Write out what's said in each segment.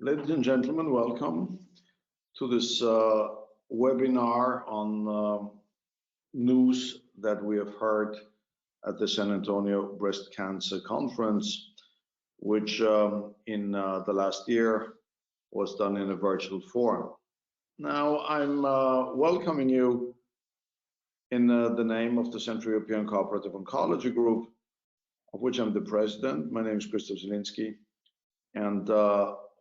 Ladies and gentlemen, welcome to this webinar on news that we have heard at the San Antonio Breast Cancer Conference, which in the last year was done in a virtual form. Now, I'm welcoming you in the name of the Central European Cooperative Oncology Group, of which I'm the president. My name is Christoph Zielinski, and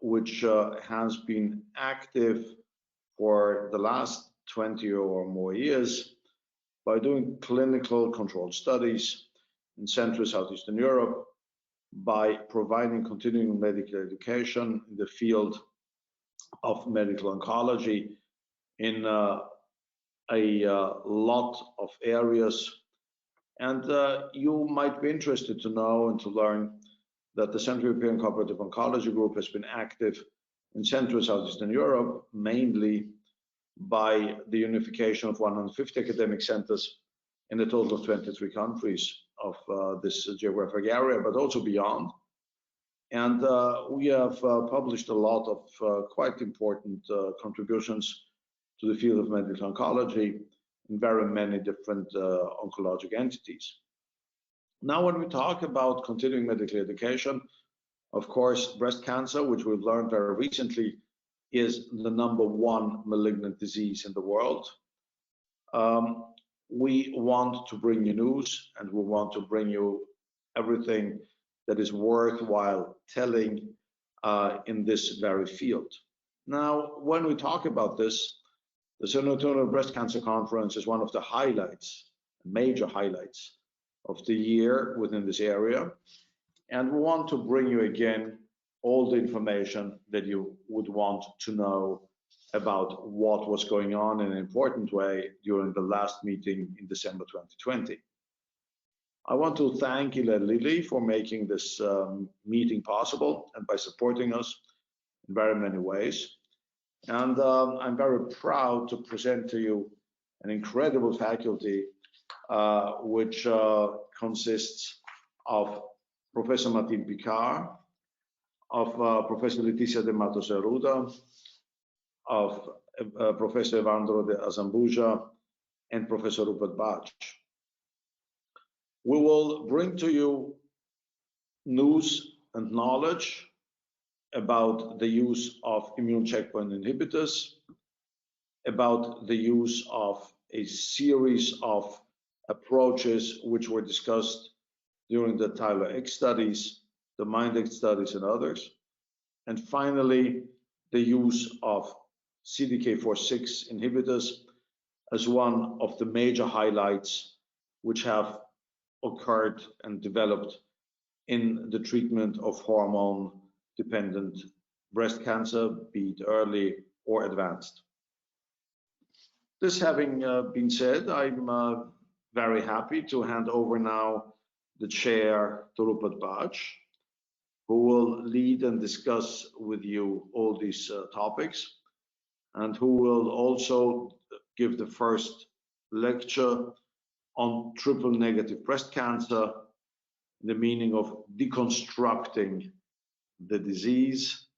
which has been active for the last 20 or more years by doing clinical controlled studies in Central Southeastern Europe, by providing continuing medical education in the field of medical oncology in a lot of areas. And you might be interested to know and to learn that the Central European Cooperative Oncology Group has been active in Central Southeastern Europe, mainly by the unification of 150 academic centers in a total of 23 countries of this geographic area, but also beyond. And we have published a lot of quite important contributions to the field of medical oncology in very many different oncologic entities. Now, when we talk about continuing medical education, of course, breast cancer, which we've learned very recently, is the #1 malignant disease in the world. We want to bring you news, and we want to bring you everything that is worthwhile telling in this very field. Now, when we talk about this, the San Antonio Breast Cancer Conference is one of the highlights, major highlights of the year within this area. And we want to bring you again all the information that you would want to know about what was going on in an important way during the last meeting in December 2020. I want to thank Eli Lilly for making this meeting possible and by supporting us in very many ways. And I'm very proud to present to you an incredible faculty which consists of Professor Martine Piccart, of Professor Leticia De Mattos-Arrudas, of Professor Evandro De Azambuja, and Professor Rupert Bartsch. We will bring to you news and knowledge about the use of immune checkpoint inhibitors, about the use of a series of approaches which were discussed during the TILER-X studies, the MIND-X studies, and others. And finally, the use of CDK4/6 inhibitors as one of the major highlights which have occurred and developed in the treatment of hormone-dependent breast cancer, be it early or advanced. This having been said, I'm very happy to hand over now the chair to Rupert Bartsch, who will lead and discuss with you all these topics, and who will also give the first lecture on triple-negative breast cancer, the meaning of deconstructing the disease,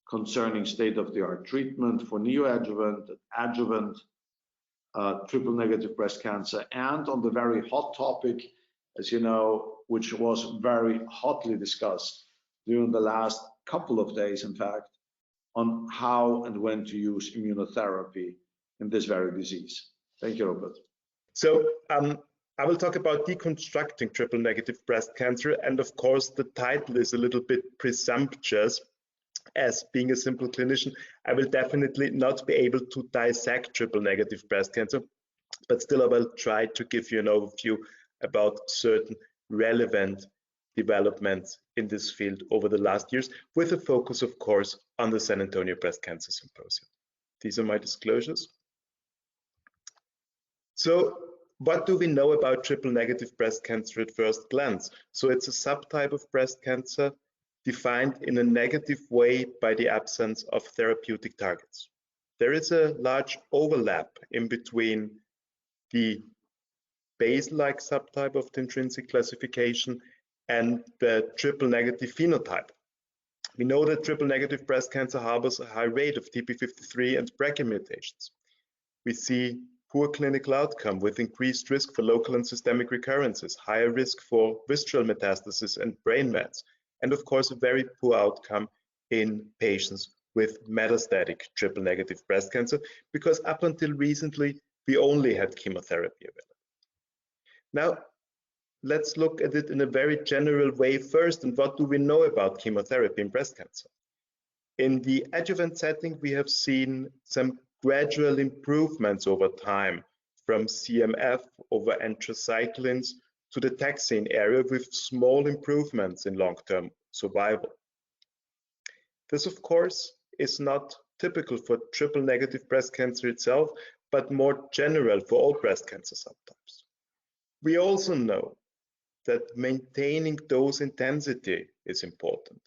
concerning state-of-the-art treatment for neoadjuvant, adjuvant, triple-negative breast cancer, and on the very hot topic, as you know, which was very hotly discussed during the last couple of days, in fact, on how and when to use immunotherapy in this very disease. Thank you, Robert. So I will talk about deconstructing triple-negative breast cancer, and of course the title is a little bit presumptuous. As being a simple clinician, I will definitely not be able to dissect triple-negative breast cancer, but still I will try to give you an overview about certain relevant developments in this field over the last years, with a focus, of course, on the San Antonio Breast Cancer Symposium. These are my disclosures. So what do we know about triple-negative breast cancer at first glance? So it's a subtype of breast cancer defined in a negative way by the absence of therapeutic targets. There is a large overlap in between the base-like subtype of the intrinsic classification and the triple-negative phenotype. We know that triple-negative breast cancer harbors a high rate of TP53 and BRCA mutations. We see poor clinical outcome with increased risk for local and systemic recurrences, higher risk for visceral metastasis and brain mets, and of course a very poor outcome in patients with metastatic triple-negative breast cancer, because up until recently we only had chemotherapy available. Now, let's look at it in a very general way first. And what do we know about chemotherapy in breast cancer? In the adjuvant setting, we have seen some gradual improvements over time, from CMF over anthracyclines to the taxane area, with small improvements in long-term survival. This, of course, is not typical for triple-negative breast cancer itself, but more general for all breast cancer subtypes. We also know that maintaining dose intensity is important.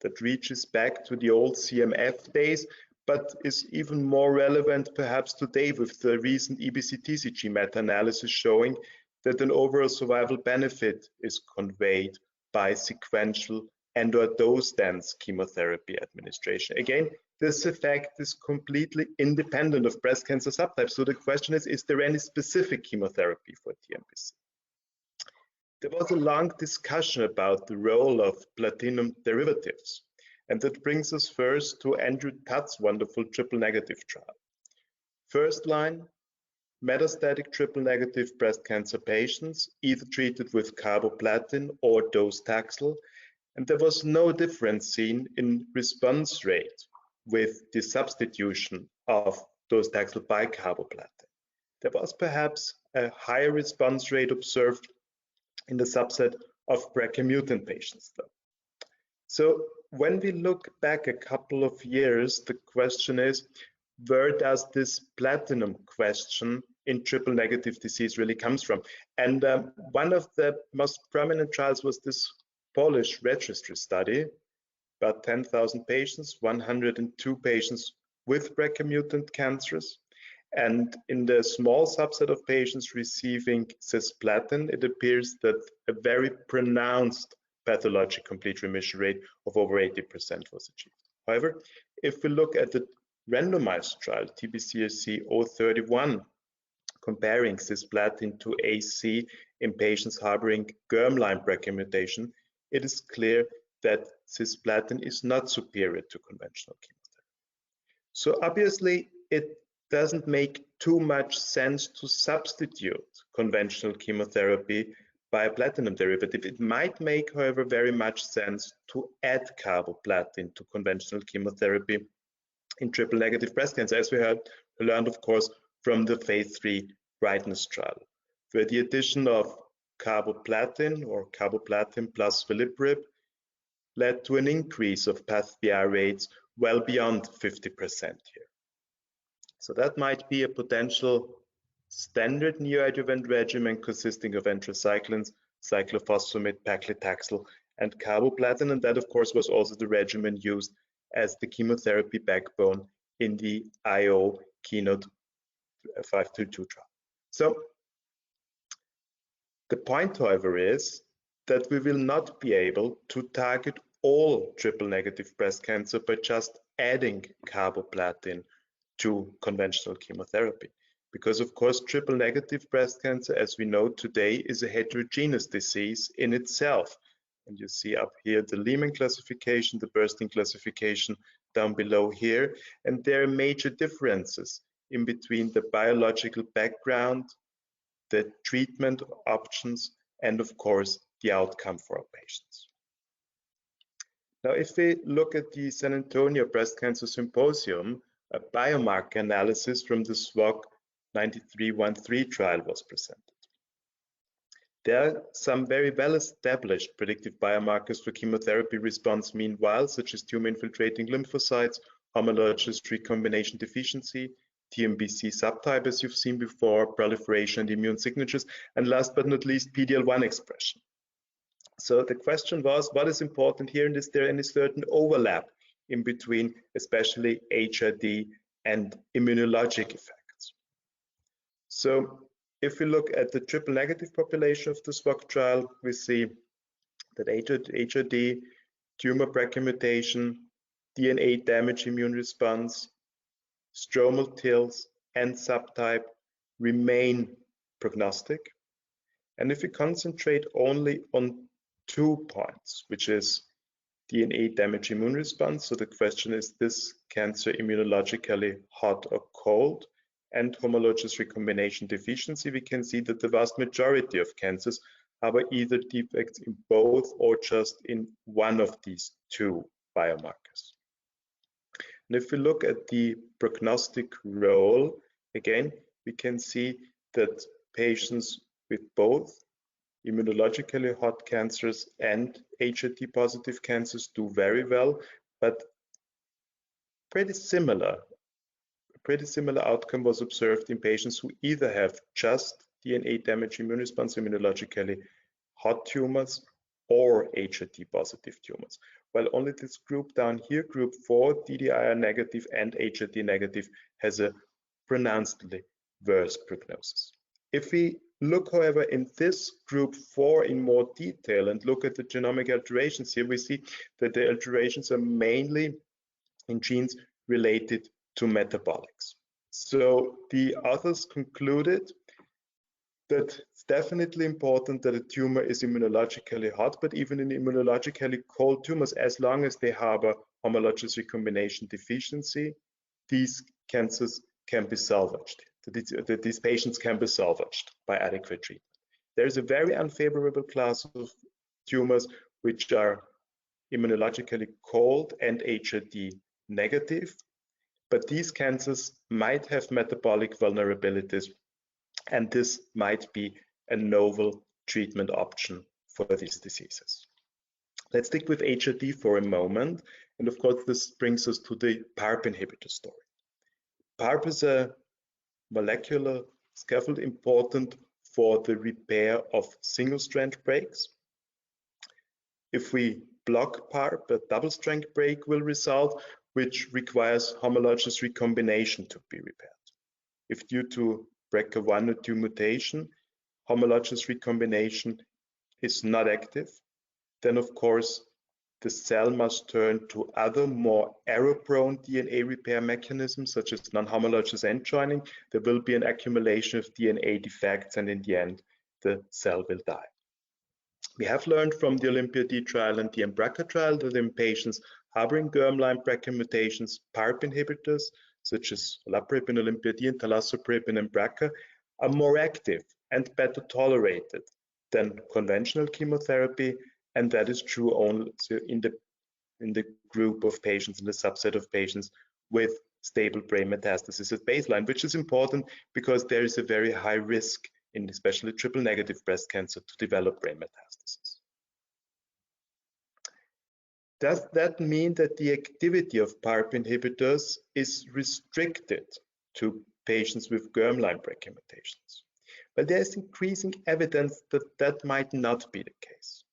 That reaches back to the old CMF days, but is even more relevant perhaps today with the recent EBC-TCG meta-analysis showing that an overall survival benefit is conveyed by sequential and/or dose-dense chemotherapy administration. Again, this effect is completely independent of breast cancer subtypes. So the question is there any specific chemotherapy for TNBC? There was a long discussion about the role of platinum derivatives, and that brings us first to Andrew Tutt's wonderful triple-negative trial. First line, metastatic triple-negative breast cancer patients, either treated with carboplatin or docetaxel, and there was no difference seen in response rate with the substitution of docetaxel by carboplatin. There was perhaps a higher response rate observed in the subset of BRCA mutant patients, though. So when we look back a couple of years, the question is, where does this platinum question in triple-negative disease really comes from? And one of the most prominent trials was this Polish registry study, about 10,000 patients, 102 patients with BRCA mutant cancers. And in the small subset of patients receiving cisplatin, it appears that a very pronounced pathologic complete remission rate of over 80% was achieved. However, if we look at the randomized trial, TBCRC 031, comparing cisplatin to AC in patients harboring germline BRCA mutation, it is clear that cisplatin is not superior to conventional chemotherapy. So obviously, it doesn't make too much sense to substitute conventional chemotherapy by a platinum derivative. It might make, however, very much sense to add carboplatin to conventional chemotherapy in triple-negative breast cancer, as we had learned, of course, from the phase 3 brightness trial, where the addition of carboplatin or carboplatin plus veliparib led to an increase of PathBR rates well beyond 50% here. So that might be a potential standard neoadjuvant regimen consisting of anthracyclines, cyclophosphamide, paclitaxel, and carboplatin, and that, of course, was also the regimen used as the chemotherapy backbone in the IO Keynote 522 trial. So the point, however, is that we will not be able to target all triple-negative breast cancer by just adding carboplatin to conventional chemotherapy. Because, of course, triple-negative breast cancer, as we know today, is a heterogeneous disease in itself. And you see up here the Lehman classification, the Bursting classification down below here. And there are major differences in between the biological background, the treatment options, and of course, the outcome for our patients. Now, if we look at the San Antonio Breast Cancer Symposium, a biomarker analysis from the SWOG 9313 trial was presented. There are some very well-established predictive biomarkers for chemotherapy response meanwhile, such as tumor-infiltrating lymphocytes, homologous recombination deficiency, TNBC subtype, as you've seen before, proliferation and immune signatures, and last but not least, PD-L1 expression. So the question was, what is important here, and is there any certain overlap in between, especially HRD and immunologic effects? So if we look at the triple-negative population of the SWOG trial, we see that HRD tumor BRCA mutation, DNA damage immune response, stromal TILs, and subtype remain prognostic. And if we concentrate only on 2 points, which is DNA damage immune response, so the question is this cancer immunologically hot or cold, and homologous recombination deficiency, we can see that the vast majority of cancers have either defects in both or just in one of these 2 biomarkers. And if we look at the prognostic role, again, we can see that patients with both immunologically hot cancers and HRT positive cancers do very well, but pretty similar outcome was observed in patients who either have just DNA damage immune response immunologically hot tumors or HRT positive tumors. While only this group down here, group 4, DDIR negative and HRT negative, has a pronouncedly worse prognosis. If we look, however, in this group 4 in more detail and look at the genomic alterations here, we see that the alterations are mainly in genes related to metabolics. So the authors concluded that it's definitely important that a tumor is immunologically hot, but even in immunologically cold tumors, as long as they harbor homologous recombination deficiency, these cancers can be salvaged. These patients can be salvaged by adequate treatment. There is a very unfavorable class of tumors which are immunologically cold and HRT negative, but these cancers might have metabolic vulnerabilities, and this might be a novel treatment option for these diseases. Let's stick with HRT for a moment, and of course this brings us to the Parab inhibitor story. Parab is a molecular scaffold important for the repair of single-strand breaks. If we block Parab, a double-strand break will result, which requires homologous recombination to be repaired. If due to BRCA1 or 2 mutation, homologous recombination is not active, then of course the cell must turn to other more error-prone DNA repair mechanisms such as non-homologous end joining. There will be an accumulation of DNA defects, and in the end the cell will die. We have learned from the Olympia-D trial and the Embraca trial that in patients harboring germline BRCA mutations, Parab inhibitors such as olaparib in Olympia-D and talazoparib in Embraca are more active and better tolerated than conventional chemotherapy, and that is true only in the group of patients, in the subset of patients with stable brain metastasis at baseline, which is important because there is a very high risk in especially triple-negative breast cancer to develop brain metastasis. Does that mean that the activity of Parab inhibitors is restricted to patients with germline BRCA mutations? Well, there is increasing evidence that that might not be the case.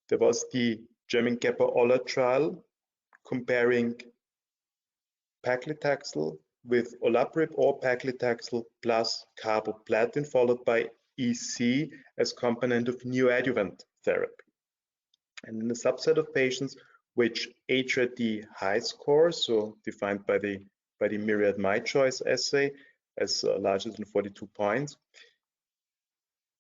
There was the German GEPA-OLA trial comparing paclitaxel with olaparib or paclitaxel plus carboplatin followed by EC as component of neoadjuvant therapy. And in a subset of patients which HRT high score, so defined by the Myriad My Choice assay as larger than 42 points,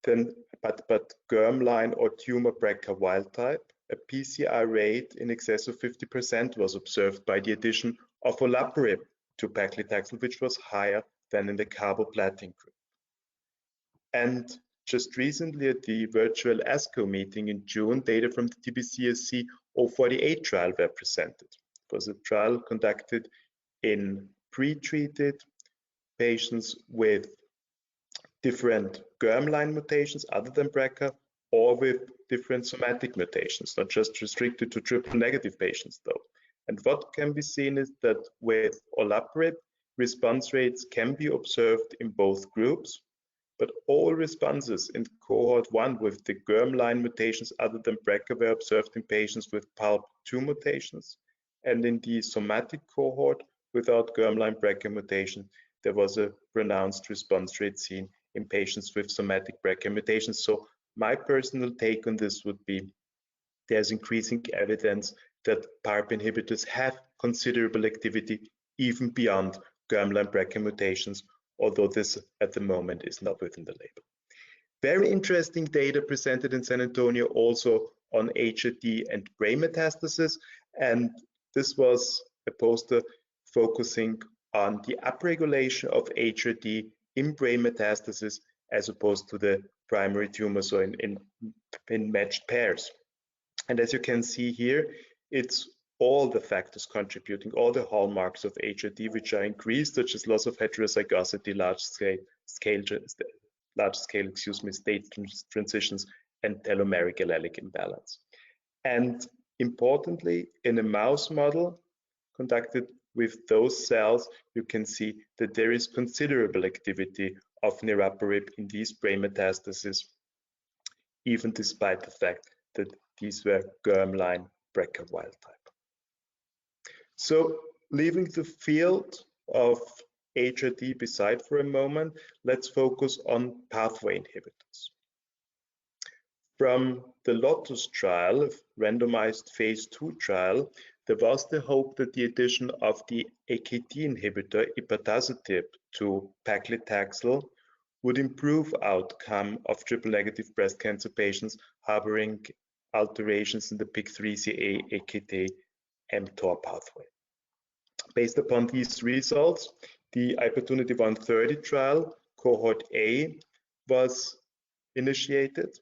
then but germline or tumor BRCA wild type, a PCR rate in excess of 50% was observed by the addition of olaparib to paclitaxel, which was higher than in the carboplatin group. And just recently at the virtual ASCO meeting in June, data from the TBCSC 048 trial were presented. It was a trial conducted in pre-treated patients with different germline mutations other than BRCA, or with different somatic mutations, not just restricted to triple-negative patients though. And what can be seen is that with olaparib, response rates can be observed in both groups, but all responses in cohort 1 with the germline mutations other than BRCA were observed in patients with PALB2 mutations, and in the somatic cohort without germline BRCA mutation, there was a pronounced response rate seen in patients with somatic BRCA mutations. So my personal take on this would be there's increasing evidence that Parab inhibitors have considerable activity even beyond germline BRCA mutations, although this at the moment is not within the label. Very interesting data presented in San Antonio also on HRD and brain metastasis, and this was a poster focusing on the upregulation of HRD in brain metastasis as opposed to the primary tumor, so in matched pairs. And as you can see here, it's all the factors contributing, all the hallmarks of HRD which are increased, such as loss of heterozygosity, large scale state transitions, and telomeric allelic imbalance. And importantly, in a mouse model conducted with those cells, you can see that there is considerable activity of niraparib in these brain metastases, even despite the fact that these were germline BRCA wild type. So leaving the field of HRD beside for a moment, let's focus on pathway inhibitors. From the Lotus trial, randomized phase 2 trial, there was the hope that the addition of the AKT inhibitor ipatasertib to paclitaxel would improve outcome of triple-negative breast cancer patients harboring alterations in the PIK3CA, AKT, mTOR pathway. Based upon these results, the Opportunity 130 trial, cohort A, was initiated.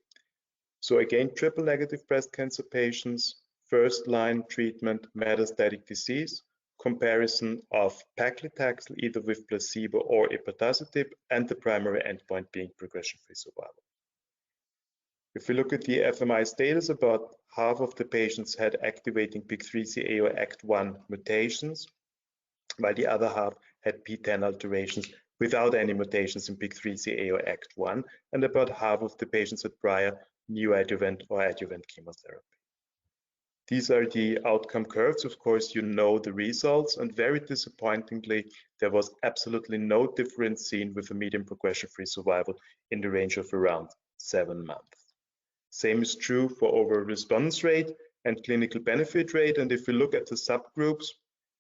So again, triple-negative breast cancer patients, first-line treatment, metastatic disease, comparison of paclitaxel either with placebo or ipatasertib, and the primary endpoint being progression-free survival. If we look at the FMI status, about half of the patients had activating PIK3CA or ACT1 mutations, while the other half had PTEN alterations without any mutations in PIK3CA or ACT1, and about half of the patients had prior neoadjuvant or adjuvant chemotherapy. These are the outcome curves. Of course, you know the results, and very disappointingly, there was absolutely no difference seen with a median progression-free survival in the range of around 7 months. Same is true for overall response rate and clinical benefit rate. And if we look at the subgroups,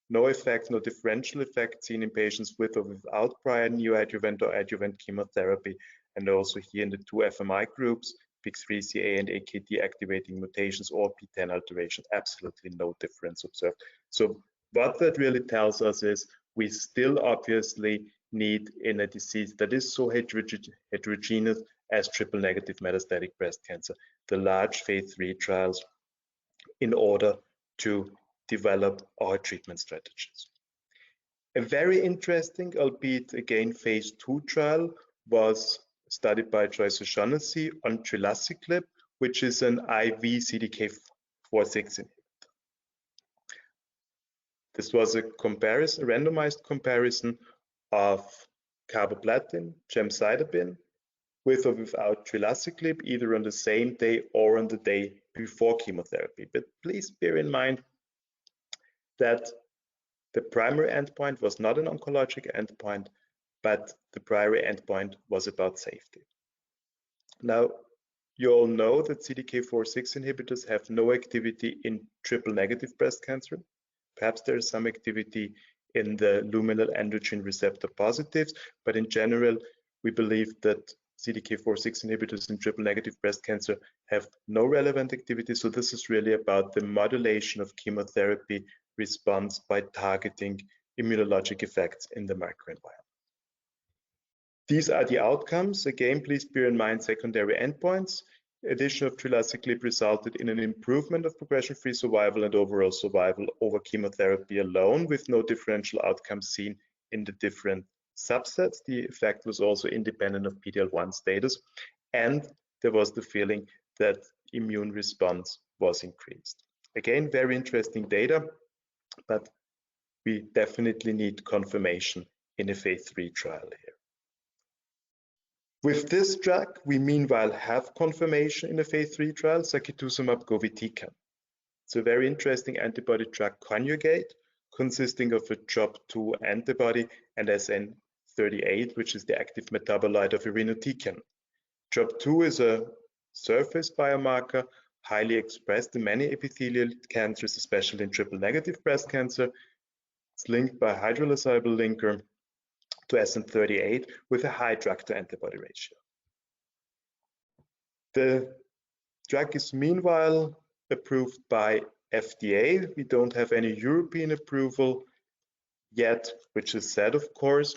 no effect, no differential effect seen in patients with or without prior neoadjuvant or adjuvant chemotherapy. And also here in the two FMI groups, PIK3CA and AKT activating mutations or PTEN alteration, absolutely no difference observed. So what that really tells us is we still obviously need, in a disease that is so heterogeneous as triple-negative metastatic breast cancer, the large phase 3 trials in order to develop our treatment strategies. A very interesting, albeit again phase 2 trial, was studied by Joyce O'Shaughnessy on trilaciclib, which is an IV CDK4/6 inhibitor. This was a comparison, a randomized comparison of carboplatin, gemcitabine, with or without trilaciclib, either on the same day or on the day before chemotherapy. But please bear in mind that the primary endpoint was not an oncologic endpoint, but the primary endpoint was about safety. Now, you all know that CDK4/6 inhibitors have no activity in triple-negative breast cancer. Perhaps there is some activity in the luminal androgen receptor positives, but in general, we believe that CDK4/6 inhibitors in triple-negative breast cancer have no relevant activity. So this is really about the modulation of chemotherapy response by targeting immunologic effects in the microenvironment. These are the outcomes. Again, please bear in mind secondary endpoints. Addition of trilaciclib resulted in an improvement of progression-free survival and overall survival over chemotherapy alone, with no differential outcomes seen in the different subsets. The effect was also independent of PD-L1 status, and there was the feeling that immune response was increased. Again, very interesting data, but we definitely need confirmation in a phase 3 trial here. With this drug, we meanwhile have confirmation in a phase 3 trial, sacituzumab govitecan. It's a very interesting antibody-drug conjugate consisting of a TROP2 antibody and SN38, which is the active metabolite of irinotecan. TROP2 is a surface biomarker highly expressed in many epithelial cancers, especially in triple-negative breast cancer. It's linked by a hydrolysable linker to SN38 with a high drug-to-antibody ratio. The drug is meanwhile approved by FDA. We don't have any European approval yet, which is sad, of course.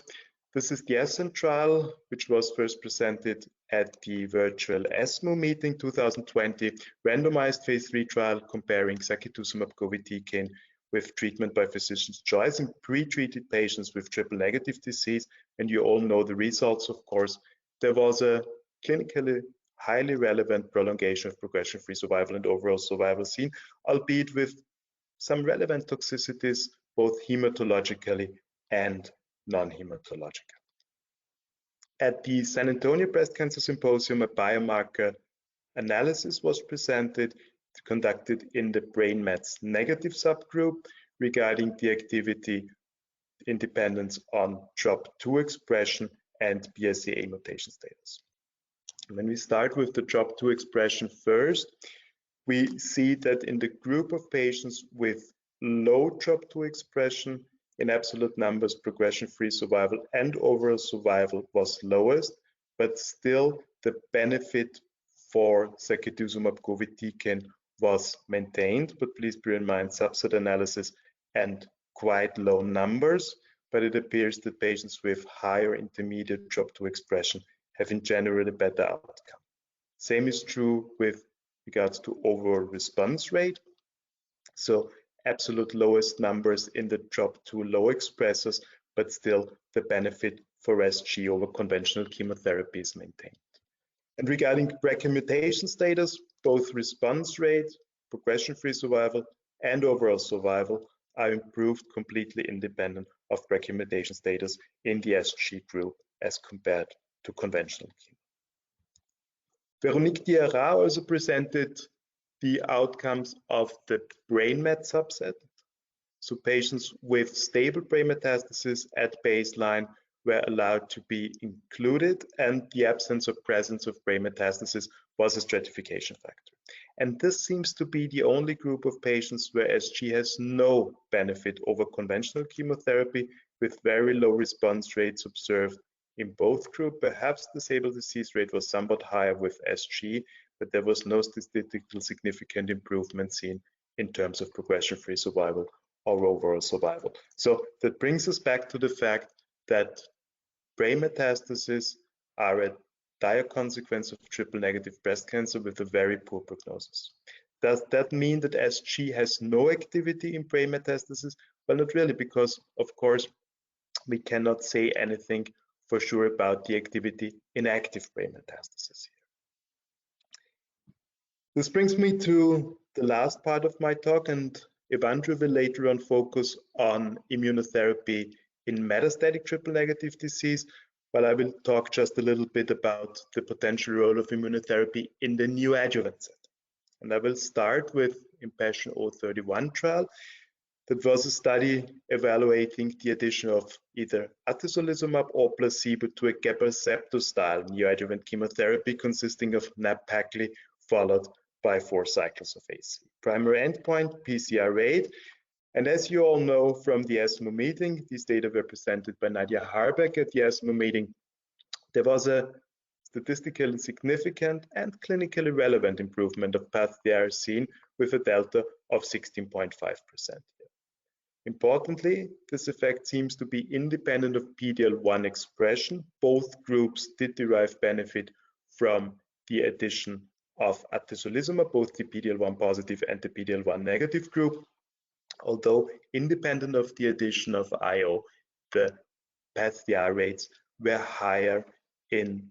This is the Ascent trial, which was first presented at the virtual ESMO meeting 2020, randomized phase 3 trial comparing sacituzumab govitecan with treatment by physician's choice in pre-treated patients with triple-negative disease. And you all know the results, of course. There was a clinically highly relevant prolongation of progression-free survival and overall survival seen, albeit with some relevant toxicities, both hematologically and non-hematological. At the San Antonio Breast Cancer Symposium, a biomarker analysis was presented, conducted in the Brain Mets negative subgroup regarding the activity independence on TROP2 expression and BRCA mutation status. When we start with the TROP2 expression first, we see that in the group of patients with low TROP2 expression, in absolute numbers, progression-free survival and overall survival was lowest, but still the benefit for sacituzumab govitecan was maintained. But please bear in mind subset analysis and quite low numbers, but it appears that patients with higher intermediate TROP2 expression have in general a better outcome. Same is true with regards to overall response rate. So absolute lowest numbers in the TROP2 low expressors, but still the benefit for SG over conventional chemotherapy is maintained. And regarding BRCA mutation status, both response rate, progression-free survival, and overall survival are improved completely independent of BRCA mutation status in the SG group as compared to conventional chemo. Veronique Diarra also presented the outcomes of the brain met subset. So patients with stable brain metastasis at baseline were allowed to be included, and the absence or presence of brain metastasis was a stratification factor. And this seems to be the only group of patients where SG has no benefit over conventional chemotherapy, with very low response rates observed in both groups. Perhaps the stable disease rate was somewhat higher with SG, but there was no statistically significant improvement seen in terms of progression-free survival or overall survival. So that brings us back to the fact that brain metastases are a dire consequence of triple-negative breast cancer with a very poor prognosis. Does that mean that SG has no activity in brain metastasis? Well, not really, because of course we cannot say anything for sure about the activity in active brain metastasis here. This brings me to the last part of my talk, and Evandro will later on focus on immunotherapy in metastatic triple-negative disease, while I will talk just a little bit about the potential role of immunotherapy in the neoadjuvant setting. And I will start with IMpassion031 trial. That was a study evaluating the addition of either atezolizumab or placebo to a Geber-Septo-style neoadjuvant chemotherapy consisting of nab-paclitaxel followed by 4 cycles of AC. Primary endpoint, PCR rate. And as you all know from the ESMO meeting, these data were presented by Nadia Harbeck at the ESMO meeting. There was a statistically significant and clinically relevant improvement of path-DR seen with a delta of 16.5%. Importantly, this effect seems to be independent of PD-L1 expression. Both groups did derive benefit from the addition of atezolizumab, both the PD-L1 positive and the PD-L1 negative group. Although independent of the addition of IO, the path-DR rates were higher in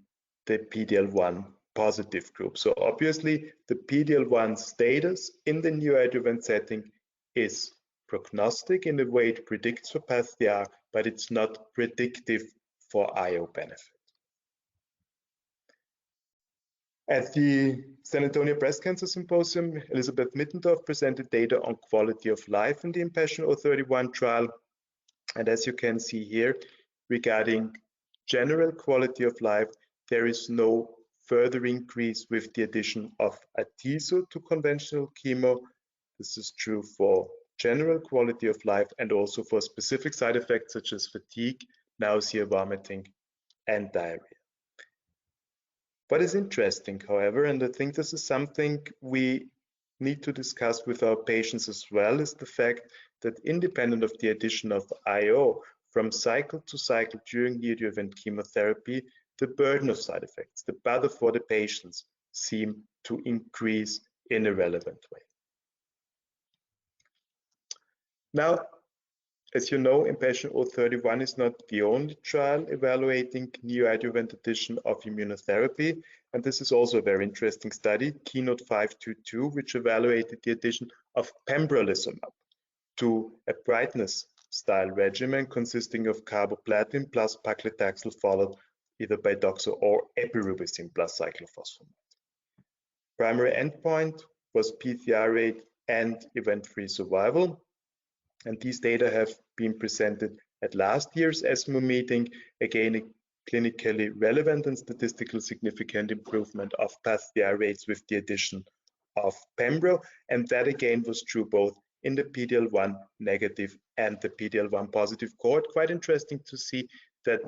the PD-L1 positive group. So obviously the PD-L1 status in the neoadjuvant setting is prognostic in the way it predicts for path-DR, but it's not predictive for IO benefit. At the San Antonio Breast Cancer Symposium, Elisabeth Mittendorf presented data on quality of life in the IMpassion031 trial. And as you can see here, regarding general quality of life, there is no further increase with the addition of atezo to conventional chemo. This is true for general quality of life and also for specific side effects such as fatigue, nausea, vomiting, and diarrhea. What is interesting, however, and I think this is something we need to discuss with our patients as well, is the fact that independent of the addition of IO, from cycle to cycle during the adjuvant chemotherapy, the burden of side effects, the bother for the patients, seem to increase in a relevant way. Now, as you know, Impassion 031 is not the only trial evaluating neoadjuvant addition of immunotherapy, and this is also a very interesting study, Keynote 522, which evaluated the addition of pembrolizumab to a brightness-style regimen consisting of carboplatin plus paclitaxel followed either by doxo or epirubicin plus cyclophosphamide. Primary endpoint was PCR rate and event-free survival. And these data have been presented at last year's ESMO meeting, again a clinically relevant and statistically significant improvement of PCR rates with the addition of pembro, and that again was true both in the PD-L1 negative and the PD-L1 positive cohort. Quite interesting to see that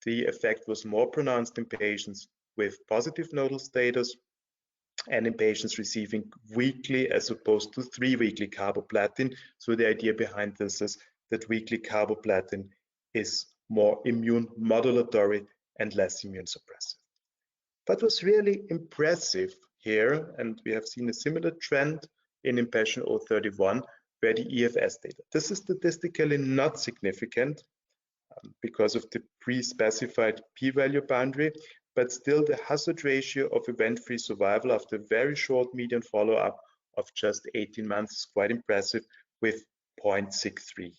the effect was more pronounced in patients with positive nodal status and in patients receiving weekly as opposed to 3-weekly carboplatin. So the idea behind this is that weekly carboplatin is more immune modulatory and less immune suppressive. What was really impressive here, and we have seen a similar trend in Impassion 031, were the EFS data. This is statistically not significant because of the pre-specified p-value boundary, but still the hazard ratio of event-free survival after very short median follow-up of just 18 months is quite impressive with 0.63 here.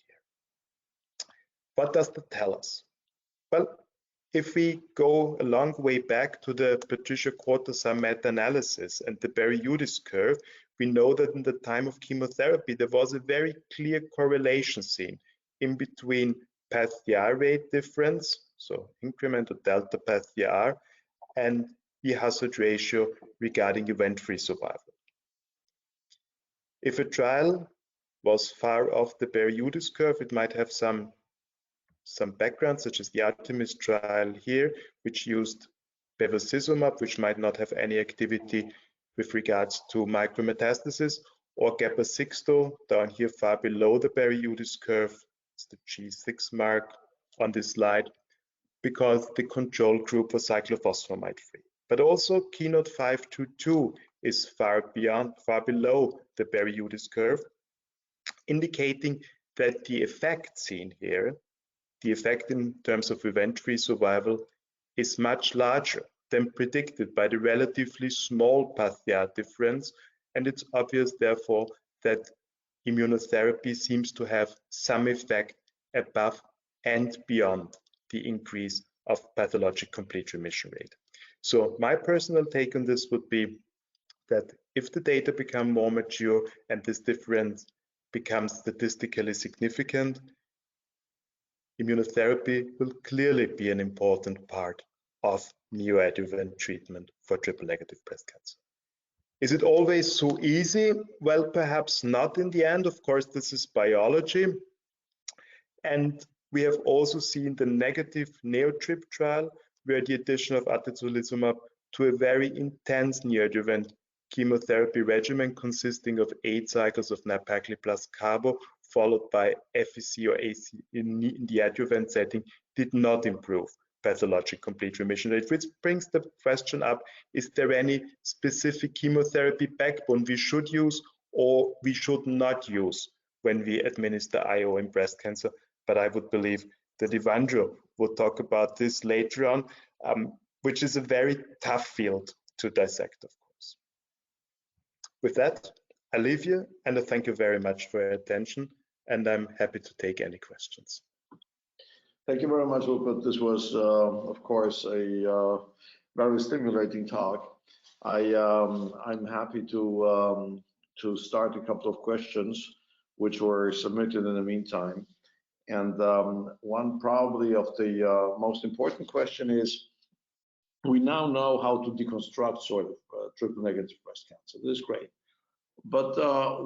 What does that tell us? Well, if we go a long way back to the Patricia Cortazar meta-analysis and the Berry-Udis curve, we know that in the time of chemotherapy, there was a very clear correlation seen in between path-TR rate difference, so increment or delta path-TR, and the hazard ratio regarding event-free survival. If a trial was far off the Berry-Udis curve, it might have some background, such as the Artemis trial here, which used bevacizumab, which might not have any activity with regards to micrometastasis, or gapacixto, down here far below the Berry-Udis curve. It's the G6 mark on this slide, because the control group was cyclophosphamide free. But also Keynote 522 is far below the Berry-Udis curve, indicating that the effect seen here, the effect in terms of event-free survival, is much larger than predicted by the relatively small path-TR difference, and it's obvious therefore that immunotherapy seems to have some effect above and beyond the increase of pathologic complete remission rate. So my personal take on this would be that if the data become more mature and this difference becomes statistically significant, immunotherapy will clearly be an important part of neoadjuvant treatment for triple-negative breast cancer. Is it always so easy? Well, perhaps not in the end. Of course, this is biology. And we have also seen the negative NeoTrip trial, where the addition of atezolizumab to a very intense neoadjuvant chemotherapy regimen consisting of 8 cycles of nab-paclitaxel plus carbo, followed by FEC or AC in the adjuvant setting, did not improve pathologic complete remission rate, which brings the question up, is there any specific chemotherapy backbone we should use or we should not use when we administer IO in breast cancer? But I would believe that Evandro will talk about this later on, which is a very tough field to dissect, of course. With that, I leave you, and I thank you very much for your attention, and I'm happy to take any questions. Thank you very much, Rupert. This was, of course, a very stimulating talk. I'm happy to start a couple of questions which were submitted in the meantime. And one probably of the most important question is, we now know how to deconstruct sort of triple-negative breast cancer. This is great. But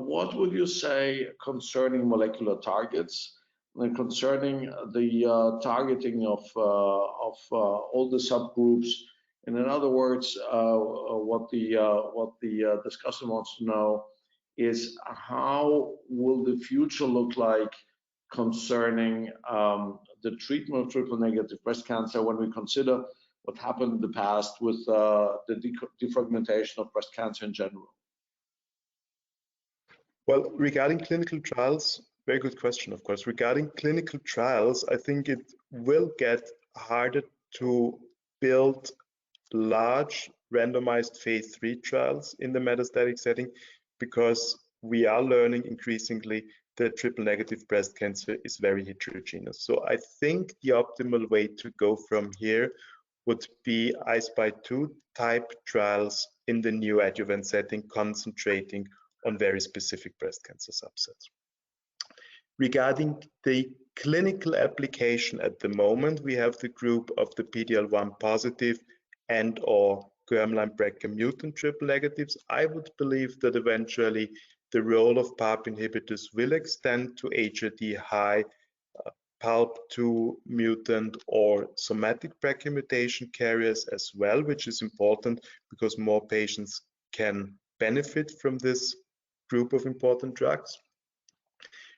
what would you say concerning molecular targets and concerning the targeting of all the subgroups? And in other words, what the discussant wants to know is how will the future look like concerning the treatment of triple-negative breast cancer when we consider what happened in the past with the defragmentation of breast cancer in general? Well, regarding clinical trials, very good question, of course. Regarding clinical trials, I think it will get harder to build large randomized phase 3 trials in the metastatic setting because we are learning increasingly that triple-negative breast cancer is very heterogeneous. So I think the optimal way to go from here would be I-SPY 2 type trials in the neoadjuvant setting, concentrating on very specific breast cancer subsets. Regarding the clinical application at the moment, we have the group of the PD-L1 positive and or germline BRCA mutant triple negatives. I would believe that eventually the role of PARP inhibitors will extend to HRD high, PALB2 mutant or somatic BRCA mutation carriers as well, which is important because more patients can benefit from this group of important drugs.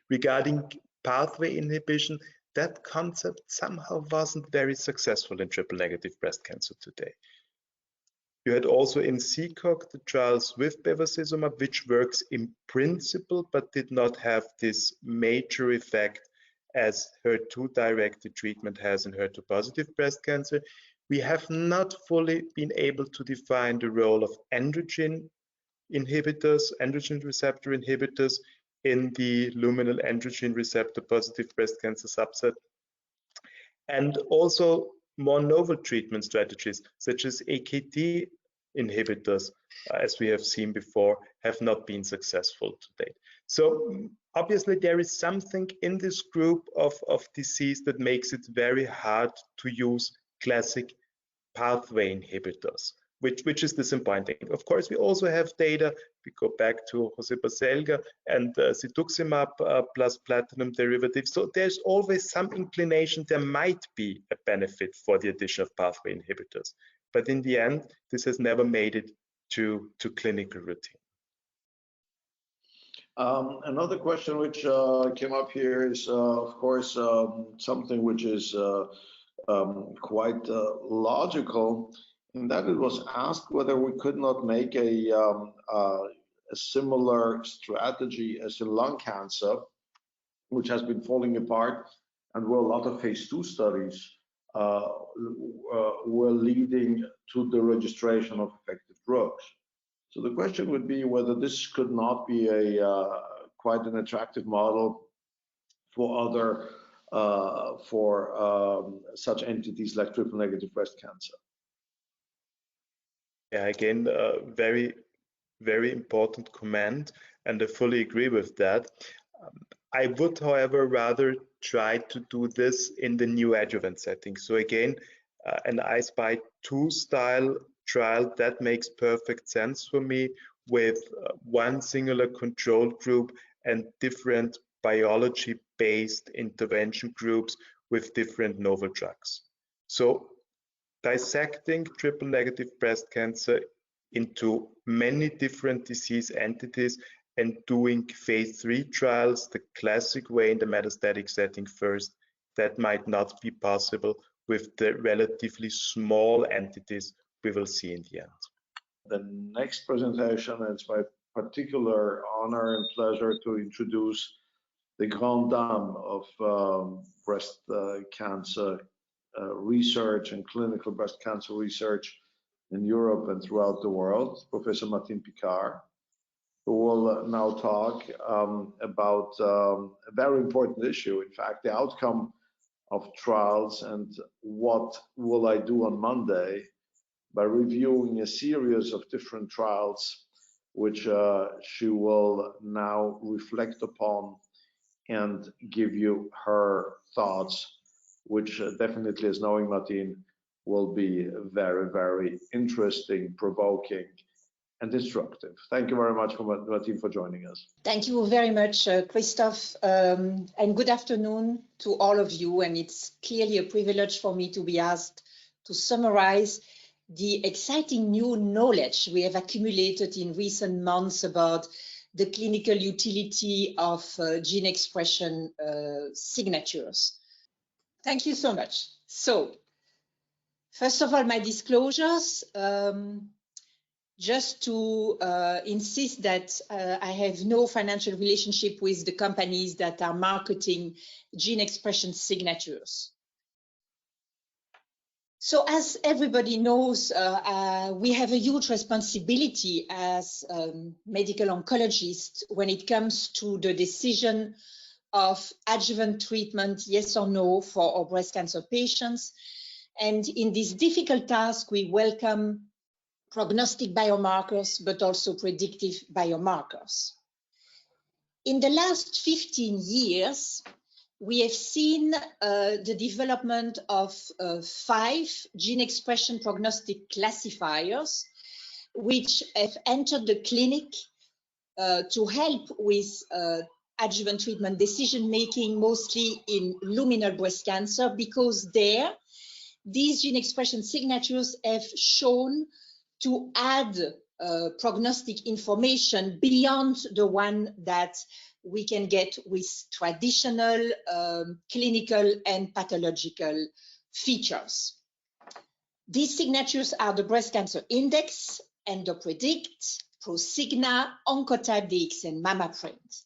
Regarding pathway inhibition, that concept somehow wasn't very successful in triple-negative breast cancer today. You had also in CCOG the trials with bevacizumab, which works in principle, but did not have this major effect as HER2-directed treatment has in HER2-positive breast cancer. We have not fully been able to define the role of androgen inhibitors, androgen receptor inhibitors in the luminal androgen receptor positive breast cancer subset. And also more novel treatment strategies such as AKT inhibitors, as we have seen before, have not been successful to date. So obviously there is something in this group of disease that makes it very hard to use classic pathway inhibitors, which is disappointing. Of course, we also have data, we go back to Jose Baselga and cetuximab plus platinum derivatives. So there's always some inclination there might be a benefit for the addition of pathway inhibitors. But in the end, this has never made it to clinical routine. Another question which came up here is, of course, something which is quite logical, in that it was asked whether we could not make a similar strategy as in lung cancer, which has been falling apart, and where a lot of phase 2 studies were leading to the registration of effective drugs. So the question would be whether this could not be a quite an attractive model for other such entities like triple-negative breast cancer. Yeah, again, very, very important comment, and I fully agree with that. I would, however, rather try to do this in the neoadjuvant setting. So again, an I-SPY 2 style trial, that makes perfect sense for me, with one singular control group and different biology-based intervention groups with different novel drugs. So dissecting triple-negative breast cancer into many different disease entities and doing phase 3 trials the classic way in the metastatic setting first, that might not be possible with the relatively small entities we will see in the end. The next presentation, it's my particular honor and pleasure to introduce the grande dame of breast cancer research and clinical breast cancer research in Europe and throughout the world, Professor Martine Piccart, who will now talk about a very important issue. In fact, the outcome of trials and what will I do on Monday by reviewing a series of different trials, which she will now reflect upon and give you her thoughts, which definitely, as knowing Martine, will be very, very interesting, provoking, and instructive. Thank you very much, Martine, for joining us. Thank you very much, Christoph, and good afternoon to all of you. And it's clearly a privilege for me to be asked to summarize the exciting new knowledge we have accumulated in recent months about the clinical utility of gene expression signatures. Thank you so much. So, first of all, my disclosures. Just to insist that I have no financial relationship with the companies that are marketing gene expression signatures. So as everybody knows, we have a huge responsibility as medical oncologists when it comes to the decision of adjuvant treatment, yes or no, for our breast cancer patients. And in this difficult task, we welcome prognostic biomarkers, but also predictive biomarkers. In the last 15 years, we have seen the development of 5 gene expression prognostic classifiers, which have entered the clinic to help with adjuvant treatment decision-making, mostly in luminal breast cancer, because there, these gene expression signatures have shown to add prognostic information beyond the one that we can get with traditional clinical and pathological features. These signatures are the breast cancer index, EndoPredict, Prosigna, Oncotype DX, and MammaPrint.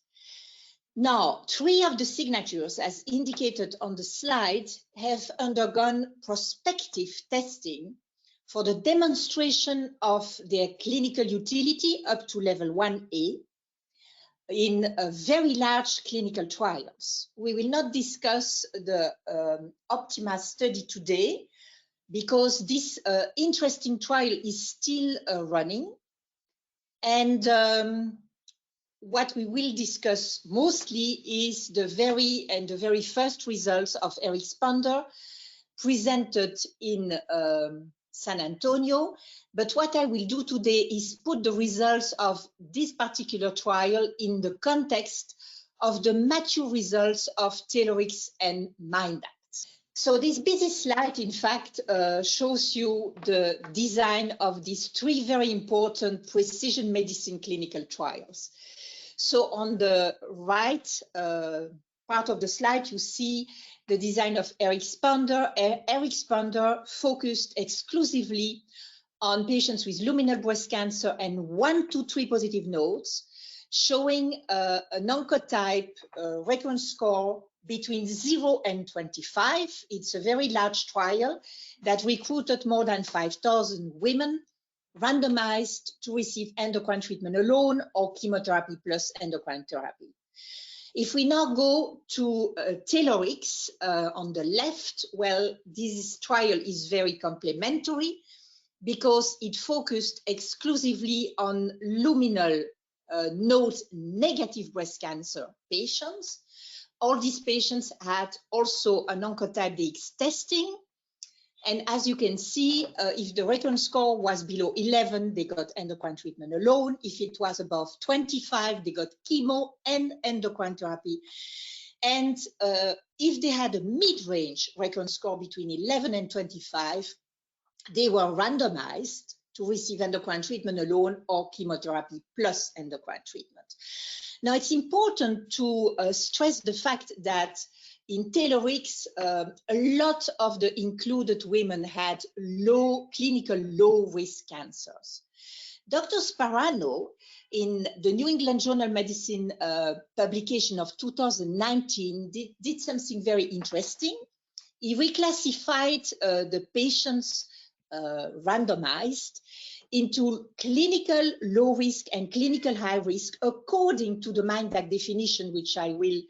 Now, 3 of the signatures, as indicated on the slide, have undergone prospective testing for the demonstration of their clinical utility up to level 1A in very large clinical trials. We will not discuss the Optima study today because this interesting trial is still running. And what we will discuss mostly is the very first results of Eric Sponder presented in San Antonio. But what I will do today is put the results of this particular trial in the context of the mature results of TAILORx and MINDACT. So this busy slide, in fact, shows you the design of these 3 very important precision medicine clinical trials. So on the right part of the slide, you see the design of Eric Sponder. Eric Sponder focused exclusively on patients with luminal breast cancer and 1 to 3 positive nodes, showing an Oncotype recurrence score between 0 and 25. It's a very large trial that recruited more than 5,000 women randomized to receive endocrine treatment alone or chemotherapy plus endocrine therapy. If we now go to TAILORx on the left, well, this trial is very complementary because it focused exclusively on luminal node negative breast cancer patients. All these patients had also an Oncotype DX testing. And as you can see, if the recurrence score was below 11, they got endocrine treatment alone. If it was above 25, they got chemo and endocrine therapy. And if they had a mid-range recurrence score between 11 and 25, they were randomized to receive endocrine treatment alone or chemotherapy plus endocrine treatment. Now, it's important to stress the fact that in TAILORx, a lot of the included women had clinical low-risk cancers. Dr. Sparano, in the New England Journal of Medicine publication of 2019, did something very interesting. He reclassified the patients randomized into clinical low risk and clinical high risk according to the MINDACT definition, which I will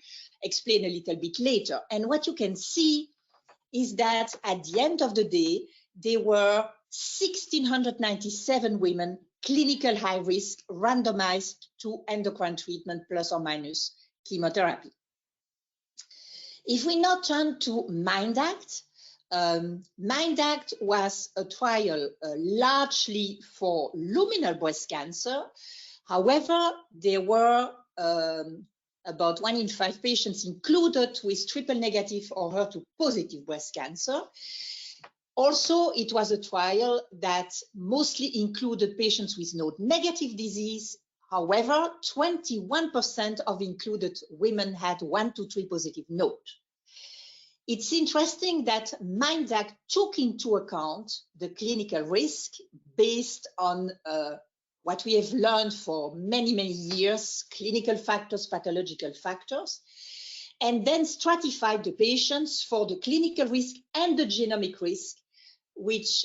explain a little bit later. And what you can see is that at the end of the day, there were 1,697 women clinical high risk randomized to endocrine treatment plus or minus chemotherapy. If we now turn to MINDACT, MINDACT was a trial largely for luminal breast cancer. However, there were about 1 in 5 patients included with triple negative or HER2 positive breast cancer. Also, it was a trial that mostly included patients with node negative disease. However, 21% of included women had 1 to 3 positive node. It's interesting that MINDACT took into account the clinical risk based on what we have learned for many, many years, clinical factors, pathological factors, and then stratified the patients for the clinical risk and the genomic risk, which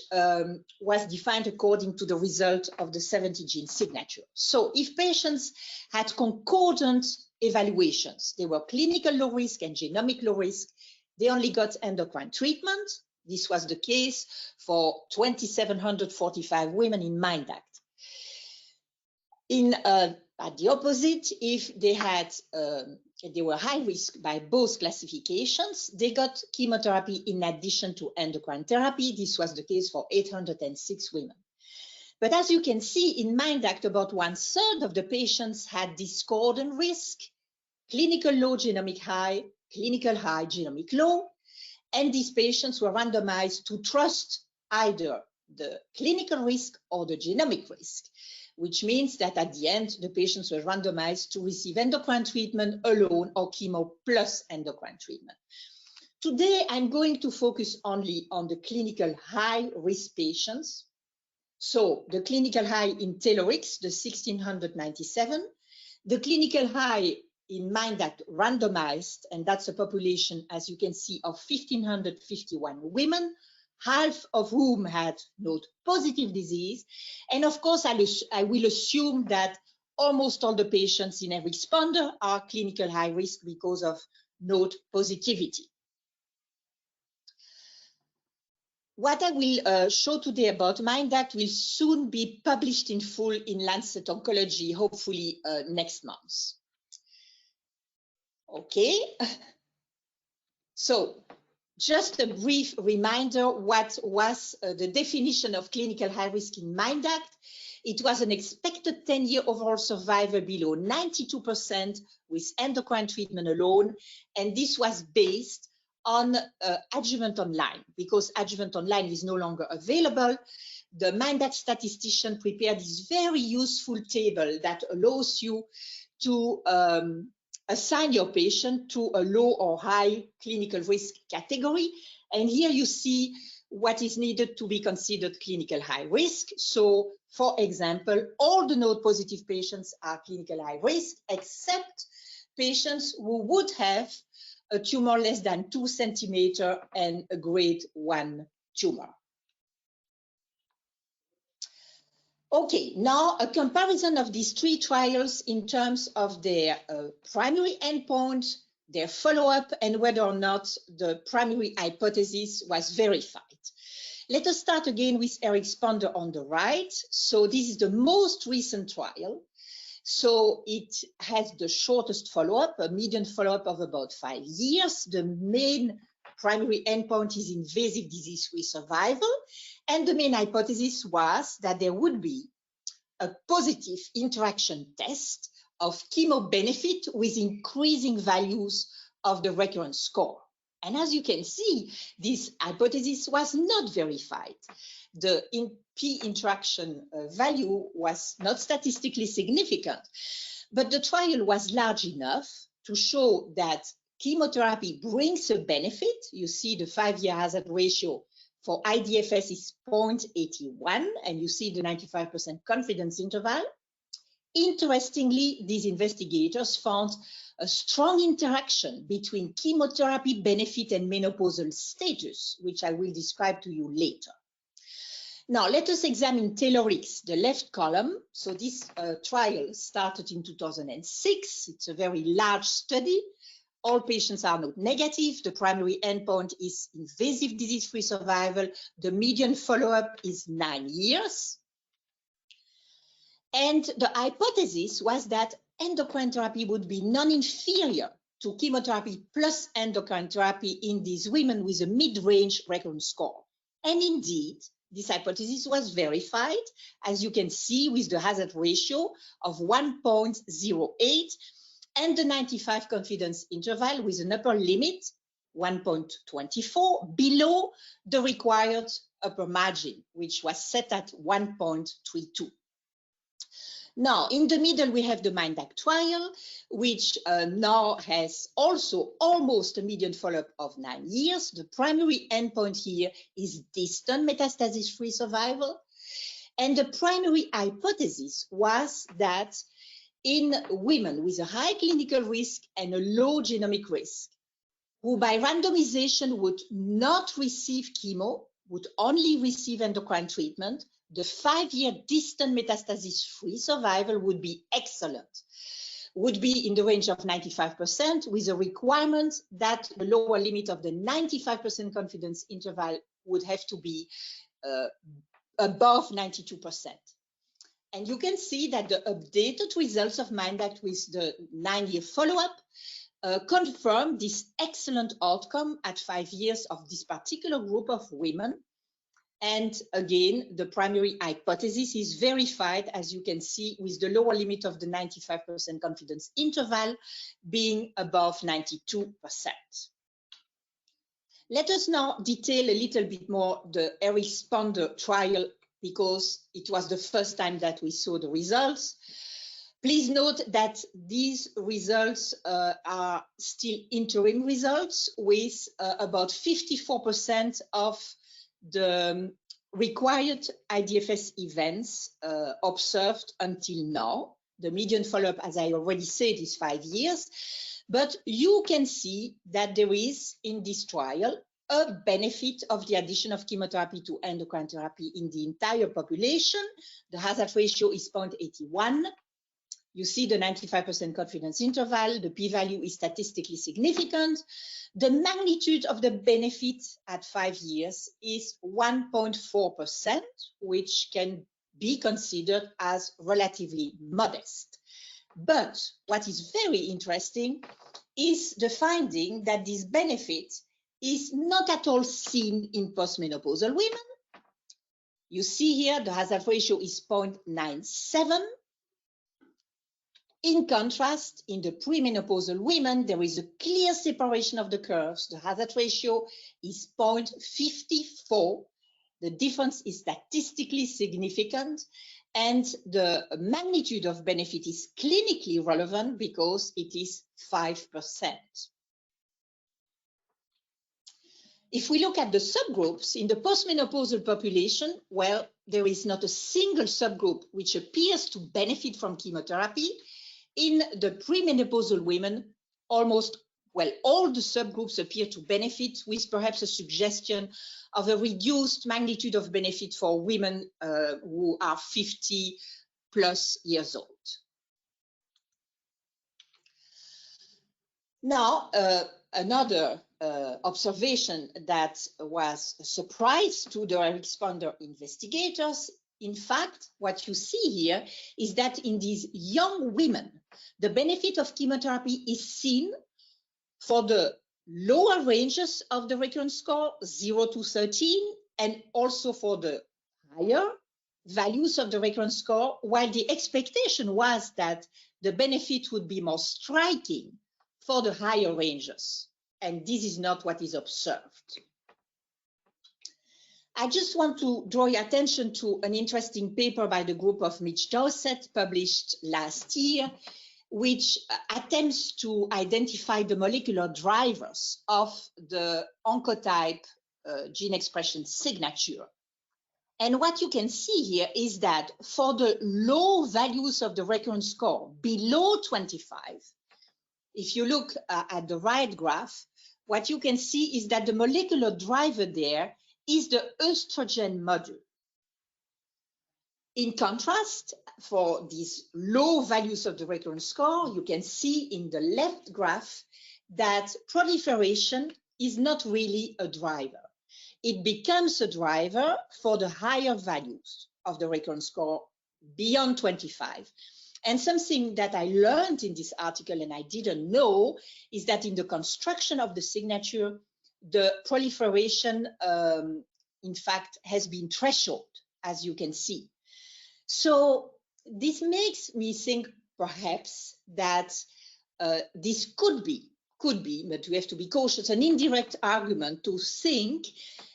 was defined according to the result of the 70 gene signature. So if patients had concordant evaluations, they were clinical low risk and genomic low risk, they only got endocrine treatment. This was the case for 2,745 women in MINDACT. At the opposite, if they had they were high risk by both classifications, they got chemotherapy in addition to endocrine therapy. This was the case for 806 women. But as you can see in MINDACT, about 1/3 of the patients had discordant risk, clinical low, genomic high, clinical high, genomic low, and these patients were randomized to trust either the clinical risk or the genomic risk, which means that at the end, the patients were randomized to receive endocrine treatment alone or chemo plus endocrine treatment. Today, I'm going to focus only on the clinical high-risk patients. So the clinical high in TAILORx, the 1,697, the clinical high in MINDACT randomized, and that's a population, as you can see, of 1,551 women, half of whom had node positive disease. And of course, I will assume that almost all the patients in a responder are clinical high risk because of node positivity. What I will show today about MINDACT will soon be published in full in Lancet Oncology, hopefully next month. Okay, so just a brief reminder, what was the definition of clinical high risk in MINDACT? It was an expected 10-year overall survival below 92% with endocrine treatment alone, and this was based on adjuvant online. Because adjuvant online is no longer available, the MINDACT statistician prepared this very useful table that allows you to assign your patient to a low or high clinical risk category. And here you see what is needed to be considered clinical high risk. So, for example, all the node positive patients are clinical high risk, except patients who would have a tumor less than 2 centimeters and a grade 1 tumor. Okay, now a comparison of these 3 trials in terms of their primary endpoint, their follow-up, and whether or not the primary hypothesis was verified. Let us start again with Responder on the right. So this is the most recent trial. So it has the shortest follow-up, a median follow-up of about 5 years. The main primary endpoint is invasive disease-free survival. And the main hypothesis was that there would be a positive interaction test of chemo benefit with increasing values of the recurrence score. And as you can see, this hypothesis was not verified. The P interaction value was not statistically significant, but the trial was large enough to show that chemotherapy brings a benefit. You see the 5-year hazard ratio for IDFS is 0.81, and you see the 95% confidence interval. Interestingly, these investigators found a strong interaction between chemotherapy benefit and menopausal status, which I will describe to you later. Now, let us examine TAILORx, the left column. So this trial started in 2006. It's a very large study. All patients are node negative. The primary endpoint is invasive disease-free survival. The median follow-up is 9 years. And the hypothesis was that endocrine therapy would be non-inferior to chemotherapy plus endocrine therapy in these women with a mid-range recurrence score. And indeed, this hypothesis was verified, as you can see, with the hazard ratio of 1.08 and the 95 confidence interval with an upper limit 1.24 below the required upper margin, which was set at 1.32. Now, in the middle, we have the Monarch Trial, which now has also almost a median follow-up of 9 years. The primary endpoint here is distant metastasis-free survival. And the primary hypothesis was that in women with a high clinical risk and a low genomic risk, who by randomization would not receive chemo, would only receive endocrine treatment, the 5-year distant metastasis-free survival would be excellent, would be in the range of 95%, with a requirement that the lower limit of the 95% confidence interval would have to be above 92%. And you can see that the updated results of MINDACT with the 9-year follow-up confirm this excellent outcome at 5 years of this particular group of women. And again, the primary hypothesis is verified, as you can see, with the lower limit of the 95% confidence interval being above 92%. Let us now detail a little bit more the responder trial, because it was the first time that we saw the results. Please note that these results are still interim results, with about 54% of the required IDFS events observed until now. The median follow-up, as I already said, is 5 years. But you can see that there is, in this trial, a benefit of the addition of chemotherapy to endocrine therapy in the entire population. The hazard ratio is 0.81. You see the 95% confidence interval. The p-value is statistically significant. The magnitude of the benefit at 5 years is 1.4%, which can be considered as relatively modest. But what is very interesting is the finding that this benefit is not at all seen in postmenopausal women. You see here the hazard ratio is 0.97. In contrast, in the premenopausal women, there is a clear separation of the curves. The hazard ratio is 0.54. The difference is statistically significant, and the magnitude of benefit is clinically relevant because it is 5%. If we look at the subgroups in the postmenopausal population, well, there is not a single subgroup which appears to benefit from chemotherapy. In the premenopausal women, almost, well, all the subgroups appear to benefit, with perhaps a suggestion of a reduced magnitude of benefit for women who are 50+ years old. Now, another observation that was a surprise to the responder investigators. In fact, what you see here is that in these young women, the benefit of chemotherapy is seen for the lower ranges of the recurrence score, 0 to 13, and also for the higher values of the recurrence score, while the expectation was that the benefit would be more striking for the higher ranges. And this is not what is observed. I just want to draw your attention to an interesting paper by the group of Mitch Dowsett, published last year, which attempts to identify the molecular drivers of the Oncotype gene expression signature. And what you can see here is that for the low values of the recurrence score, below 25, if you look at the right graph, what you can see is that the molecular driver there is the estrogen module. In contrast, for these low values of the recurrence score, you can see in the left graph that proliferation is not really a driver. It becomes a driver for the higher values of the recurrence score beyond 25. And something that I learned in this article and I didn't know is that in the construction of the signature, the proliferation, in fact, has been threshold, as you can see. So this makes me think perhaps that this could be, but we have to be cautious, an indirect argument to think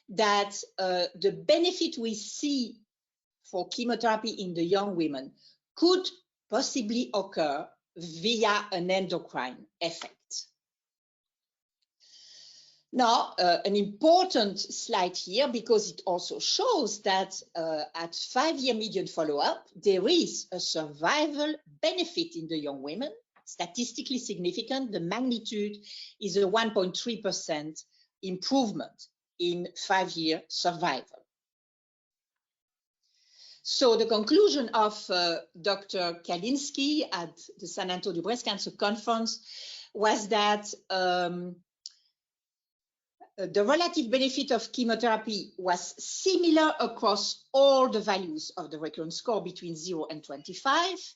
that the benefit we see for chemotherapy in the young women could possibly occur via an endocrine effect. Now, an important slide here, because it also shows that at 5-year median follow-up, there is a survival benefit in the young women, statistically significant. The magnitude is a 1.3% improvement in 5-year survival. So the conclusion of Dr. Zielinski at the San Antonio Breast Cancer Conference was that the relative benefit of chemotherapy was similar across all the values of the recurrence score between 0 and 25,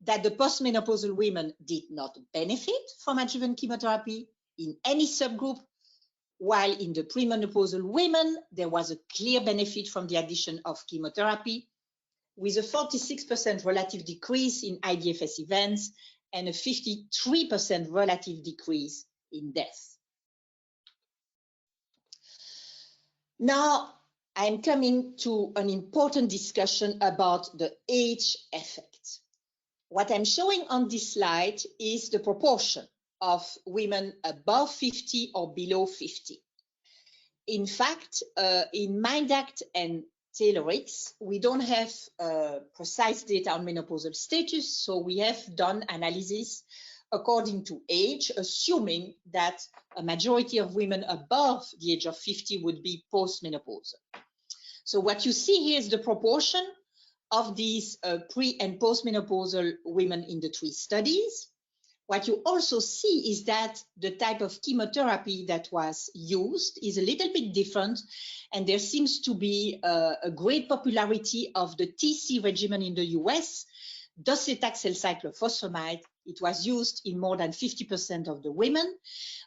that the postmenopausal women did not benefit from adjuvant chemotherapy in any subgroup, while in the premenopausal women, there was a clear benefit from the addition of chemotherapy, with a 46% relative decrease in IDFS events and a 53% relative decrease in death. Now, I'm coming to an important discussion about the age effect. What I'm showing on this slide is the proportion of women above 50 or below 50. In fact, in MINDACT and TAILORx, we don't have precise data on menopausal status, so we have done analysis according to age, assuming that a majority of women above the age of 50 would be postmenopausal. So what you see here is the proportion of these pre- and postmenopausal women in the 3 studies. What you also see is that the type of chemotherapy that was used is a little bit different, and there seems to be a great popularity of the TC regimen in the US, docetaxel cyclophosphamide. It was used in more than 50% of the women,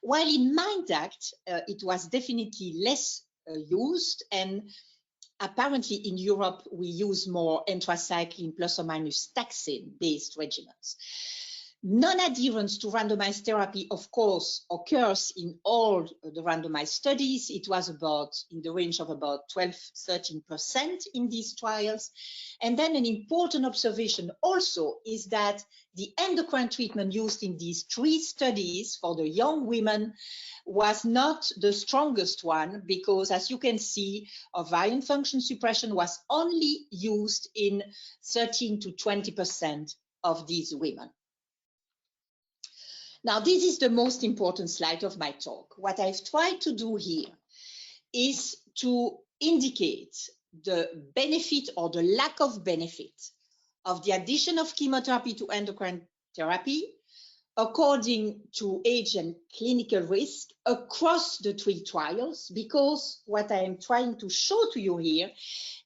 while in MINDACT, it was definitely less used, and apparently in Europe, we use more anthracycline plus or minus taxane-based regimens. Non-adherence to randomized therapy, of course, occurs in all the randomized studies. It was about in the range of about 12–13% in these trials. And then an important observation also is that the endocrine treatment used in these 3 studies for the young women was not the strongest one, because as you can see, ovarian function suppression was only used in 13–20% of these women. Now, this is the most important slide of my talk. What I've tried to do here is to indicate the benefit or the lack of benefit of the addition of chemotherapy to endocrine therapy according to age and clinical risk across the 3 trials, because what I am trying to show to you here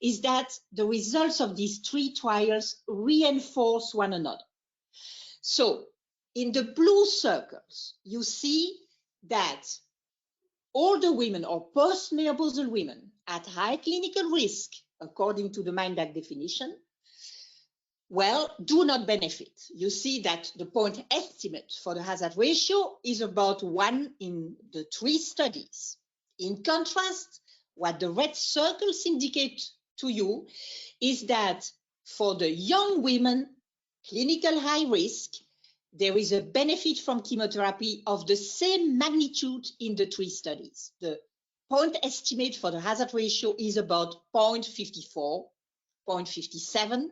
is that the results of these 3 trials reinforce one another. So, in the blue circles, you see that all the women or postmenopausal women at high clinical risk, according to the MINDACT definition, well, do not benefit. You see that the point estimate for the hazard ratio is about 1 in the 3 studies. In contrast, what the red circles indicate to you is that for the young women, clinical high risk, there is a benefit from chemotherapy of the same magnitude in the 3 studies. The point estimate for the hazard ratio is about 0.54, 0.57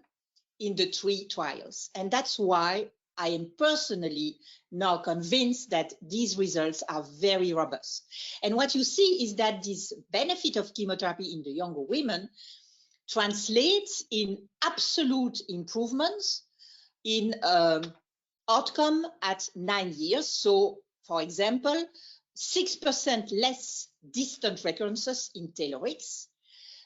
in the 3 trials. And that's why I am personally now convinced that these results are very robust. And what you see is that this benefit of chemotherapy in the younger women translates in absolute improvements in outcome at 9 years. So, for example, 6% less distant recurrences in TAILORx,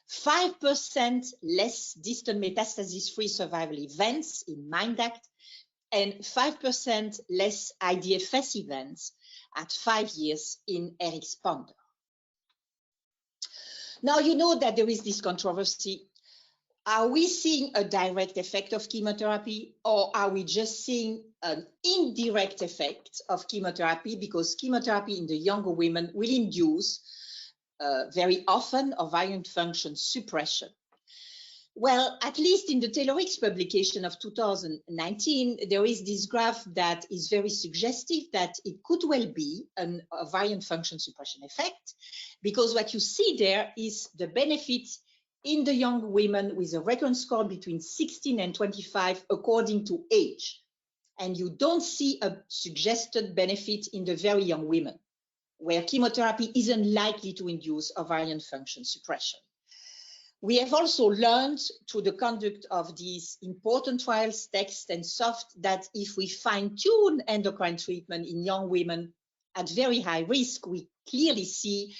5% less distant metastasis-free survival events in MINDACT, and 5% less IDFS events at 5 years in Eric-Sponder. Now, you know that there is this controversy. Are we seeing a direct effect of chemotherapy, or are we just seeing an indirect effect of chemotherapy, because chemotherapy in the younger women will induce very often ovarian function suppression? Well, at least in the TaylorX publication of 2019, there is this graph that is very suggestive that it could well be an ovarian function suppression effect, because what you see there is the benefit in the young women with a recurrence score between 16 and 25 according to age. And you don't see a suggested benefit in the very young women, where chemotherapy isn't likely to induce ovarian function suppression. We have also learned through the conduct of these important trials, TEXT and SOFT, that if we fine-tune endocrine treatment in young women at very high risk, we clearly see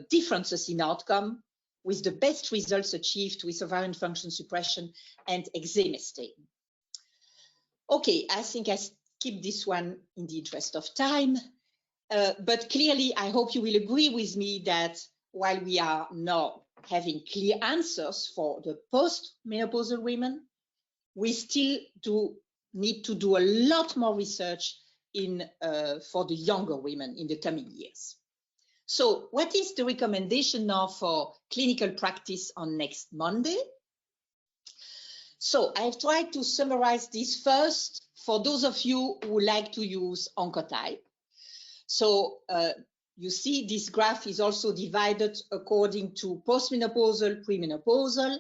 differences in outcome, with the best results achieved with ovarian function suppression and exemestane. Okay, I think I skipped this one in the interest of time, but clearly I hope you will agree with me that while we are now having clear answers for the post-menopausal women, we still need to do a lot more research for the younger women in the coming years. So what is the recommendation now for clinical practice on next Monday? So I've tried to summarize this first for those of you who like to use Oncotype. So you see this graph is also divided according to postmenopausal, premenopausal,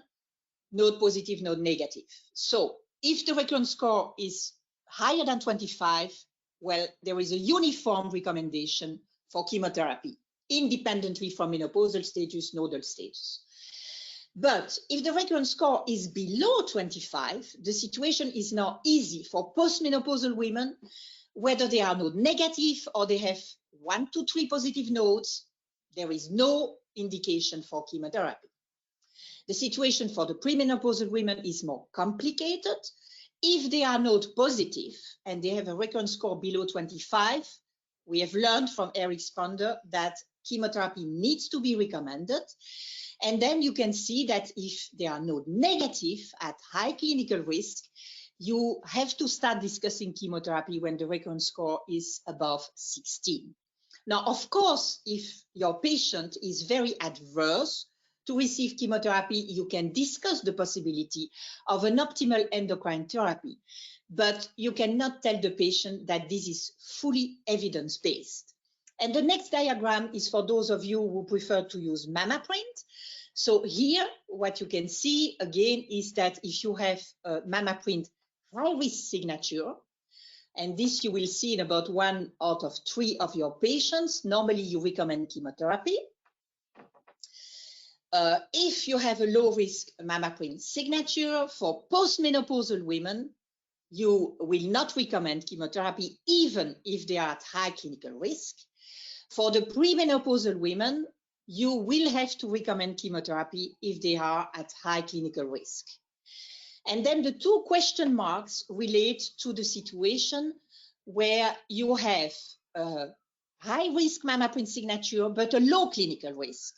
node positive, node negative. So if the recurrence score is higher than 25, well, there is a uniform recommendation for chemotherapy, independently from menopausal status, nodal status. But if the recurrence score is below 25, the situation is now easy for postmenopausal women, whether they are node negative or they have 1 to 3 positive nodes, there is no indication for chemotherapy. The situation for the premenopausal women is more complicated. If they are node positive and they have a recurrence score below 25, we have learned from Eric-Sponder that chemotherapy needs to be recommended. And then you can see that if they are node negative at high clinical risk, you have to start discussing chemotherapy when the recurrence score is above 16. Now, of course, if your patient is very adverse to receive chemotherapy, you can discuss the possibility of an optimal endocrine therapy, but you cannot tell the patient that this is fully evidence-based. And the next diagram is for those of you who prefer to use MammaPrint. So here, what you can see again is that if you have a MammaPrint high-risk signature, and this you will see in about 1 out of 3 of your patients, normally you recommend chemotherapy. If you have a low-risk MammaPrint signature for postmenopausal women, you will not recommend chemotherapy even if they are at high clinical risk. For the premenopausal women, you will have to recommend chemotherapy if they are at high clinical risk. And then the 2 question marks relate to the situation where you have a high-risk MammaPrint signature, but a low clinical risk.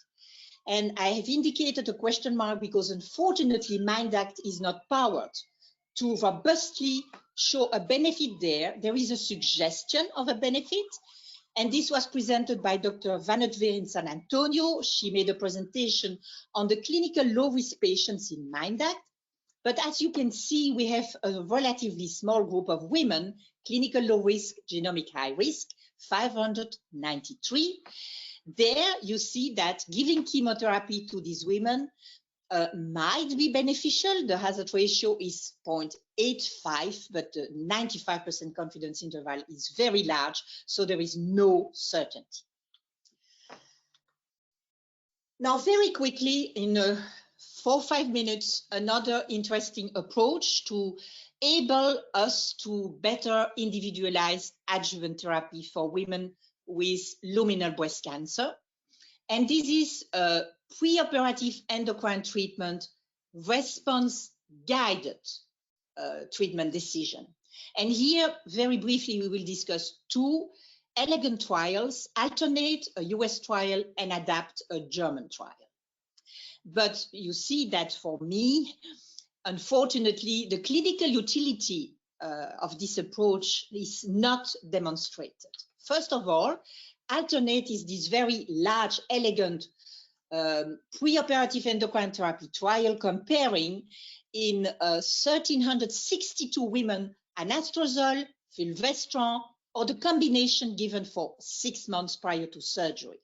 And I have indicated a question mark because unfortunately, MINDACT is not powered to robustly show a benefit there. There is a suggestion of a benefit. And this was presented by Dr. Van Utveer in San Antonio. She made a presentation on the clinical low-risk patients in MINDACT. But as you can see, we have a relatively small group of women, clinical low risk, genomic high risk, 593. There you see that giving chemotherapy to these women might be beneficial. The hazard ratio is 0.85, but the 95% confidence interval is very large, so there is no certainty. Now, very quickly, in 4 or 5 minutes, another interesting approach to enable us to better individualize adjuvant therapy for women with luminal breast cancer. And this is a preoperative endocrine treatment response guided treatment decision. And here, very briefly, we will discuss two elegant trials, Alternate, a US trial, and Adapt, a German trial. But you see that for me, unfortunately, the clinical utility of this approach is not demonstrated. First of all, Alternate is this very large, elegant preoperative endocrine therapy trial comparing in 1,362 women anastrozole, fulvestrant, or the combination given for 6 months prior to surgery.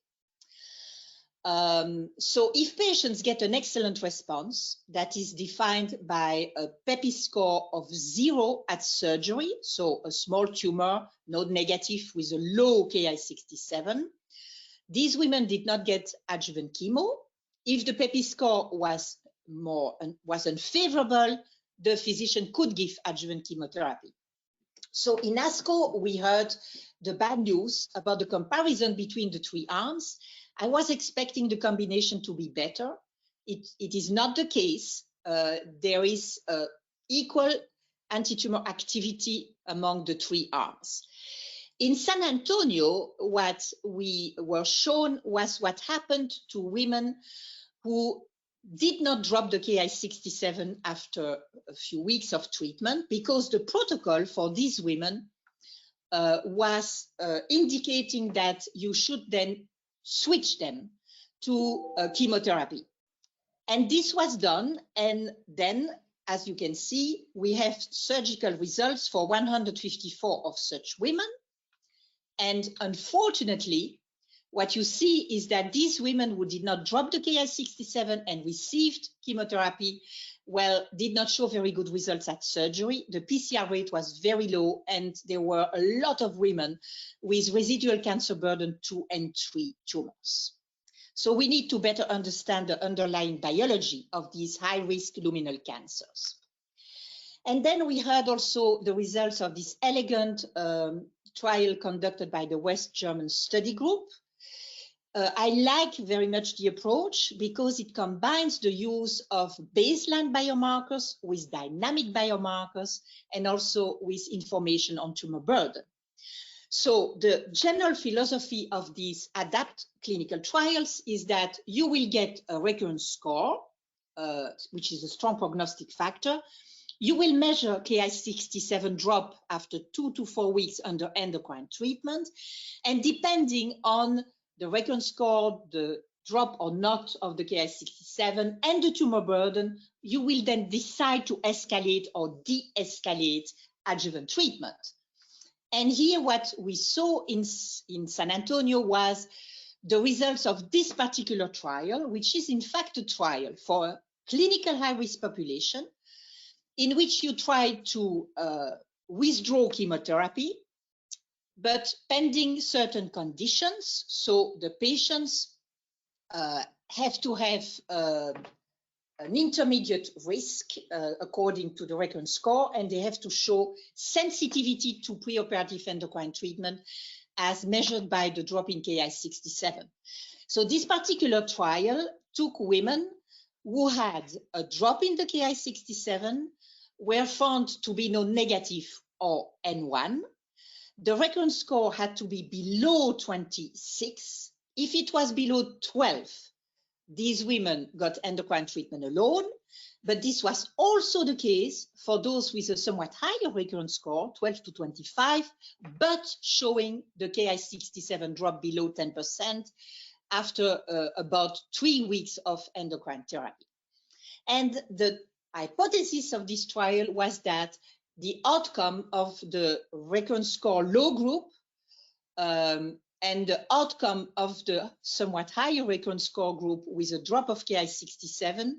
So if patients get an excellent response that is defined by a PEPI score of 0 at surgery, so a small tumor, node negative with a low Ki-67, these women did not get adjuvant chemo. If the PEPI score was unfavorable, the physician could give adjuvant chemotherapy. So in ASCO, we heard the bad news about the comparison between the three arms. I was expecting the combination to be better. It is not the case. There is equal anti-tumor activity among the three arms. In San Antonio, what we were shown was what happened to women who did not drop the Ki-67 after a few weeks of treatment, because the protocol for these women was indicating that you should then switch them to chemotherapy. And this was done, and then, as you can see, we have surgical results for 154 of such women. And unfortunately, what you see is that these women who did not drop the Ki-67 and received chemotherapy, well, did not show very good results at surgery. The PCR rate was very low, and there were a lot of women with residual cancer burden 2 and 3 tumors. So we need to better understand the underlying biology of these high-risk luminal cancers. And then we heard also the results of this elegant trial conducted by the West German study group. I like very much the approach because it combines the use of baseline biomarkers with dynamic biomarkers and also with information on tumor burden. So the general philosophy of these ADAPT clinical trials is that you will get a recurrence score, which is a strong prognostic factor. You will measure Ki-67 drop after 2 to 4 weeks under endocrine treatment. And depending on the recurrence score, the drop or not of the Ki-67 and the tumor burden, you will then decide to escalate or de-escalate adjuvant treatment. And here what we saw in San Antonio was the results of this particular trial, which is in fact a trial for a clinical high-risk population in which you try to withdraw chemotherapy, but pending certain conditions. So the patients have to have an intermediate risk according to the recurrence score, and they have to show sensitivity to preoperative endocrine treatment as measured by the drop in Ki-67. So this particular trial took women who had a drop in the Ki-67, were found to be node negative or N1. The recurrence score had to be below 26. If it was below 12, these women got endocrine treatment alone, but this was also the case for those with a somewhat higher recurrence score, 12 to 25, but showing the Ki-67 drop below 10% after about 3 weeks of endocrine therapy. And the hypothesis of this trial was that the outcome of the recurrence score low group and the outcome of the somewhat higher recurrence score group with a drop of Ki-67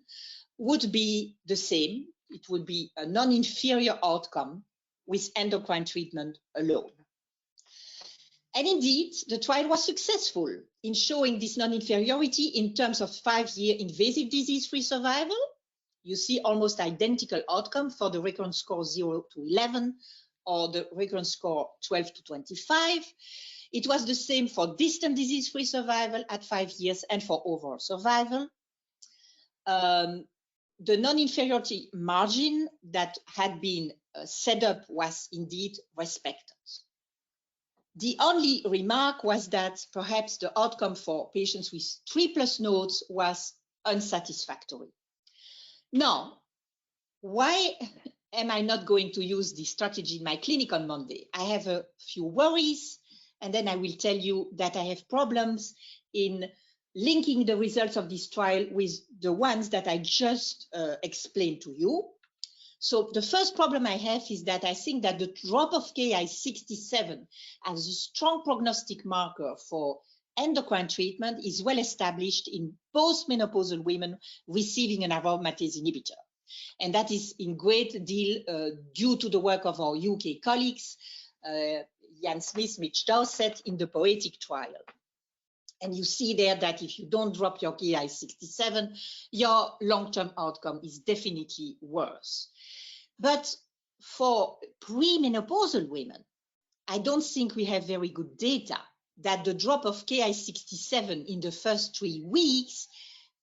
would be the same. It would be a non-inferior outcome with endocrine treatment alone. And indeed, the trial was successful in showing this non-inferiority in terms of 5-year invasive disease-free survival. You see almost identical outcome for the recurrence score 0 to 11 or the recurrence score 12 to 25. It was the same for distant disease-free survival at 5 years and for overall survival. the non-inferiority margin that had been set up was indeed respected. The only remark was that perhaps the outcome for patients with 3+ nodes was unsatisfactory. Now, why am I not going to use this strategy in my clinic on Monday? I have a few worries, and then I will tell you that I have problems in linking the results of this trial with the ones that I just explained to you. So the first problem I have is that I think that the drop of Ki-67 as a strong prognostic marker for endocrine treatment is well established in post-menopausal women receiving an aromatase inhibitor. And that is in great deal due to the work of our UK colleagues, Jan Smith, Mitch Dowsett in the Poetic trial. And you see there that if you don't drop your Ki-67, your long-term outcome is definitely worse. But for premenopausal women, I don't think we have very good data that the drop of Ki-67 in the first 3 weeks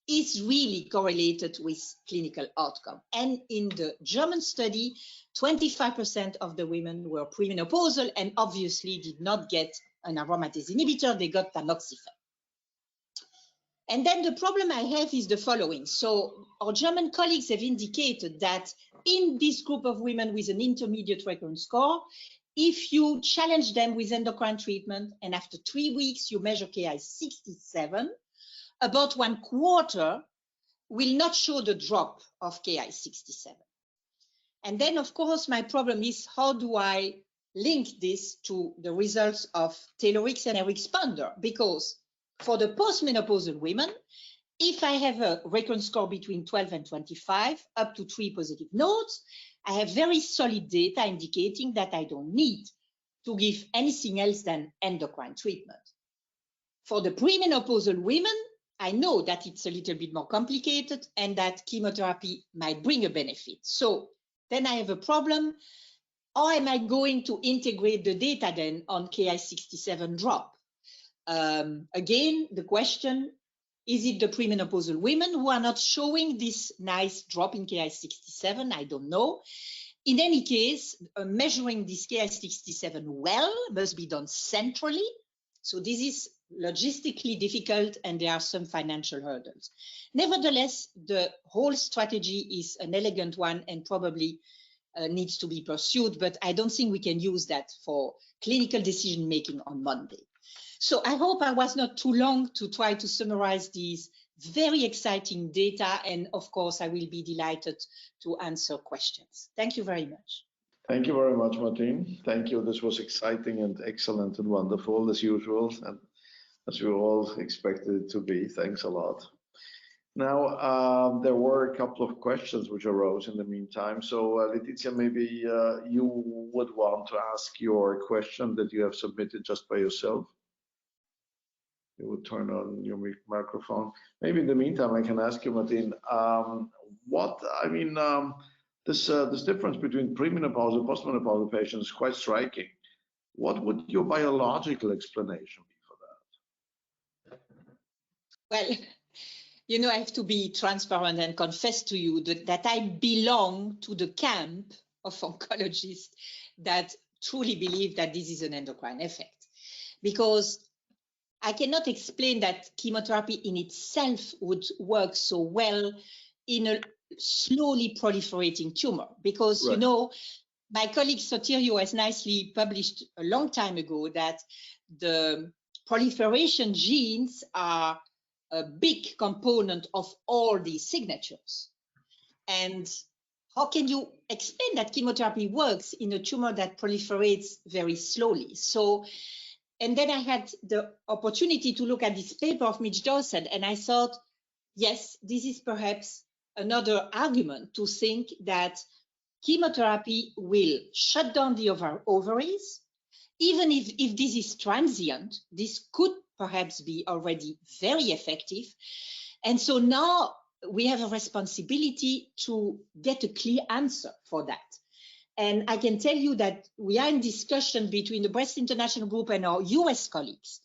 is really correlated with clinical outcome. And in the German study, 25% of the women were premenopausal and obviously did not get an aromatase inhibitor, they got tamoxifen. And then the problem I have is the following. So our German colleagues have indicated that in this group of women with an intermediate recurrence score, if you challenge them with endocrine treatment and after 3 weeks you measure Ki-67, about 1/4 will not show the drop of Ki-67. And then, of course, my problem is how do I link this to the results of TAILORx and ERIXPANDER? Because for the postmenopausal women, if I have a recurrence score between 12 and 25, up to 3 positive nodes, I have very solid data indicating that I don't need to give anything else than endocrine treatment. For the premenopausal women, I know that it's a little bit more complicated and that chemotherapy might bring a benefit. So then I have a problem. How am I going to integrate the data then on Ki-67 drop? Again, the question, is it the premenopausal women who are not showing this nice drop in Ki-67? I don't know. In any case, measuring this Ki-67 well must be done centrally. So this is logistically difficult and there are some financial hurdles. Nevertheless, the whole strategy is an elegant one and probably needs to be pursued, but I don't think we can use that for clinical decision making on Monday. So I hope I was not too long to try to summarize these very exciting data, and of course I will be delighted to answer questions. Thank you very much. Thank you very much, Martine. Thank you. This was exciting and excellent and wonderful as usual, and as we all expected it to be. Thanks a lot. Now, there were a couple of questions which arose in the meantime. So, Leticia, maybe you would want to ask your question that you have submitted just by yourself. You would turn on your microphone. Maybe in the meantime, I can ask you, Martine, this difference between premenopausal and postmenopausal patients is quite striking. What would your biological explanation be for that? Well, you know, I have to be transparent and confess to you that I belong to the camp of oncologists that truly believe that this is an endocrine effect. Because I cannot explain that chemotherapy in itself would work so well in a slowly proliferating tumor. Because, right, you know, my colleague Sotirio has nicely published a long time ago that the proliferation genes are a big component of all these signatures. And how can you explain that chemotherapy works in a tumor that proliferates very slowly? So, and then I had the opportunity to look at this paper of Mitch Dowsett, and I thought, yes, this is perhaps another argument to think that chemotherapy will shut down the ovaries. Even if this is transient, this could perhaps be already very effective. And so now we have a responsibility to get a clear answer for that. And I can tell you that we are in discussion between the Breast International Group and our US colleagues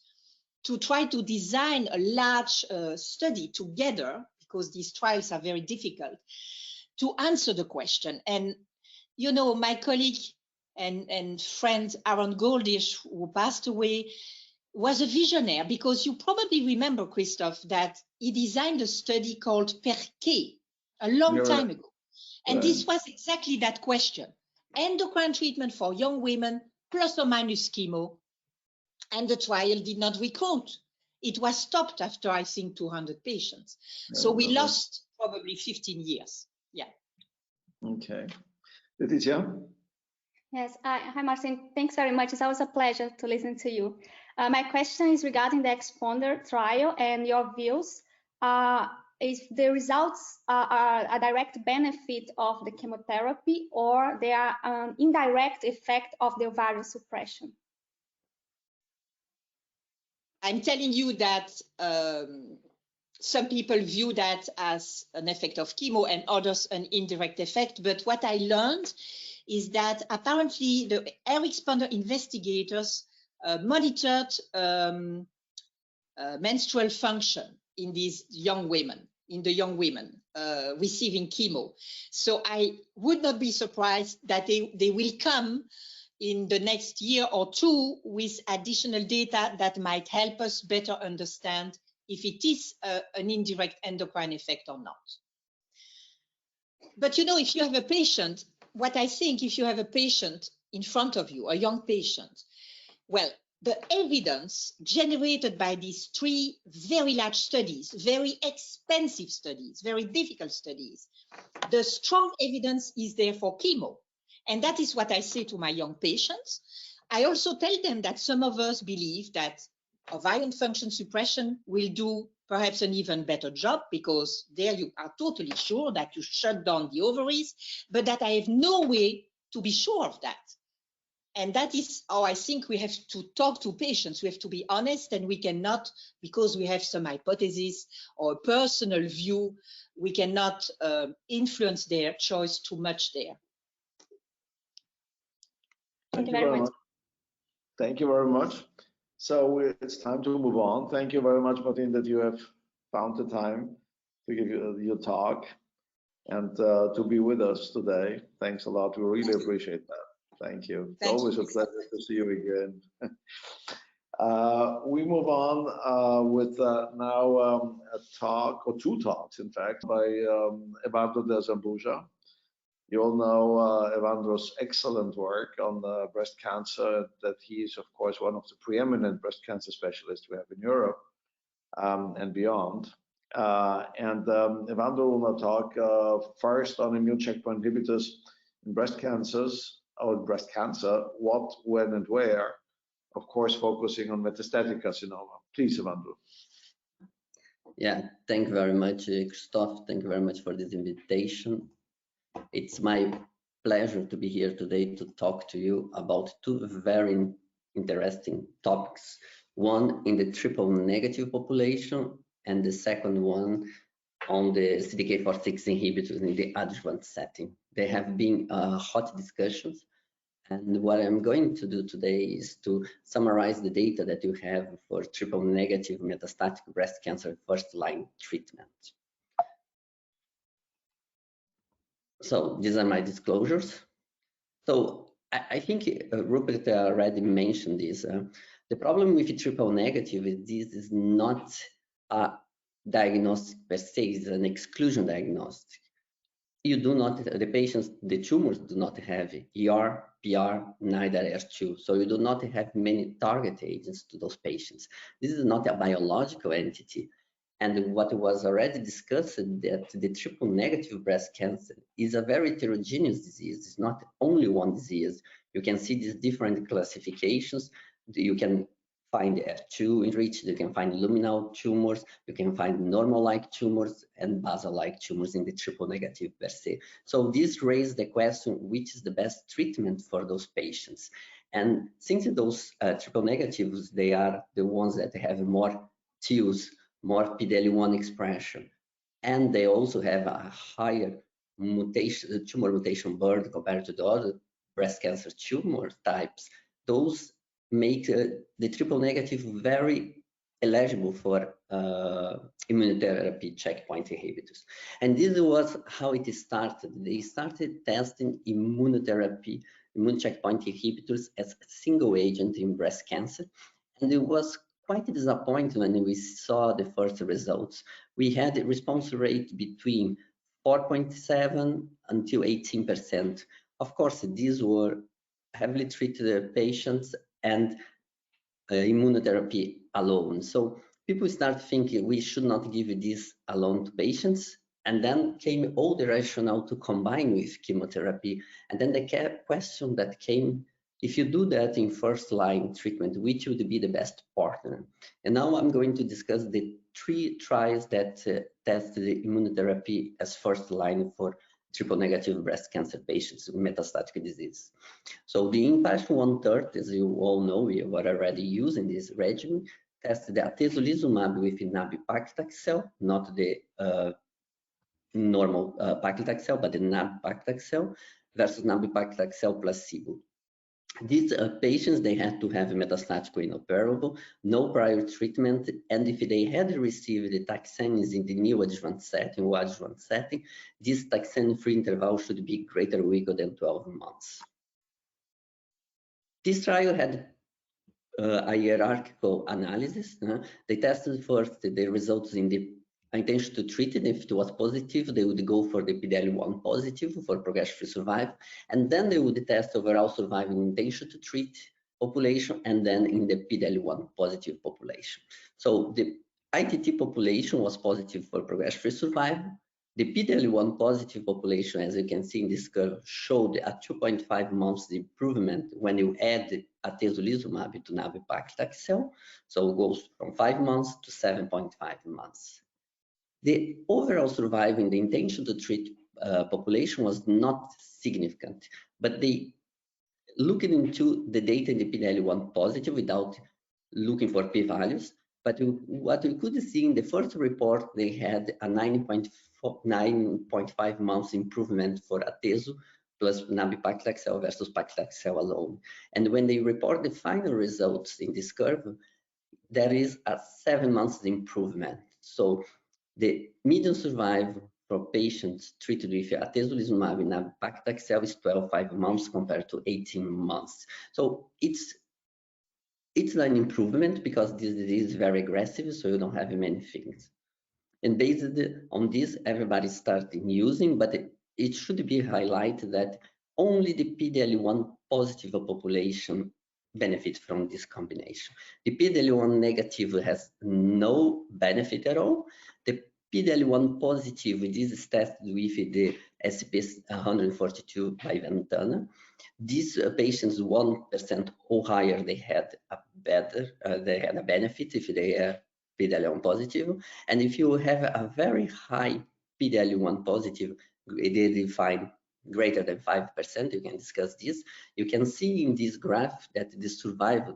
to try to design a large study together, because these trials are very difficult, to answer the question. And, you know, my colleague and friend Aaron Goldish, who passed away, was a visionary, because you probably remember, Christoph, that he designed a study called PERK a long time ago. And this was exactly that question: endocrine treatment for young women plus or minus chemo. And the trial did not recruit. It was stopped after, I think, 200 patients. So we lost probably 15 years. Yeah. Okay. Leticia? Yes. Hi, Martine. Thanks very much. It's always a pleasure to listen to you. My question is regarding the Exponder trial and your views. If the results are a direct benefit of the chemotherapy, or they are an indirect effect of the ovarian suppression? I'm telling you that some people view that as an effect of chemo and others an indirect effect. But what I learned is that apparently the Exponder investigators monitored menstrual function in these young women, receiving chemo. So I would not be surprised that they will come in the next year or two with additional data that might help us better understand if it is an indirect endocrine effect or not. But you know, if you have a patient, what I think, if you have a patient in front of you, a young patient, well, the evidence generated by these three very large studies, very expensive studies, very difficult studies, the strong evidence is there for chemo. And that is what I say to my young patients. I also tell them that some of us believe that ovarian function suppression will do perhaps an even better job, because there you are totally sure that you shut down the ovaries, but that I have no way to be sure of that. And that is how I think we have to talk to patients. We have to be honest, and we cannot, because we have some hypothesis or personal view, we cannot influence their choice too much there. Thank you very much. Thank you very much. So it's time to move on. Thank you very much, Martine, that you have found the time to give your talk and to be with us today. Thanks a lot. We really appreciate that. Thank you. It's always a pleasure to see you again. We move on with now a talk, or two talks, in fact, by Evandro De Azambuja. You all know Evandro's excellent work on breast cancer, that he is, of course, one of the preeminent breast cancer specialists we have in Europe and beyond. Evandro will now talk first on immune checkpoint inhibitors in breast cancers, or breast cancer, what, when, and where, of course, focusing on metastatic carcinoma. Please, Evandro. Yeah, thank you very much, Christoph. Thank you very much for this invitation. It's my pleasure to be here today to talk to you about two very interesting topics. One in the triple negative population, and the second one on the CDK4/6 inhibitors in the adjuvant setting. They have been hot discussions, and what I'm going to do today is to summarize the data that you have for triple negative metastatic breast cancer first-line treatment. So these are my disclosures. So I think Rupert already mentioned this. The problem with triple negative is this is not a diagnostic per se, it's an exclusion diagnostic. You do not, the patients, the tumors do not have ER, PR, neither HER2. So you do not have many target agents to those patients. This is not a biological entity. And what was already discussed, that the triple negative breast cancer is a very heterogeneous disease. It's not only one disease. You can see these different classifications. You can find HER2 enriched, you can find luminal tumors, you can find normal-like tumors and basal-like tumors in the triple negative per se. So this raises the question, which is the best treatment for those patients? And since those triple negatives, they are the ones that have more TILs, more PD-L1 expression, and they also have a higher mutation, tumor mutation burden compared to the other breast cancer tumor types. Those make the triple negative very eligible for immunotherapy checkpoint inhibitors. And this was how it started. They started testing immunotherapy, immune checkpoint inhibitors as a single agent in breast cancer. And it was quite disappointing when we saw the first results. We had a response rate between 4.7 until 18%. Of course, these were heavily treated patients and immunotherapy alone. So people start thinking we should not give this alone to patients. And then came all the rationale to combine with chemotherapy. And then the question that came, if you do that in first line treatment, which would be the best partner? And now I'm going to discuss the 3 trials that test the immunotherapy as first line for triple-negative breast cancer patients with metastatic disease. So the IMpassion 1/3, as you all know, we were already using this regimen, tested the atezolizumab with nab-paclitaxel, not the normal paclitaxel, but the nab-paclitaxel versus nab-paclitaxel placebo. These patients, they had to have metastatic or inoperable, no prior treatment, and if they had received the taxanes in the neoadjuvant setting or adjuvant setting, this taxane-free interval should be greater or equal than 12 months. This trial had a hierarchical analysis. They tested first the results in the intention to treat it. If it was positive, they would go for the PD-L1 positive for progression-free survival, and then they would test overall survival in intention to treat population, and then in the PD-L1 positive population. So the ITT population was positive for progression-free survival. The PD-L1 positive population, as you can see in this curve, showed a 2.5 months improvement when you add atezolizumab to nab-paclitaxel. So it goes from 5 months to 7.5 months. The overall survival in the intention to treat population was not significant, but they looked into the data in the PD-L1 positive without looking for p-values. But what we could see in the first report, they had a 9.5 months improvement for atezo plus nab-paclitaxel versus paclitaxel alone. And when they report the final results in this curve, there is a 7 months improvement. So the median survival for patients treated with atezolizumab and nab-paclitaxel is 12.5 months compared to 18 months. So it's an improvement because this disease is very aggressive, so you don't have many things. And based on this, everybody started using, but it should be highlighted that only the PD-L1 positive population benefit from this combination. The PD-L1 negative has no benefit at all. The PD-L1 positive, this is tested with the SCP-142 by Ventana. These patients 1% or higher, they had a benefit if they are PD-L1 positive. And if you have a very high PD-L1 positive, they define greater than 5%, you can discuss this. You can see in this graph that the survival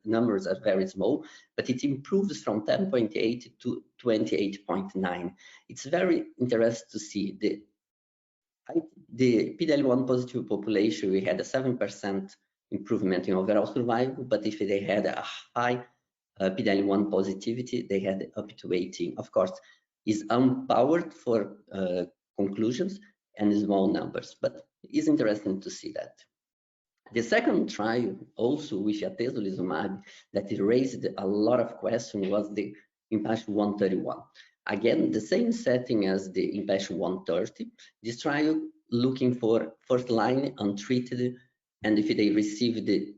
numbers are very small, but it improves from 10.8 to 28.9. It's very interesting to see the PD-L1 positive population, we had a 7% improvement in overall survival, but if they had a high PD-L1 positivity, they had up to 18. Of course, is unpowered for conclusions and small numbers, but it's interesting to see that. The second trial, also with atezolizumab, that raised a lot of questions was the IMpassion 131. Again, the same setting as the IMpassion 130. This trial looking for first line untreated, and if they received the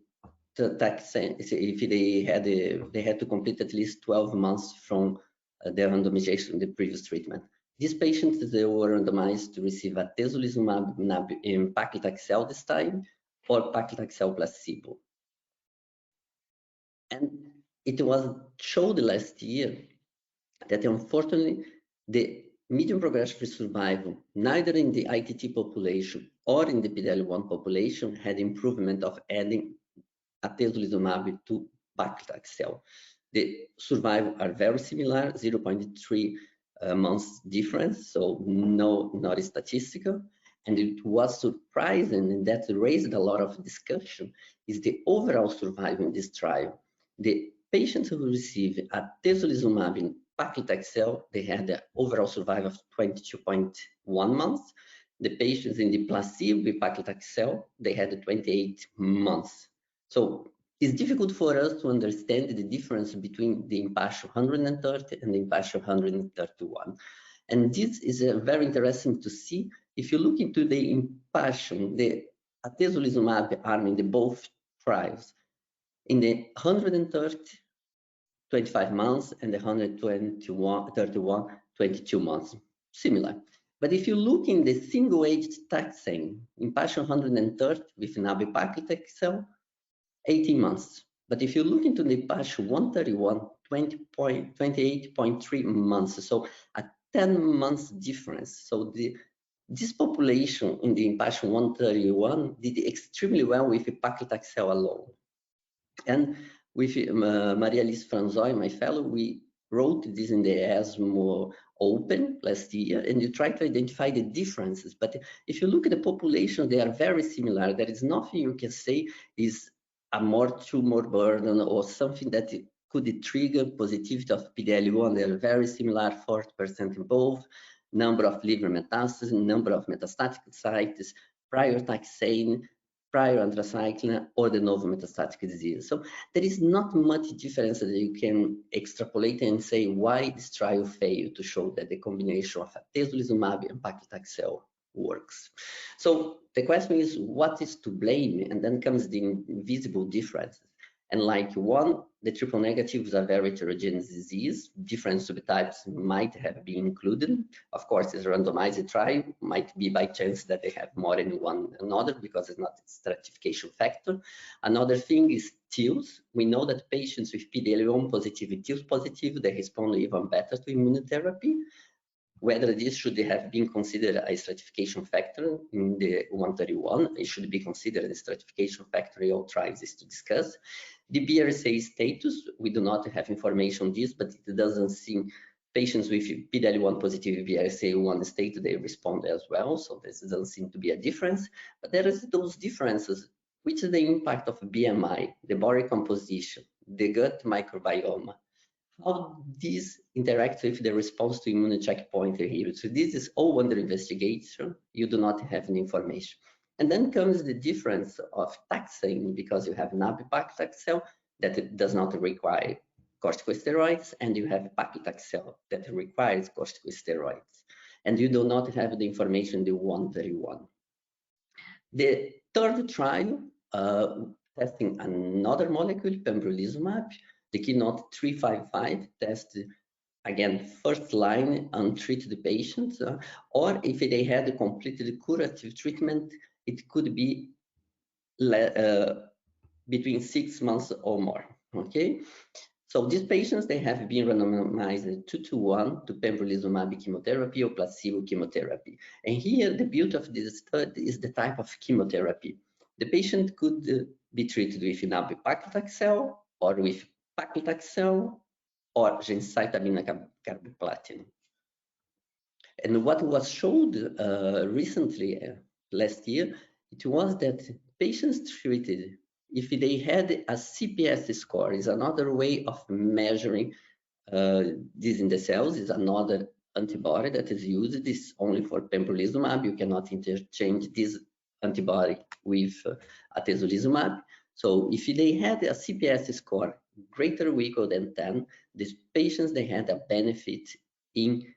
taxane, if they had to complete at least 12 months from their randomization, the previous treatment. These patients, they were randomized to receive atezolizumab in paclitaxel this time, or paclitaxel placebo. And it was showed last year that unfortunately the median progression-free survival, neither in the ITT population or in the PD-L1 population, had improvement of adding atezolizumab to paclitaxel. The survival are very similar, 0.3 months difference, so not statistical. And it was surprising, and that raised a lot of discussion, is the overall survival in this trial. The patients who receive atezolizumab in paclitaxel, they had an overall survival of 22.1 months. The patients in the placebo with paclitaxel, they had 28 months. So it's difficult for us to understand the difference between the Impassion 130 and the Impassion 131. And this is very interesting to see. If you look into the Impassion, the atezolizumab arm in the both trials, in the 130, 25 months, and the 131, 22 months, similar. But if you look in the single-aged taxane, Impassion 130 with nab-paclitaxel, 18 months. But if you look into the Impassion 131, 28.3 months, so a 10 months difference. So this population in the Impassion 131 did extremely well with paclitaxel alone. And with Maria-Lise Franzoy, my fellow, we wrote this in the ESMO Open last year, and you try to identify the differences. But if you look at the population, they are very similar. There is nothing you can say is a more tumor burden or something that could trigger positivity of PD-L1. They are very similar, 40% in both, number of liver metastases, number of metastatic sites, prior taxane, prior anthracycline, or de novo metastatic disease. So there is not much difference that you can extrapolate and say why this trial failed to show that the combination of atezolizumab and paclitaxel works. So the question is, what is to blame? And then comes the invisible differences. And like one, the triple negatives are very heterogeneous disease. Different subtypes might have been included. Of course, it's a randomized trial. Might be by chance that they have more than one another because it's not a stratification factor. Another thing is TILs. We know that patients with PD-L1 positive, TILs positive, they respond even better to immunotherapy. Whether this should have been considered a stratification factor in the 131, it should be considered a stratification factor. All trials is to discuss. The BRCA status, we do not have information on this, but it doesn't seem patients with PD-L1 positive BRCA1 state, they respond as well. So this doesn't seem to be a difference, but there is those differences. Which is the impact of BMI, the body composition, the gut microbiome, how these interact with the response to immune checkpoint inhibitors. So this is all under investigation. You do not have any information. And then comes the difference of taxane, because you have nab-paclitaxel that it does not require corticosteroids, and you have paclitaxel that requires corticosteroids. And you do not have the information in the 131. The third trial, testing another molecule, pembrolizumab, the Keynote 355 test, again, first line untreated patients, or if they had a completely curative treatment, it could be between 6 months or more, okay? So these patients, they have been randomized 2-to-1 to pembrolizumab chemotherapy or placebo chemotherapy. And here, the beauty of this study is the type of chemotherapy. The patient could be treated with nab-paclitaxel or with paclitaxel or gemcitabine carboplatin. And what was showed recently, last year, it was that patients treated, if they had a CPS score, is another way of measuring this in the cells, is another antibody that is used. This only for pembrolizumab. You cannot interchange this antibody with atezolizumab. So if they had a CPS score greater or equal than 10, these patients, they had a benefit in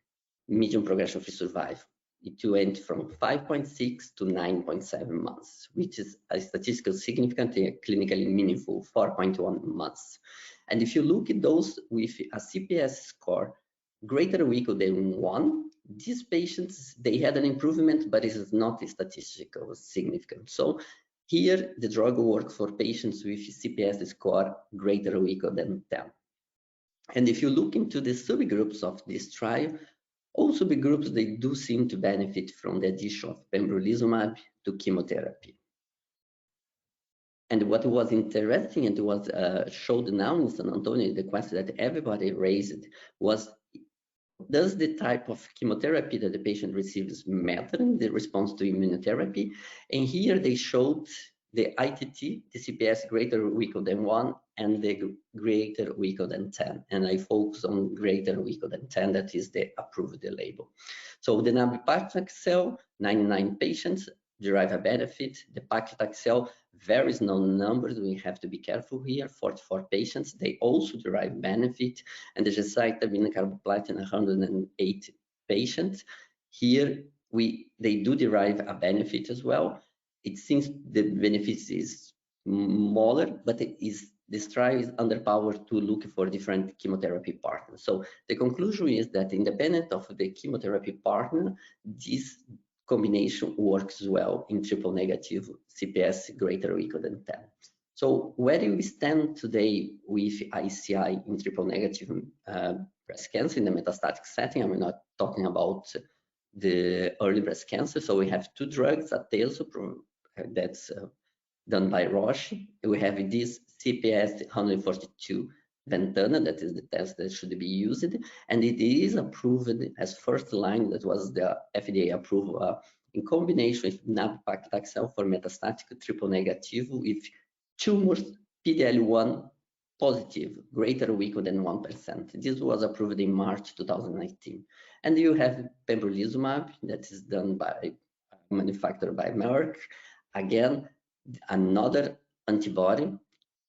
median progression-free survival. It went from 5.6 to 9.7 months, which is a statistically significant and clinically meaningful 4.1 months. And if you look at those with a CPS score greater or equal than 1, these patients, they had an improvement, but it is not statistically significant. So here, the drug works for patients with CPS score greater or equal than 10. And if you look into the subgroups of this trial, all subgroups, they do seem to benefit from the addition of pembrolizumab to chemotherapy. And what was interesting and was showed now in San Antonio, the question that everybody raised was, does the type of chemotherapy that the patient receives matter in the response to immunotherapy? And here they showed the ITT, the CPS greater or equal than 1, and the greater or equal than 10. And I focus on greater or equal than 10, that is the approved label. So the nab-paclitaxel, 99 patients derive a benefit. The paclitaxel, very small numbers, we have to be careful here, 44 patients, they also derive benefit. And the gemcitabine carboplatin, 108 patients. Here, they do derive a benefit as well. It seems the benefits is smaller, but this trial is underpowered to look for different chemotherapy partners. So the conclusion is that independent of the chemotherapy partner, this combination works well in triple negative CPS greater or equal than 10. So where do we stand today with ICI in triple negative breast cancer in the metastatic setting? I'm not talking about the early breast cancer. So we have two drugs, Atezo, that's done by Roche. We have this CPS 142 Ventana, that is the test that should be used, and it is approved as first line. That was the FDA approval in combination with nab-paclitaxel for metastatic triple negative with tumors PD-L1 positive, greater or equal than 1%. This was approved in March 2019. And you have pembrolizumab that is done by manufactured by Merck. Again, another antibody,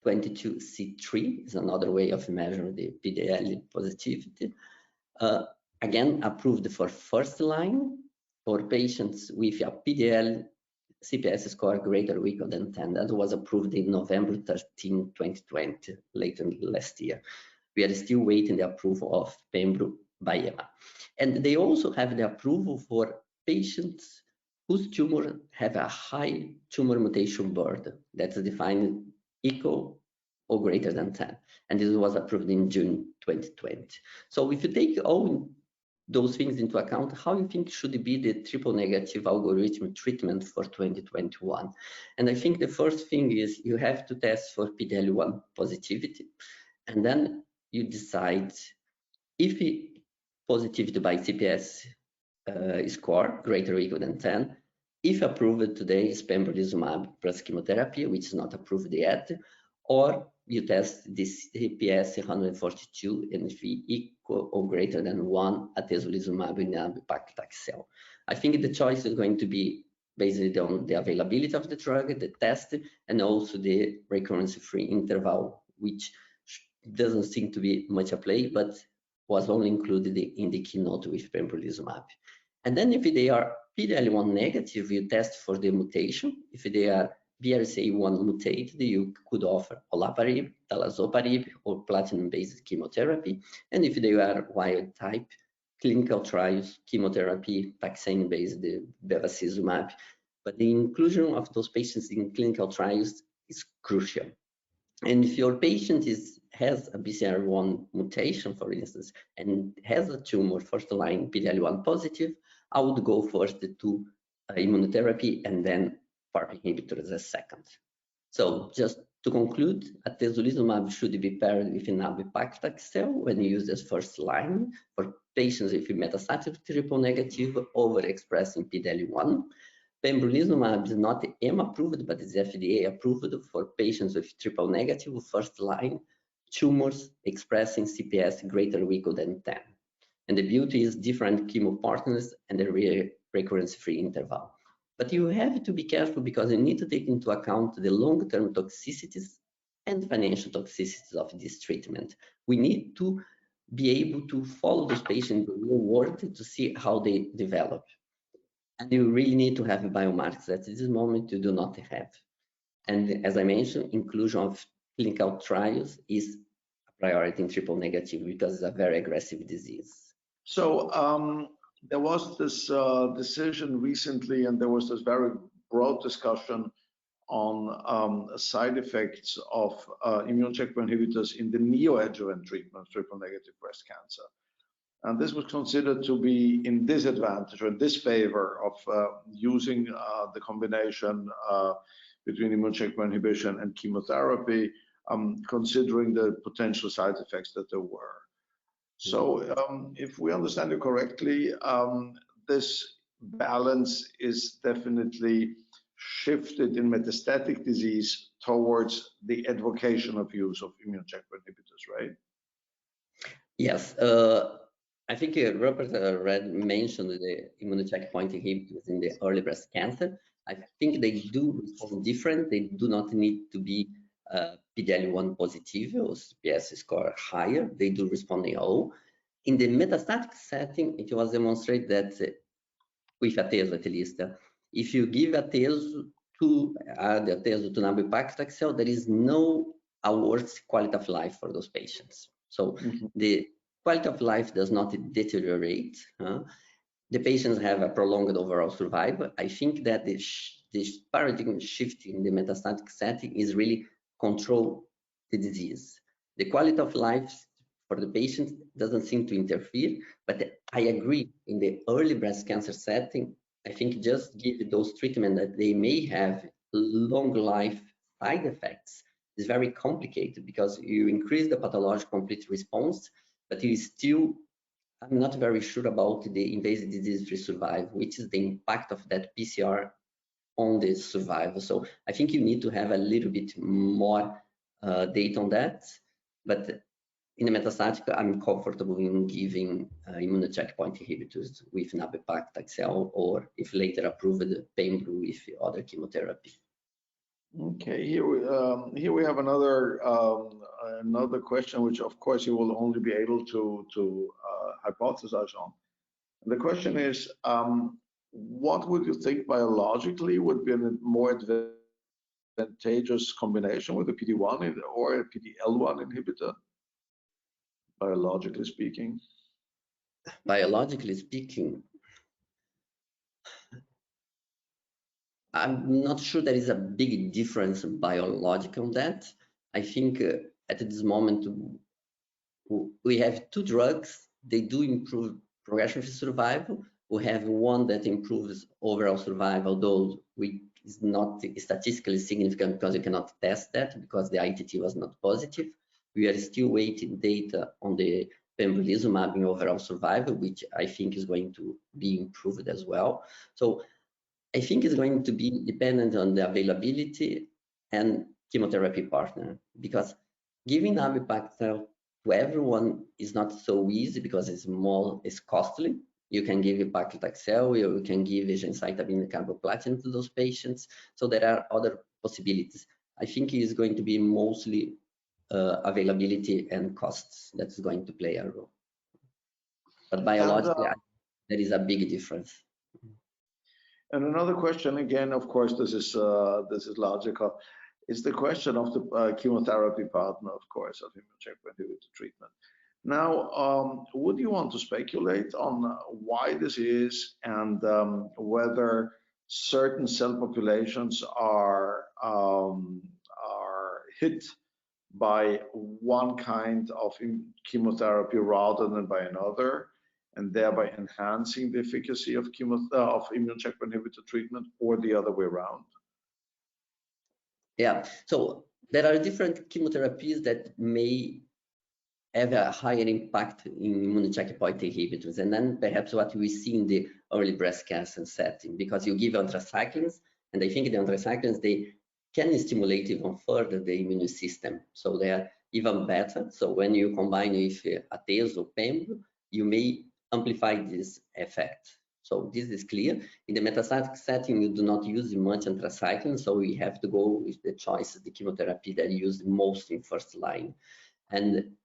22C3 is another way of measuring the PD-L positivity. Again, approved for first line for patients with a PD-L CPS score greater or equal than 10. That was approved in November 13, 2020, later last year. We are still waiting the approval of Pembro by EMA. And they also have the approval for patients whose tumor have a high tumor mutation burden that's defined equal or greater than 10. And this was approved in June 2020. So if you take all those things into account, how you think should be the triple negative algorithm treatment for 2021? And I think the first thing is you have to test for PD-L1 positivity, and then you decide if positivity by CPS score greater or equal than 10. If approved today is pembrolizumab plus chemotherapy, which is not approved yet, or you test this CPS 142 and if equal or greater than 1 atezolizumab in nab-paclitaxel. I think the choice is going to be based on the availability of the drug, the test, and also the recurrence-free interval, which doesn't seem to be much a play, but was only included in the keynote with pembrolizumab. And then if they are PD-L1 negative, you test for the mutation. If they are BRCA1 mutated, you could offer olaparib, talazoparib, or platinum-based chemotherapy. And if they are wild type, clinical trials, chemotherapy, taxane-based bevacizumab. But the inclusion of those patients in clinical trials is crucial. And if your patient has a BCR1 mutation, for instance, and has a tumor first-line PD-L1 positive, I would go first to immunotherapy and then Parab inhibitor as a second. So just to conclude, atezolizumab should be paired with nab-paclitaxel when used as first line for patients with metastatic triple negative overexpressing PD-L1. Pembrolizumab is not EMA approved, but is FDA approved for patients with triple negative first line tumors expressing CPS greater or equal than 10. And the beauty is different chemo partners and the recurrence-free interval. But you have to be careful because you need to take into account the long-term toxicities and financial toxicities of this treatment. We need to be able to follow those patients in the real world to see how they develop. And you really need to have biomarkers that at this moment you do not have. And as I mentioned, inclusion of clinical trials is a priority in triple negative because it's a very aggressive disease. So there was this decision recently, and there was this very broad discussion on side effects of immune checkpoint inhibitors in the neoadjuvant treatment of triple negative breast cancer. And this was considered to be in disadvantage or in disfavor of using the combination between immune checkpoint inhibition and chemotherapy, considering the potential side effects that there were. So if we understand it correctly, this balance is definitely shifted in metastatic disease towards the advocation of use of immune checkpoint inhibitors, right? Yes, I think Rupert already mentioned the immune checkpoint inhibitors in the early breast cancer. I think they do respond different. They do not need to be PD-L1 positive or CPS score higher. They do respond in all. In the metastatic setting, it was demonstrated that with atezo at least, if you give atezo to the atezo to nab-paclitaxel, there is no worse quality of life for those patients. So the quality of life does not deteriorate. The patients have a prolonged overall survival. I think that the paradigm shift in the metastatic setting is really control the disease. The quality of life for the patient doesn't seem to interfere, but I agree in the early breast cancer setting, I think just give those treatments that they may have long life side effects is very complicated because you increase the pathological complete response, but you still, I'm not very sure about the invasive disease-free survival, which is the impact of that PCR on the survival. So I think you need to have a little bit more data on that. But in the metastatic, I'm comfortable in giving immune checkpoint inhibitors with nab-paclitaxel, or if later approved, pembro with other chemotherapy. Okay, here we have another question, which of course you will only be able to hypothesize on. The question is, what would you think biologically would be a more advantageous combination with a PD-1 or a PD-L1 inhibitor? Biologically speaking. Biologically speaking, I'm not sure there is a big difference biological on that. I think at this moment we have two drugs. They do improve progression-free survival. We have one that improves overall survival, though is not statistically significant because you cannot test that because the ITT was not positive. We are still waiting data on the pembrolizumab in overall survival, which I think is going to be improved as well. So I think it's going to be dependent on the availability and chemotherapy partner, because giving nab-paclitaxel to everyone is not so easy because it's costly. You can give paclitaxel, or you can give gemcitabine carboplatin to those patients. So there are other possibilities. I think it's going to be mostly availability and costs that's going to play a role. But biologically, there is a big difference. And another question, again, of course, this is logical, is the question of the chemotherapy partner, of course, of immune checkpoint inhibitor treatment. Now, would you want to speculate on why this is and whether certain cell populations are hit by one kind of chemotherapy rather than by another, and thereby enhancing the efficacy of immune checkpoint inhibitor treatment, or the other way around? Yeah, so there are different chemotherapies that may have a higher impact in immune checkpoint inhibitors, and then perhaps what we see in the early breast cancer setting, because you give anthracyclines, and I think the anthracyclines, they can stimulate even further the immune system, so they are even better. So when you combine with atezo, pembro, you may amplify this effect. So this is clear. In the metastatic setting, you do not use much anthracycline, so we have to go with the choice of the chemotherapy that you use most in first line. And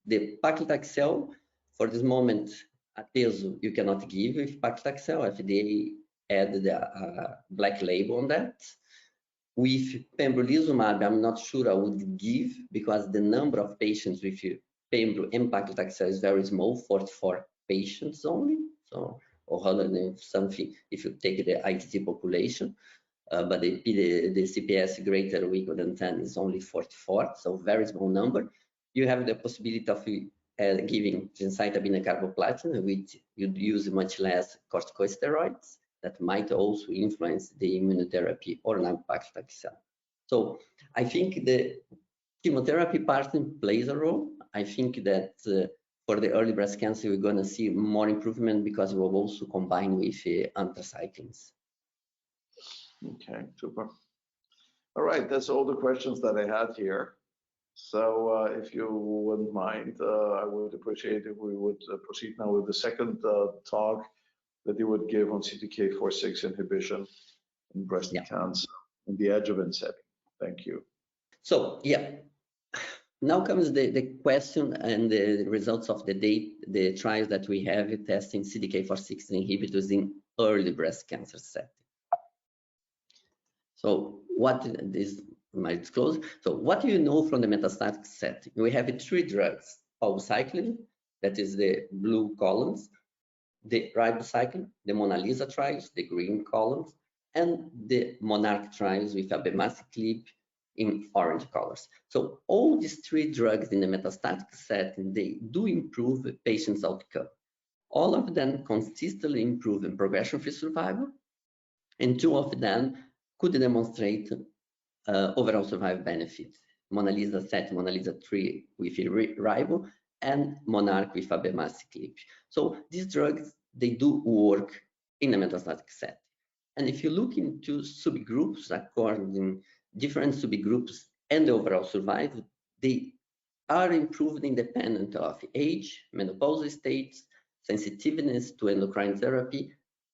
the paclitaxel, for this moment, atezo, you cannot give with paclitaxel. FDA added a black label on that. With pembrolizumab, I'm not sure I would give because the number of patients with pembro and paclitaxel is very small, 44 patients only, so 100 and something if you take the ITT population, but the CPS greater or equal than 10 is only 44, so very small number. You have the possibility of giving gemcitabine carboplatin, which you'd use much less corticosteroids that might also influence the immunotherapy or nab-paclitaxel. So I think the chemotherapy partner plays a role. I think that for the early breast cancer, we're going to see more improvement because we'll also combine with anthracyclines. Okay, super. All right, that's all the questions that I had here. So if you wouldn't mind, I would appreciate if we would proceed now with the second talk that you would give on CDK4/6 inhibition in breast cancer in the adjuvant setting. Thank you. So yeah, now comes the question and the results of the trials that we have testing CDK4/6 inhibitors in early breast cancer setting. So what this might disclose? So what do you know from the metastatic setting? We have 3 drugs: palbociclib, that is the blue columns, the ribociclib, the Mona Lisa trials, the green columns, and the Monarch trials with abemaciclib in orange colors. So all these 3 drugs in the metastatic setting, they do improve the patient's outcome. All of them consistently improve in progression-free survival, and 2 of them could demonstrate overall survival benefit. Mona Lisa set, Mona Lisa 3 with ribo, and Monarch with abemaciclib. So these drugs, they do work in the metastatic setting. And if you look into subgroups, according different subgroups and the overall survival, they are improved independent of age, menopausal states, sensitiveness to endocrine therapy,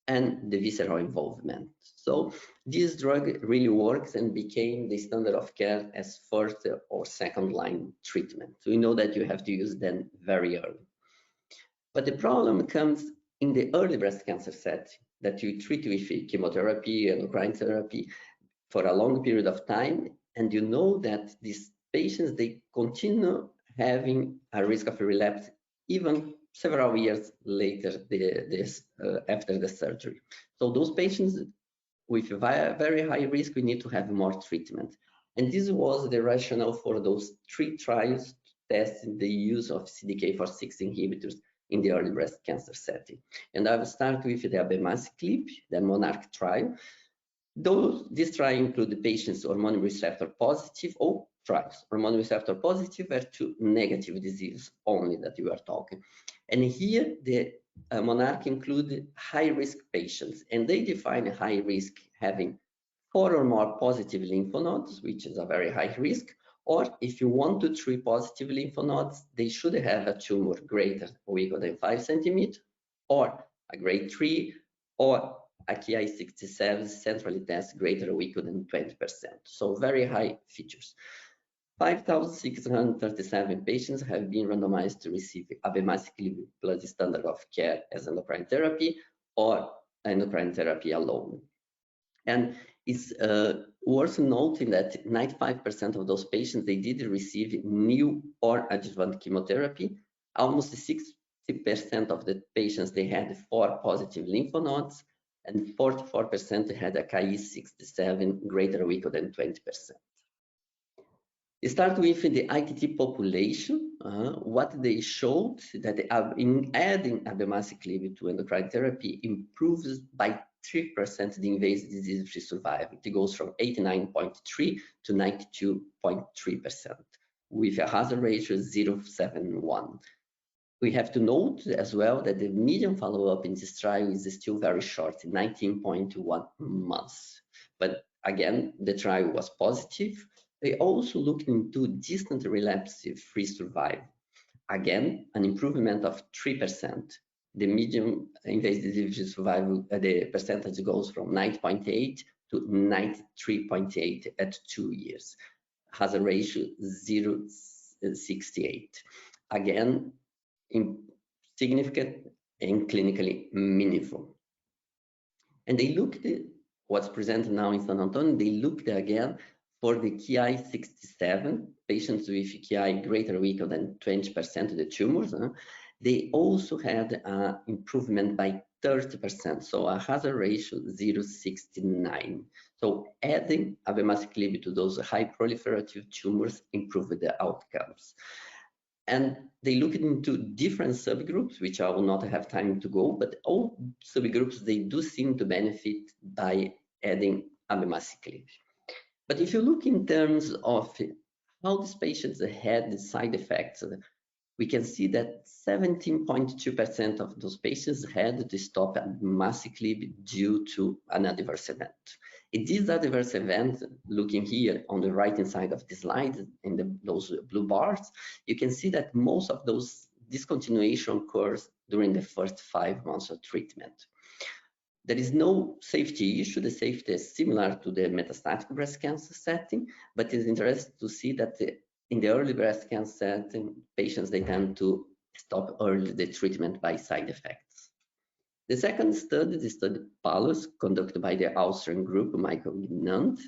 and the visceral involvement. So this drug really works and became the standard of care as first or second line treatment. So we know that you have to use them very early. But the problem comes in the early breast cancer setting, that you treat with chemotherapy, endocrine therapy for a long period of time, and you know that these patients, they continue having a risk of relapse even several years later after the surgery. So those patients with a very high risk, we need to have more treatment. And this was the rationale for those 3 trials testing the use of CDK4/6 inhibitors in the early breast cancer setting. And I will start with the abemaciclib, the Monarch trial. This trial include the patients hormone receptor positive, or trials, hormone receptor positive or to negative disease only that you are talking. And here the Monarch include high-risk patients, and they define high risk having 4 or more positive lymph nodes, which is a very high risk, or if you want to treat positive lymph nodes, they should have a tumor greater or equal than 5 centimeters, or a grade 3, or a Ki-67 centrally test greater or equal than 20%. So very high features. 5,637 patients have been randomized to receive abemaciclib plus the standard of care as endocrine therapy or endocrine therapy alone. And it's worth noting that 95% of those patients, they did receive new or adjuvant chemotherapy. Almost 60% of the patients, they had 4 positive lymph nodes, and 44% had a Ki-67 greater or equal than 20%. Start with the ITT population. What they showed that in adding abemaciclib to endocrine therapy improves by 3% the invasive disease-free survival. It goes from 89.3 to 92.3% with a hazard ratio of 0.71. We have to note as well that the median follow-up in this trial is still very short, 19.1 months. But again, the trial was positive. They also looked into distant relapse-free survival. Again, an improvement of 3%. The median invasive disease survival, the percentage goes from 9.8 to 93.8 at 2 years. Hazard ratio 0.68. Again, significant and clinically meaningful. And they looked at what's presented now in San Antonio. They looked again for the Ki-67 patients with Ki greater or equal than 20% of the tumors. They also had an improvement by 30%, so a hazard ratio 0.69. So adding abemaciclib to those high proliferative tumors improved the outcomes. And they looked into different subgroups, which I will not have time to go, but all subgroups, they do seem to benefit by adding abemaciclib. But if you look in terms of how these patients had the side effects, we can see that 17.2% of those patients had to stop abemaciclib due to an adverse event. In these adverse events, looking here on the right-hand side of the slide, in those blue bars, you can see that most of those discontinuation occurs during the first 5 months of treatment. There is no safety issue. The safety is similar to the metastatic breast cancer setting, but it's interesting to see that in the early breast cancer setting, patients, they tend to stop early the treatment by side effects. The second study, the study PALUS, conducted by the Austrian group, Michael Gnant.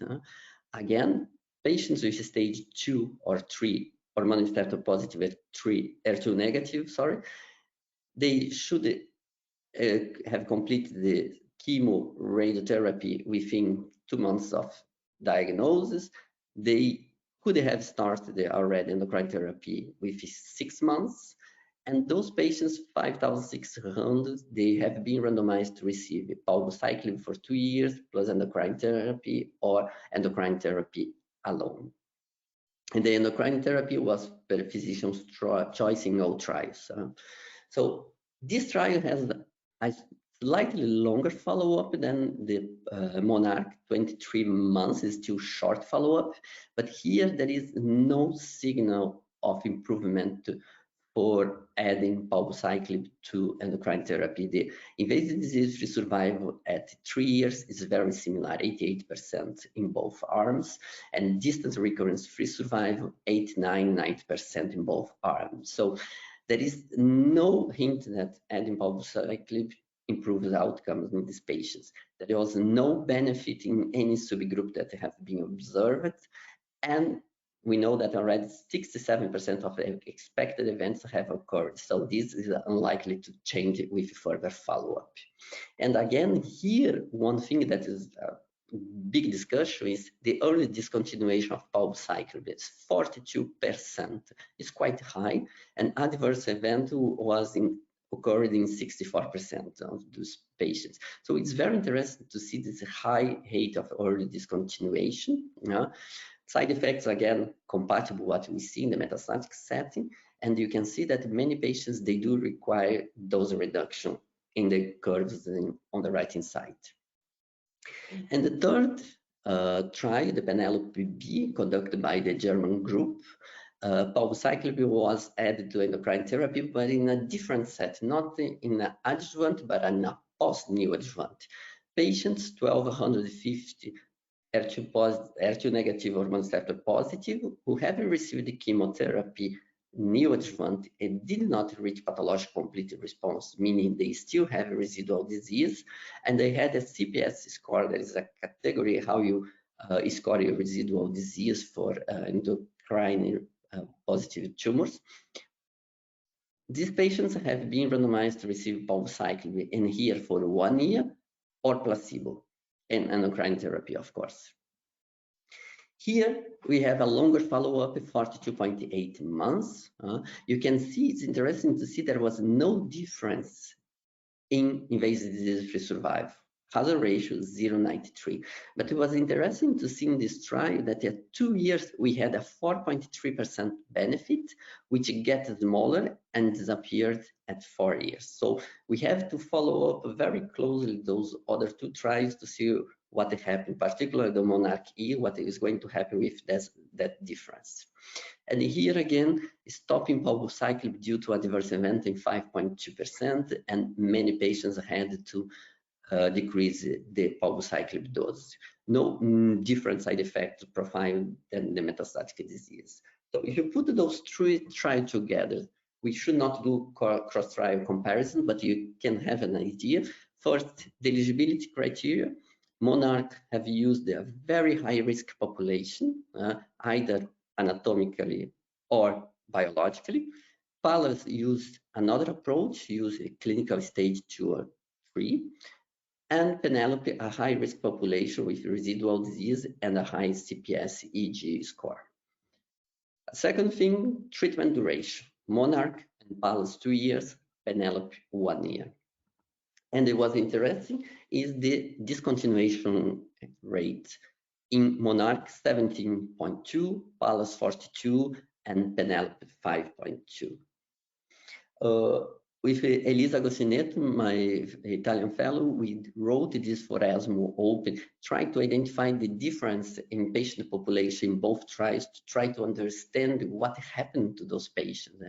Again, patients with stage 2 or 3 hormone receptor positive HER2 negative, they should have completed the chemo radiotherapy within 2 months of diagnosis. They could have started already endocrine therapy within 6 months. And those patients, 5,600, they have been randomized to receive palbociclib for 2 years plus endocrine therapy or endocrine therapy alone. And the endocrine therapy was per physician's choice in all trials. So this trial has a slightly longer follow-up than the Monarch. 23 months is still short follow-up, but here there is no signal of improvement for adding palbociclib to endocrine therapy. The invasive disease-free survival at 3 years is very similar, 88% in both arms, and distant recurrence-free survival, 89, 90% in both arms. So there is no hint that adding palbociclib improves outcomes in these patients. There was no benefit in any subgroup that have been observed, and we know that already 67% of the expected events have occurred. So this is unlikely to change with further follow-up. And again, here, one thing that is a big discussion is the early discontinuation of palbociclib. It's 42%. It's quite high, and adverse event occurred in 64% of those patients. So it's very interesting to see this high rate of early discontinuation. Side effects, again, compatible with what we see in the metastatic setting. And you can see that many patients, they do require dose reduction in the curves on the right-hand side. And the third trial, the Penelope B, conducted by the German group, palbociclib was added to endocrine therapy, but in a different set, not in an adjuvant, but in a post-neoadjuvant. Patients, 1,250 HER2 negative hormone receptor positive, who haven't received the chemotherapy neoadjuvant and did not reach pathological complete response, meaning they still have residual disease, and they had a CPS score. That is a category how you score your residual disease for endocrine positive tumors. These patients have been randomized to receive palbociclib in here for 1 year or placebo, and endocrine therapy, of course. Here we have a longer follow-up of 42.8 months. You can see, it's interesting to see there was no difference in invasive disease-free survival. Hazard ratio 0.93. But it was interesting to see in this trial that at 2 years we had a 4.3% benefit, which gets smaller and disappeared at 4 years. So we have to follow up very closely those other 2 trials to see what happened, particularly the Monarch E, what is going to happen with that difference. And here again, stopping palbociclib due to adverse event in 5.2%, and many patients had to decrease the palbociclib dose. No different side effect profile than the metastatic disease. So if you put those 3 trials together, we should not do cross-trial comparison, but you can have an idea. First, the eligibility criteria. Monarch have used a very high-risk population, either anatomically or biologically. PALUS used another approach, used a clinical stage 2 or 3. And Penelope, a high-risk population with residual disease and a high CPS EG score. Second thing, treatment duration. Monarch and PALUS 2 years, Penelope 1 year. And it was interesting is the discontinuation rate. In Monarch 17.2, PALUS 42, and Penelope 5.2. with Elisa Goscinetto, my Italian fellow, we wrote this for ESMO Open, trying to identify the difference in patient population in both trials to try to understand what happened to those patients.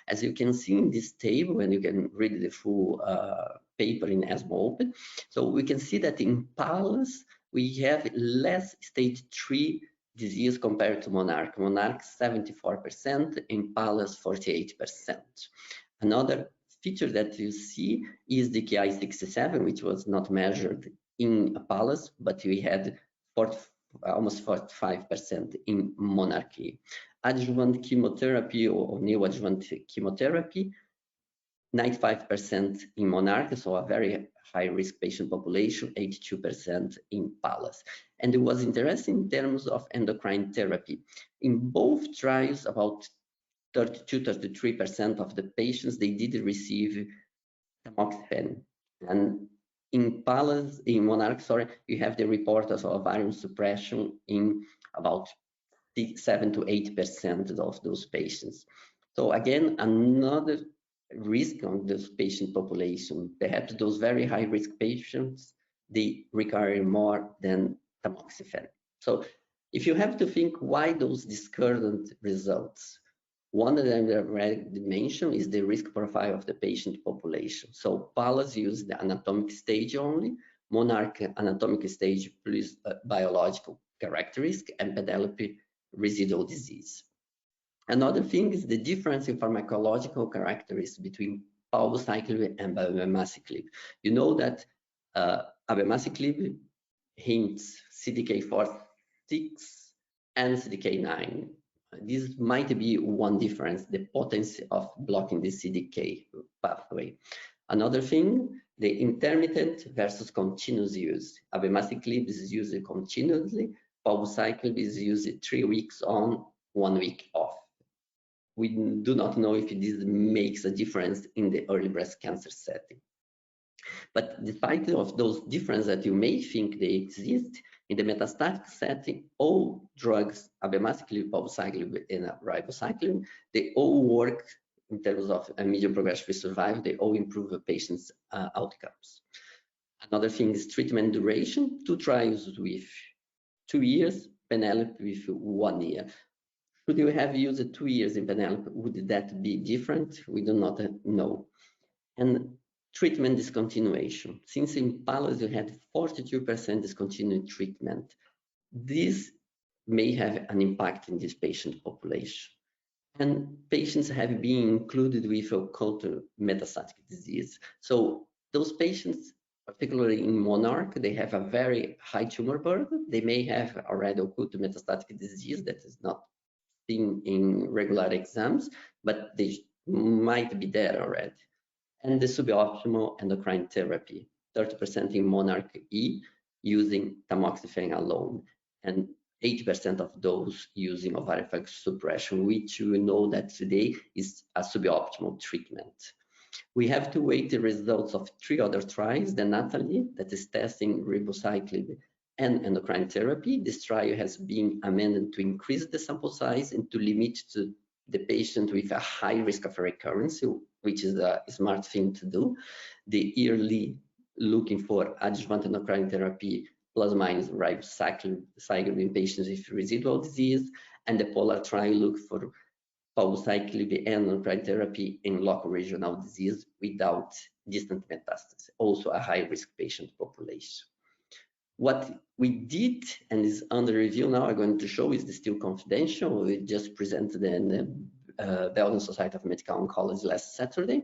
As you can see in this table, and you can read the full paper in ESMO Open, so we can see that in PALLAS, we have less stage 3 disease compared to Monarch. Monarch 74%, in PALLAS 48%. Another feature that you see is the Ki-67, which was not measured in PALLAS, but we had almost 45% in Monarch. Adjuvant chemotherapy or neoadjuvant chemotherapy, 95% in Monarch, so a very high-risk patient population, 82% in PALLAS. And it was interesting in terms of endocrine therapy. In both trials, about 32-33% of the patients, they did receive tamoxifen. And in PALLAS, in Monarch, sorry, you have the report of ovarian suppression in about 7 to 8% of those patients. So again, another risk on this patient population. Perhaps those very high risk patients, they require more than tamoxifen. So if you have to think why those discordant results, one that I already mentioned is the risk profile of the patient population. So PALLAS used the anatomic stage only, Monarch anatomic stage plus biological characteristic, and Penelope residual disease. Another thing is the difference in pharmacological characteristics between palbociclib and abemaciclib. You know that abemaciclib hints CDK4/6 and CDK9. This might be one difference, the potency of blocking the CDK pathway. Another thing, the intermittent versus continuous use. Abemaciclib is used continuously, palbociclib is used 3 weeks on, 1 week off. We do not know if this makes a difference in the early breast cancer setting. But despite of those differences that you may think they exist, in the metastatic setting, all drugs, abemaciclib, palbociclib, and ribociclib, they all work in terms of a median progression-free survival. They all improve the patient's outcomes. Another thing is treatment duration. 2 trials with 2 years, Penelope with 1 year. Should you have used 2 years in Penelope, would that be different? We do not know. And treatment discontinuation. Since in PALLAS you had 42% discontinued treatment, this may have an impact in this patient population. And patients have been included with occult metastatic disease. So those patients, particularly in Monarch, they have a very high tumor burden. They may have already occult metastatic disease that is not seen in regular exams, but they might be there already. And the suboptimal endocrine therapy, 30% in Monarch E using tamoxifen alone, and 80% of those using ovarian function suppression, which we know that today is a suboptimal treatment. We have to wait the results of 3 other trials, the Natalie, that is testing ribociclib and endocrine therapy. This trial has been amended to increase the sample size and to limit to the patient with a high risk of recurrence, which is a smart thing to do. The yearly looking for adjuvant endocrine therapy plus minus ribociclib in patients with residual disease, and the Polar trial look for palbociclib and endocrine therapy in local regional disease without distant metastasis, also a high risk patient population. What we did, and is under review now, I'm going to show, is still confidential. We just presented in the Belgian Society of Medical Oncology last Saturday,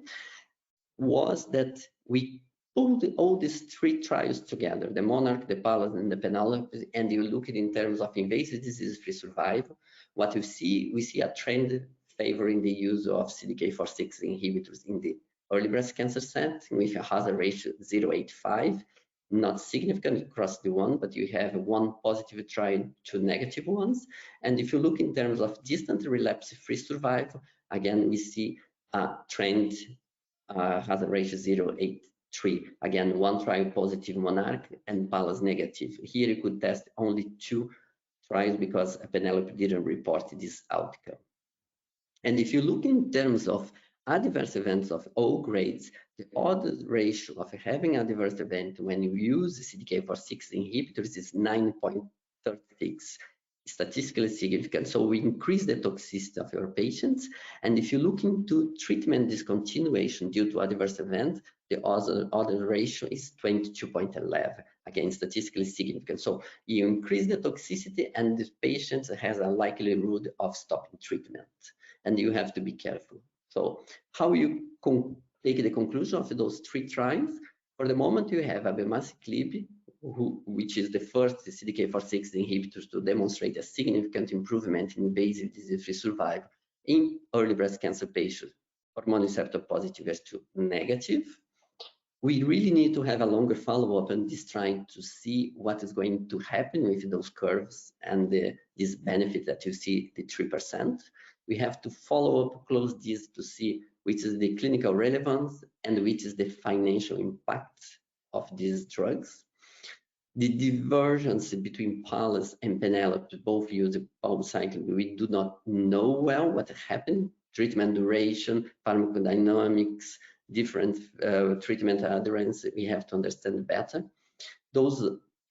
was that we pulled all these 3 trials together, the Monarch, the PALLAS, and the Penelope, and you look at it in terms of invasive disease-free survival. What we see a trend favoring the use of CDK4/6 inhibitors in the early breast cancer setting with a hazard ratio 0.85. Not significant across the one, but you have 1 positive trial, 2 negative ones. And if you look in terms of distant relapse-free survival, again, we see a trend, hazard ratio 0.83. Again, 1 trial positive Monarch and PALLAS negative. Here you could test only 2 trials because Penelope didn't report this outcome. And if you look in terms of adverse events of all grades, the odds ratio of having adverse event when you use CDK4/6 inhibitors is 9.36, statistically significant. So we increase the toxicity of your patients. And if you look into treatment discontinuation due to adverse event, the odds ratio is 22.11, again, statistically significant. So you increase the toxicity and the patient has a likelihood of stopping treatment. And you have to be careful. So how you take the conclusion of those 3 trials? For the moment, you have abemaciclib, which is the first CDK4/6 inhibitor to demonstrate a significant improvement in invasive disease-free survival in early breast cancer patients, hormone receptor positive HER2 negative. We really need to have a longer follow-up and this trying to see what is going to happen with those curves and this benefit that you see, the 3%. We have to follow up close this to see which is the clinical relevance and which is the financial impact of these drugs. The divergence between PALLAS and PENELOPE, both use palbociclib. We do not know well what happened, treatment duration, pharmacodynamics, different treatment adherence. We have to understand better. Those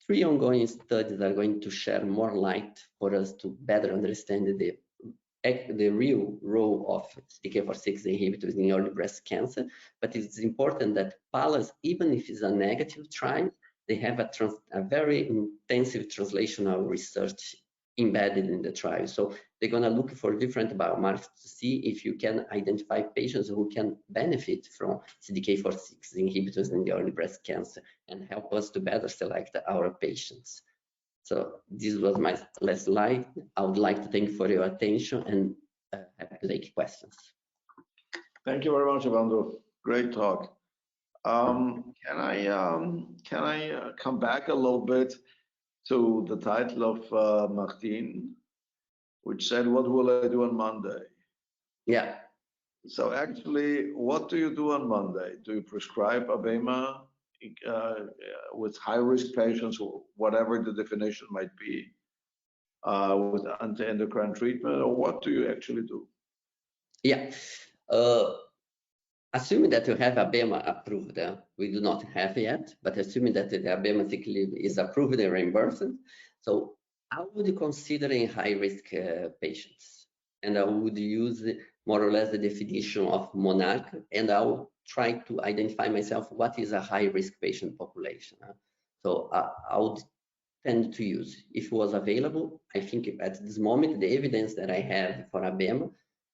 3 ongoing studies are going to share more light for us to better understand the real role of CDK4/6 inhibitors in early breast cancer. But it's important that PALLAS, even if it's a negative trial, they have a very intensive translational research embedded in the trial. So they're going to look for different biomarkers to see if you can identify patients who can benefit from CDK4/6 inhibitors in the early breast cancer and help us to better select our patients. So this was my last slide. I would like to thank you for your attention and happy to take questions. Thank you very much, Evandro. Great talk. Can I come back a little bit to the title of Martine, which said, "What will I do on Monday?" Yeah. So actually, what do you do on Monday? Do you prescribe Abema with high-risk patients, whatever the definition might be, with anti-endocrine treatment, or what do you actually do? Yeah. Assuming that you have Abema approved, we do not have yet, but assuming that the abemaciclib is approved and reimbursed, so I would consider in high-risk patients, and I would use more or less the definition of Monarch, and I will try to identify myself what is a high-risk patient population. So I would tend to use, if it was available, I think at this moment, the evidence that I have for Abema,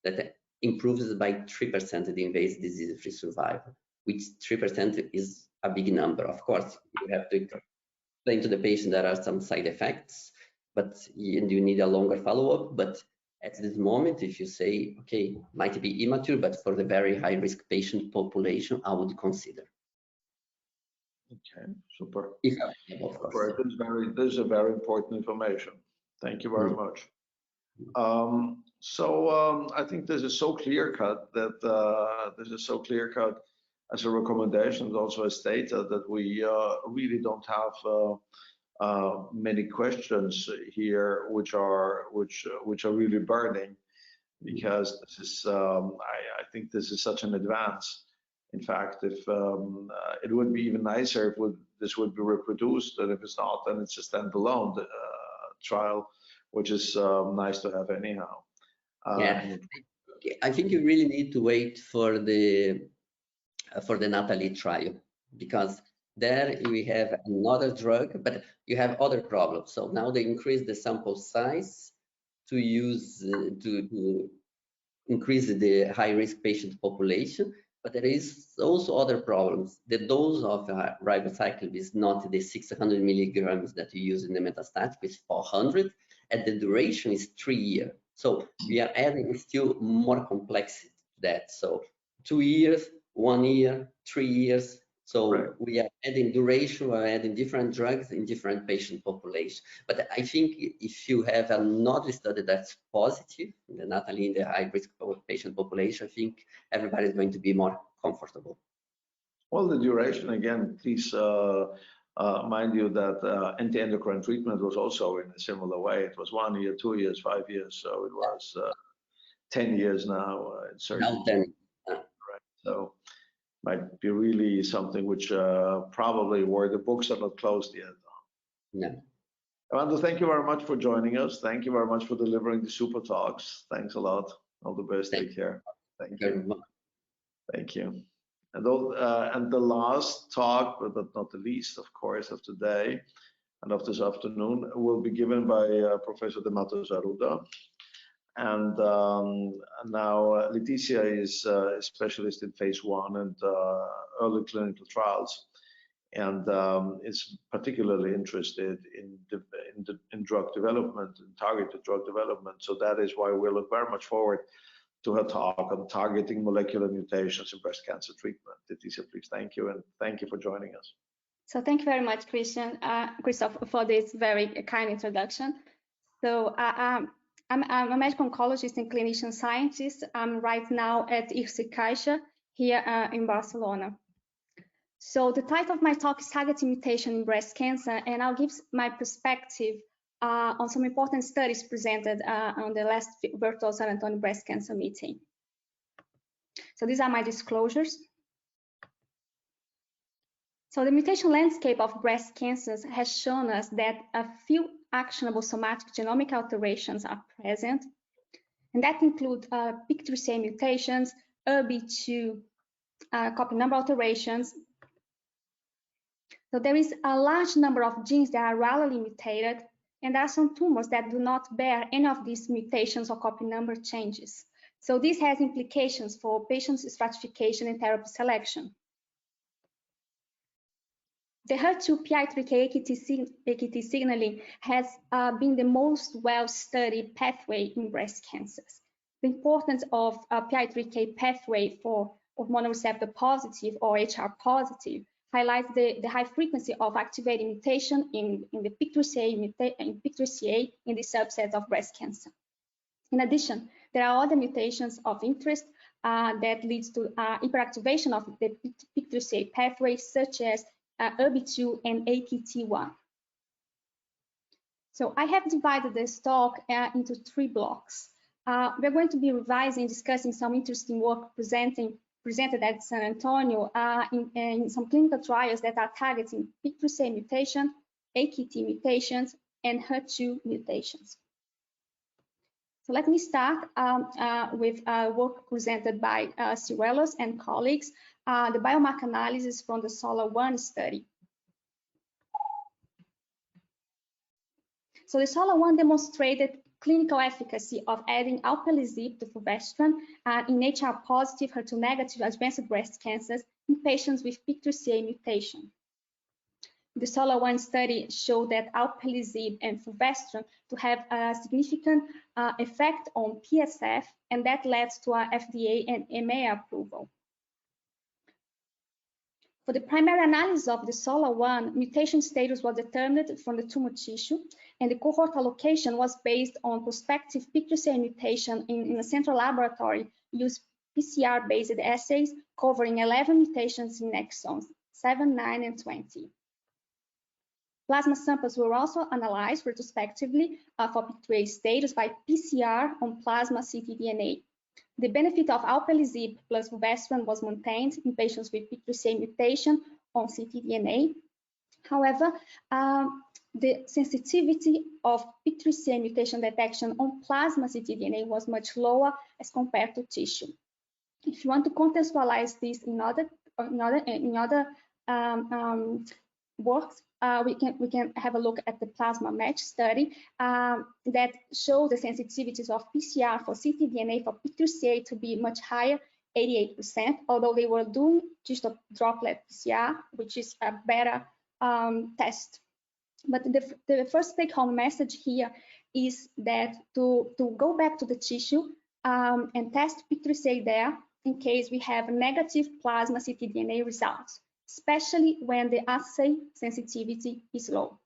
that improves by 3% the invasive disease-free survival, which 3% is a big number. Of course, you have to explain to the patient there are some side effects, but you need a longer follow-up. But at this moment, if you say, okay, might be immature, but for the very high-risk patient population, I would consider. Okay, super. If of course. This is very important information. Thank you very much. I think this is so clear-cut that as a recommendation, also as stated, that we really don't have many questions here, which are really burning, because this is I think this is such an advance. In fact, if it would be even nicer if this would be reproduced, and if it's not, then it's a standalone trial, which is nice to have anyhow. Yeah, I think you really need to wait for the NATALEE trial, because there we have another drug, but you have other problems. So now they increase the sample size to use to increase the high-risk patient population, but there is also other problems. The dose of ribociclib is not the 600 milligrams that you use in the metastatic, it's 400, and the duration is 3 years. So we are adding still more complexity to that. So 2 years, 1 year, 3 years. So right. We are adding duration, we're adding different drugs in different patient population. But I think if you have another study that's positive, the NATALEE in the high-risk patient population, I think everybody is going to be more comfortable. Well, the duration, again, please mind you that anti-endocrine treatment was also in a similar way. It was 1 year, 2 years, 5 years. So it was 10 years now. Now 10. So might be really something which probably where the books are not closed yet. No. Evandro, thank you very much for joining us. Thank you very much for delivering the super talks. Thanks a lot. All the best. Take care. Thank you. Thank you. And the last talk, but not the least, of course, of today and of this afternoon will be given by Professor De Mattos-Arrudas. And now Leticia is a specialist in phase 1 and early clinical trials, and is particularly interested in drug development and targeted drug development. So that is why we look very much forward to her talk on targeting molecular mutations in breast cancer treatment. Leticia, please, thank you, and thank you for joining us. So thank you very much, Christoph, for this very kind introduction. So I'm a medical oncologist and clinician scientist. I'm right now at IRC Caixa here in Barcelona. So the title of my talk is Targeting Mutation in Breast Cancer, and I'll give my perspective on some important studies presented on the last virtual San Antonio breast cancer meeting. So these are my disclosures. So the mutation landscape of breast cancers has shown us that a few actionable somatic genomic alterations are present, and that include PIK3CA mutations, ERB2 copy number alterations. So there is a large number of genes that are rarely mutated, and there are some tumors that do not bear any of these mutations or copy number changes. So this has implications for patients' stratification and therapy selection. The HER2 PI3K AKT signaling has been the most well-studied pathway in breast cancers. The importance of PI3K pathway for hormone receptor positive or HR positive highlights the high frequency of activating mutation in the PIK3CA in the subset of breast cancer. In addition, there are other mutations of interest that leads to hyperactivation of the PIK3CA pathway, such as ERB2 and AKT1. So I have divided this talk into 3 blocks. We're going to be revising and discussing some interesting work presented at San Antonio in some clinical trials that are targeting PIK3CA mutation, AKT mutations, and HER2 mutations. So let me start with work presented by Ciruelos and colleagues, the biomarker analysis from the SOLAR-1 study. So the SOLAR-1 demonstrated clinical efficacy of adding alpelisib to fulvestrant in HR-positive, HER2-negative advanced breast cancers in patients with PIK3CA mutation. The SOLAR-1 study showed that alpelisib and fulvestrant to have a significant effect on PSF, and that led to our FDA and EMA approval. For the primary analysis of the SOLAR-1, mutation status was determined from the tumor tissue, and the cohort allocation was based on prospective PIK3CA mutation in a central laboratory used PCR-based assays covering 11 mutations in exons 7, 9, and 20. Plasma samples were also analyzed retrospectively for PIK3CA status by PCR on plasma ctDNA. The benefit of alpelisib plus fulvestrant was maintained in patients with PIK3CA mutation on ctDNA. However, the sensitivity of PIK3CA mutation detection on plasma ctDNA was much lower as compared to tissue. If you want to contextualize this in other works, we can have a look at the plasma match study that shows the sensitivities of PCR for ctDNA for PIK3CA to be much higher, 88%, although they were doing just a droplet PCR, which is a better test. But the first take-home message here is that to go back to the tissue and test PIK3CA there in case we have negative plasma ctDNA results, especially when the assay sensitivity is low.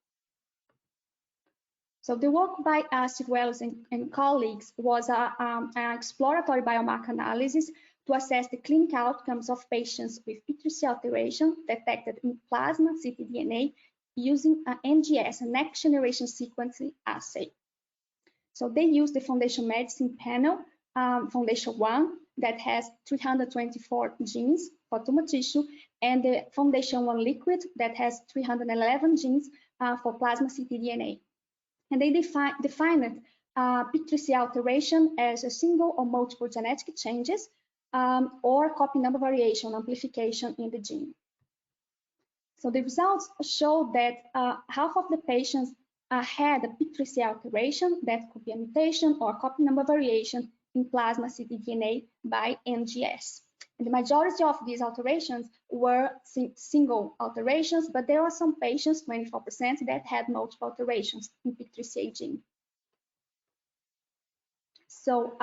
So the work by Ciruelos and colleagues was an exploratory biomarker analysis to assess the clinical outcomes of patients with PIK3CA alteration detected in plasma ctDNA using an NGS, a next generation sequencing assay. So they used the Foundation Medicine panel, Foundation 1, that has 324 genes for tumor tissue, and the Foundation 1 liquid that has 311 genes for plasma ctDNA. And they defined PIK3CA alteration as a single or multiple genetic changes or copy number variation amplification in the gene. So the results show that half of the patients had a PIK3CA alteration that could be a mutation or copy number variation in plasma ctDNA by NGS. And the majority of these alterations were single alterations, but there are some patients, 24%, that had multiple alterations in PIK3CA gene. So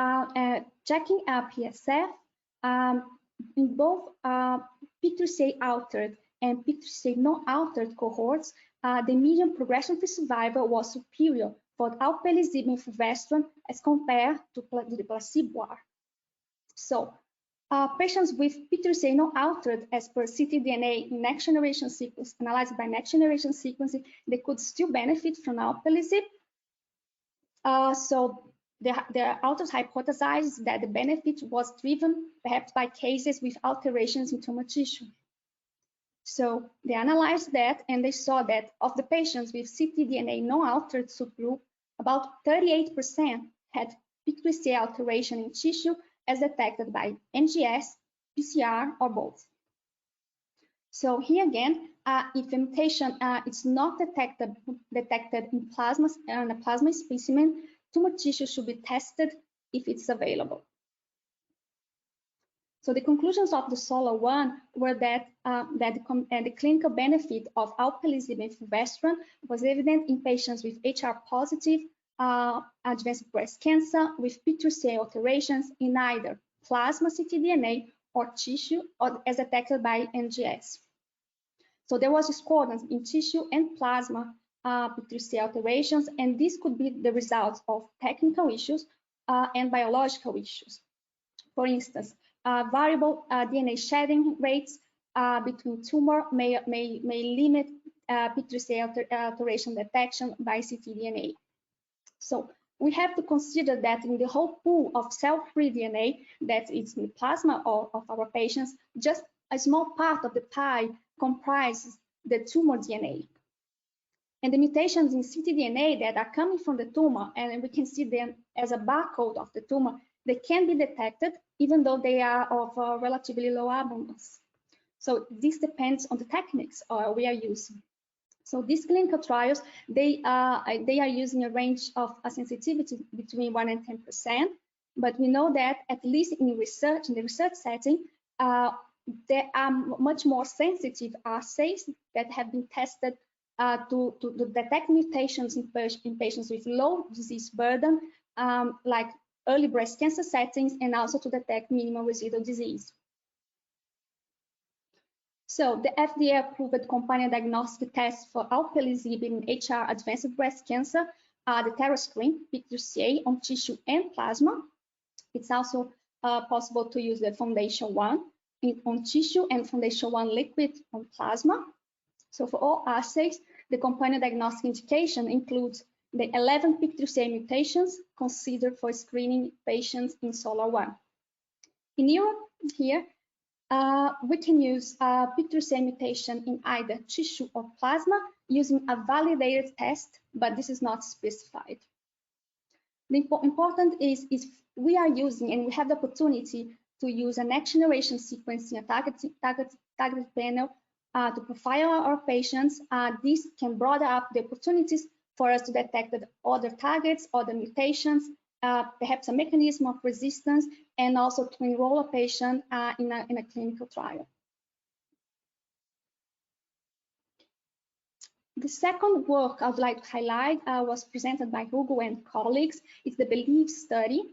checking PSF, in both PIK3CA altered and PIK3CA non-altered cohorts, the median progression-free survival was superior for alpelisib and fulvestrant as compared to the placebo arm. So patients with PIK3CA non-altered as per ctDNA next generation sequence, analyzed by next generation sequencing, they could still benefit from alpelisib. So the authors hypothesized that the benefit was driven perhaps by cases with alterations in tumor tissue. So they analyzed that, and they saw that of the patients with ctDNA non-altered subgroup, about 38% had PIK3CA alteration in tissue as detected by NGS, PCR, or both. So here again, if the mutation is not detected in a plasma specimen, tumor tissue should be tested if it's available. So the conclusions of the SOLAR-1 were that, the clinical benefit of alpelisib and fulvestrant was evident in patients with HR-positive advanced breast cancer with PIK3CA alterations in either plasma ctDNA or tissue, or as detected by NGS. So there was discordance in tissue and plasma PIK3CA alterations, and this could be the result of technical issues and biological issues. For instance, variable DNA shedding rates between tumor may limit PIK3CA alteration detection by ctDNA. So we have to consider that in the whole pool of cell-free DNA that is in the plasma of our patients, just a small part of the pie comprises the tumor DNA. And the mutations in ctDNA that are coming from the tumor, and we can see them as a barcode of the tumor, they can be detected even though they are of relatively low abundance. So this depends on the techniques we are using. So these clinical trials, they are using a range of sensitivity between 1 and 10%, but we know that at least in the research setting, there are much more sensitive assays that have been tested to detect mutations in patients with low disease burden, like early breast cancer settings, and also to detect minimal residual disease. So the FDA approved companion diagnostic tests for alpelisib in HR advanced breast cancer are the TerraScreen, PIK3CA on tissue and plasma. It's also possible to use the Foundation 1 on tissue and Foundation 1 liquid on plasma. So for all assays, the companion diagnostic indication includes the 11 PIK3CA mutations considered for screening patients in SOLAR-1. In Europe, here, we can use PIK3CA mutation in either tissue or plasma using a validated test, but this is not specified. The important is if we are using and we have the opportunity to use a next generation sequencing, a targeted panel to profile our patients, this can broaden up the opportunities for us to detect the other targets, other mutations, perhaps a mechanism of resistance, and also to enroll a patient in a clinical trial. The second work I would like to highlight was presented by Hugo and colleagues. It's the BELIEVE study.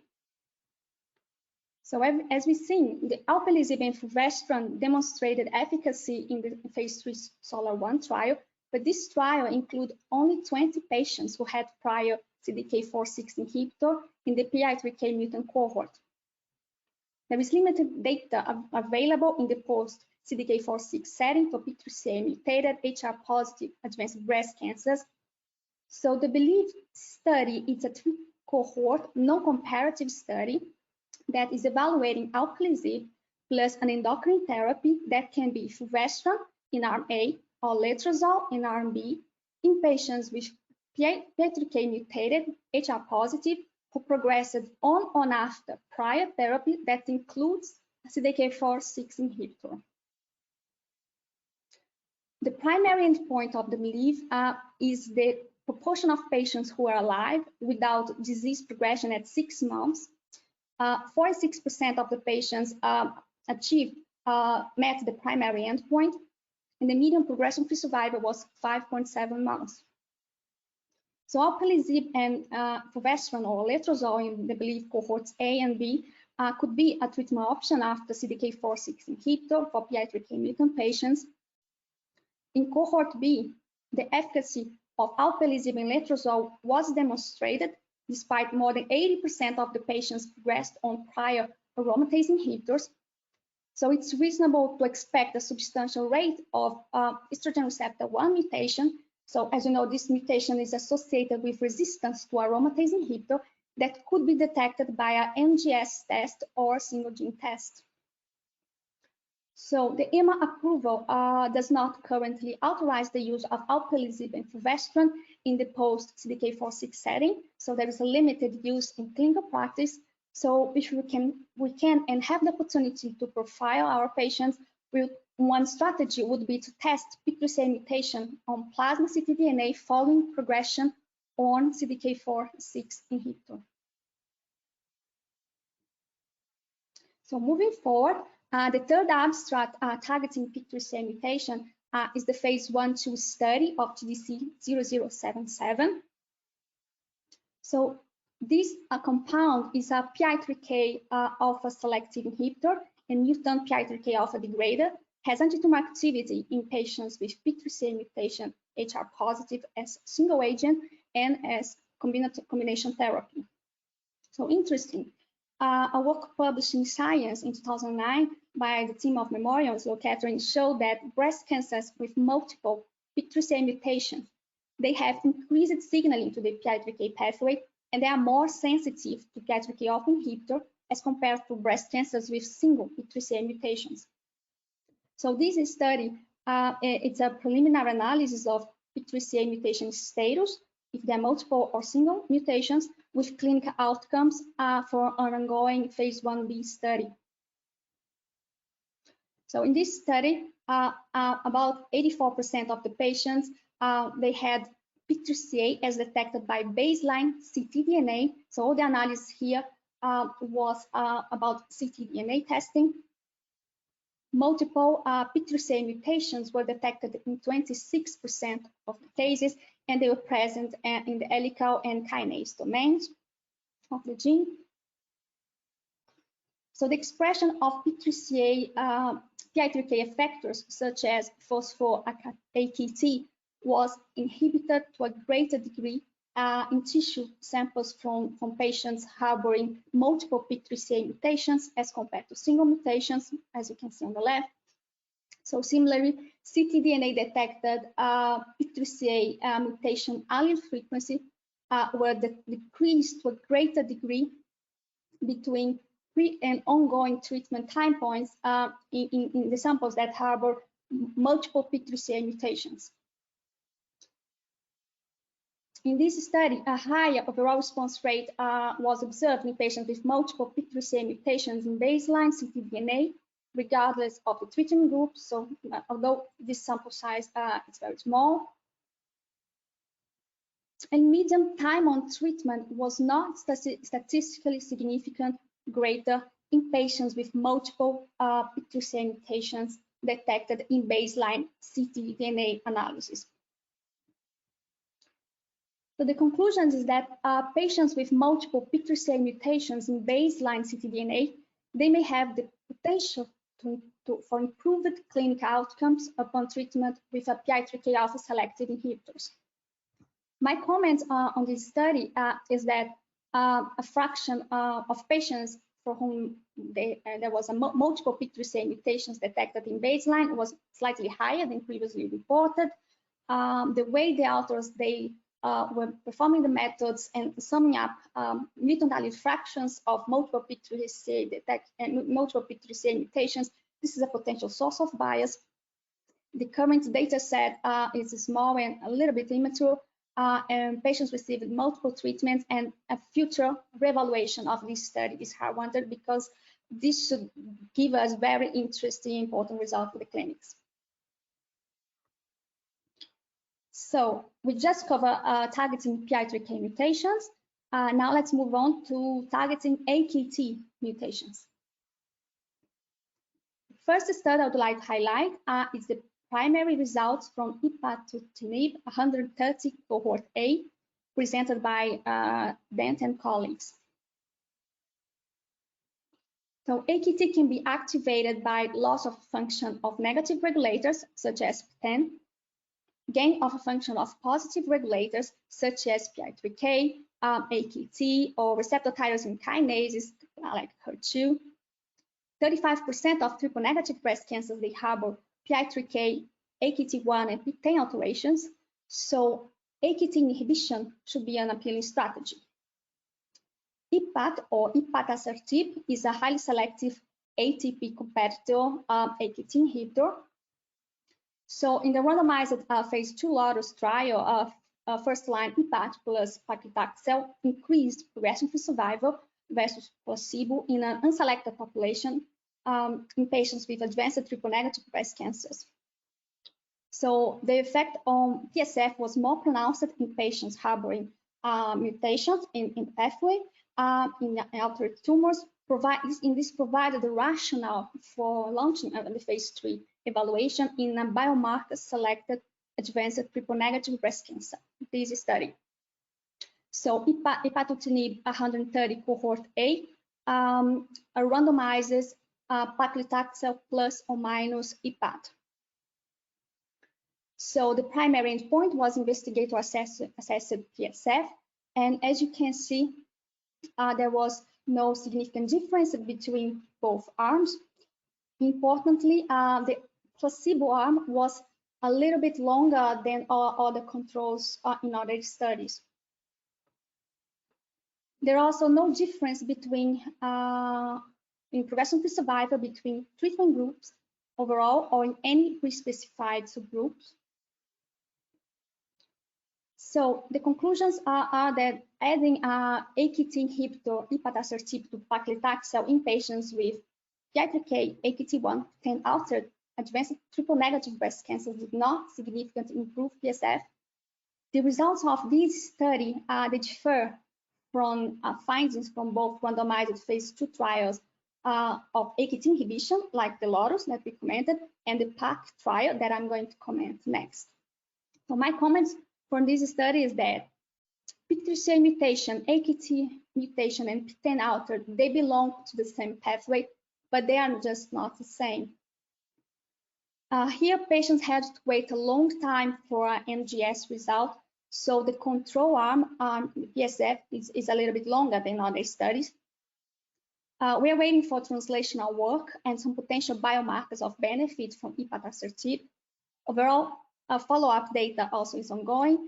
So as we've seen, the alpelisib and fulvestrant demonstrated efficacy in the phase 3 SOLAR-1 trial, but this trial included only 20 patients who had prior CDK4/6 inhibitor in the PI3K mutant cohort. There is limited data available in the post-CDK4/6 setting for PIK3CA mutated HR-positive advanced breast cancers. So the BELIEVE study is a 3-cohort, non-comparative study that is evaluating alpelisib plus an endocrine therapy that can be fulvestrant in arm A or letrozole in arm B in patients with PI3K mutated, HR positive, who progressed on or after prior therapy that includes a CDK4/6 inhibitor. The primary endpoint of the belief is the proportion of patients who are alive without disease progression at 6 months. 46% of the patients met the primary endpoint, and the median progression-free survival was 5.7 months. So alpelisib and fulvestrant or letrozole in the belief cohorts A and B could be a treatment option after CDK4/6 inhibitor for PI3K mutant patients. In cohort B, the efficacy of alpelisib and letrozole was demonstrated despite more than 80% of the patients progressed on prior aromatase inhibitors. So it's reasonable to expect a substantial rate of estrogen receptor 1 mutation. So as you know, this mutation is associated with resistance to aromatase inhibitor that could be detected by an NGS test or single gene test. So the EMA approval does not currently authorize the use of alpelisib and fulvestrant in the post-CDK4/6 setting. So there is a limited use in clinical practice. So if we can and have the opportunity to profile our patients, one strategy would be to test PIK3CA mutation on plasma ctDNA following progression on CDK4/6 inhibitor. So moving forward, the third abstract targeting PIK3CA mutation is the phase 1/2 study of TDC-0077. So this compound is a PI3K alpha selective inhibitor and mutant PI3K alpha degrader, has antitumor activity in patients with PIK3CA mutation HR positive as single agent and as combination therapy. So interesting. A work published in Science in 2009 by the team of Memorial Sloan Kettering showed that breast cancers with multiple PIK3CA mutations, they have increased signaling to the PI3K pathway, and they are more sensitive to PI3K alpha inhibitor as compared to breast cancers with single PIK3CA mutations. So this study, it's a preliminary analysis of PIK3CA mutation status, if there are multiple or single mutations, with clinical outcomes for an ongoing phase 1b study. So in this study, about 84% of the patients, they had PIK3CA as detected by baseline ctDNA. So all the analysis here was about ctDNA testing. Multiple PIK3CA mutations were detected in 26% of the cases, and they were present in the helical and kinase domains of the gene. So the expression of PIK3CA PI3K effectors such as phospho-AKT was inhibited to a greater degree in tissue samples from patients harboring multiple PIK3CA mutations as compared to single mutations, as you can see on the left. So similarly, ctDNA detected PIK3CA mutation allele frequency were decreased to a greater degree between pre and ongoing treatment time points in the samples that harbor multiple PIK3CA mutations. In this study, a higher overall response rate was observed in patients with multiple PIK3CA mutations in baseline ctDNA, regardless of the treatment group. So although this sample size is very small. And median time on treatment was not statistically significant greater in patients with multiple PIK3CA mutations detected in baseline ctDNA analysis. So the conclusion is that patients with multiple PIK3CA mutations in baseline ctDNA, they may have the potential for improved clinical outcomes upon treatment with a PI3K alpha selective inhibitors. My comment on this study is that a fraction of patients for whom there was a multiple PIK3CA mutations detected in baseline was slightly higher than previously reported. The way the authors they were performing the methods and summing up mutant allele fractions of multiple PIK3CA mutations. This is a potential source of bias. The current data set is small and a little bit immature, and patients received multiple treatments, and a future reevaluation of this study is warranted because this should give us very interesting, important results for the clinics. So we just covered targeting PI3K mutations. Now let's move on to targeting AKT mutations. First study I would like to highlight is the primary results from Ipatasertib 130 cohort A, presented by Dent and colleagues. So AKT can be activated by loss of function of negative regulators, such as PTEN, gain of a function of positive regulators, such as PI3K, AKT, or receptor tyrosine kinases, like HER2. 35% of triple-negative breast cancers, they harbor PI3K, AKT1, and PTEN alterations, so AKT inhibition should be an appealing strategy. IPAT, or Ipatasertib, is a highly selective ATP competitor AKT inhibitor. So in the randomized phase 2 LOTUS trial, first-line IPAT plus paclitaxel increased progression-free survival versus placebo in an unselected population in patients with advanced triple-negative breast cancers. So the effect on PSF was more pronounced in patients harboring mutations in the pathway, in altered tumors. This provided the rationale for launching the phase 3 evaluation in a biomarker-selected advanced triple-negative breast cancer. This study. So Ipatasertib 130 cohort A randomizes paclitaxel plus or minus IPAT. So the primary endpoint was investigator-assessed PSF, and as you can see, there was no significant difference between both arms. Importantly, the placebo arm was a little bit longer than all other controls in other studies. There are also no difference between in progression-free survival between treatment groups overall or in any pre-specified subgroups. So the conclusions are that adding AKT inhibitor Ipatasertib to paclitaxel in patients with PI3K, AKT1, PTEN altered advanced triple-negative breast cancer did not significantly improve PSF. The results of this study they differ from findings from both randomized phase 2 trials of AKT inhibition, like the LOTUS that we commented, and the Pac trial that I'm going to comment next. So my comments from this study is that PIK3CA mutation, AKT mutation, and PTEN altered, they belong to the same pathway, but they are just not the same. Here, patients had to wait a long time for an MGS result, so the control arm, PSF, is a little bit longer than other studies. We are waiting for translational work and some potential biomarkers of benefit from Ipatasertib. Overall, follow-up data also is ongoing,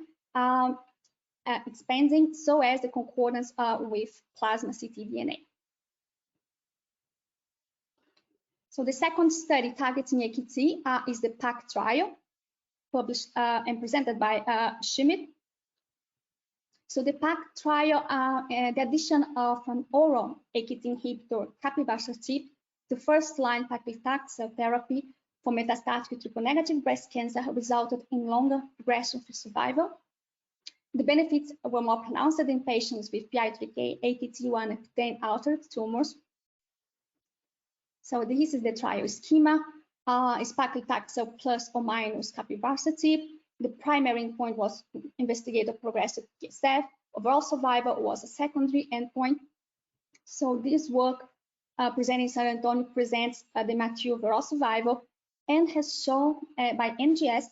expanding, so as the concordance with plasma ctDNA. So the second study targeting AKT is the Pac trial, published and presented by Schmidt. So the Pac trial, the addition of an oral AKT inhibitor, capivasertib, to first-line paclitaxel therapy for metastatic triple-negative breast cancer resulted in longer progression-free survival. The benefits were more pronounced in patients with PI3K, AKT1, and PTEN altered tumors. So this is the trial schema. Is paclitaxel plus or minus capivasertib. The primary endpoint was investigator progressive PSF. Overall survival was a secondary endpoint. So this work presenting San Antonio presents the mature overall survival and has shown by NGS,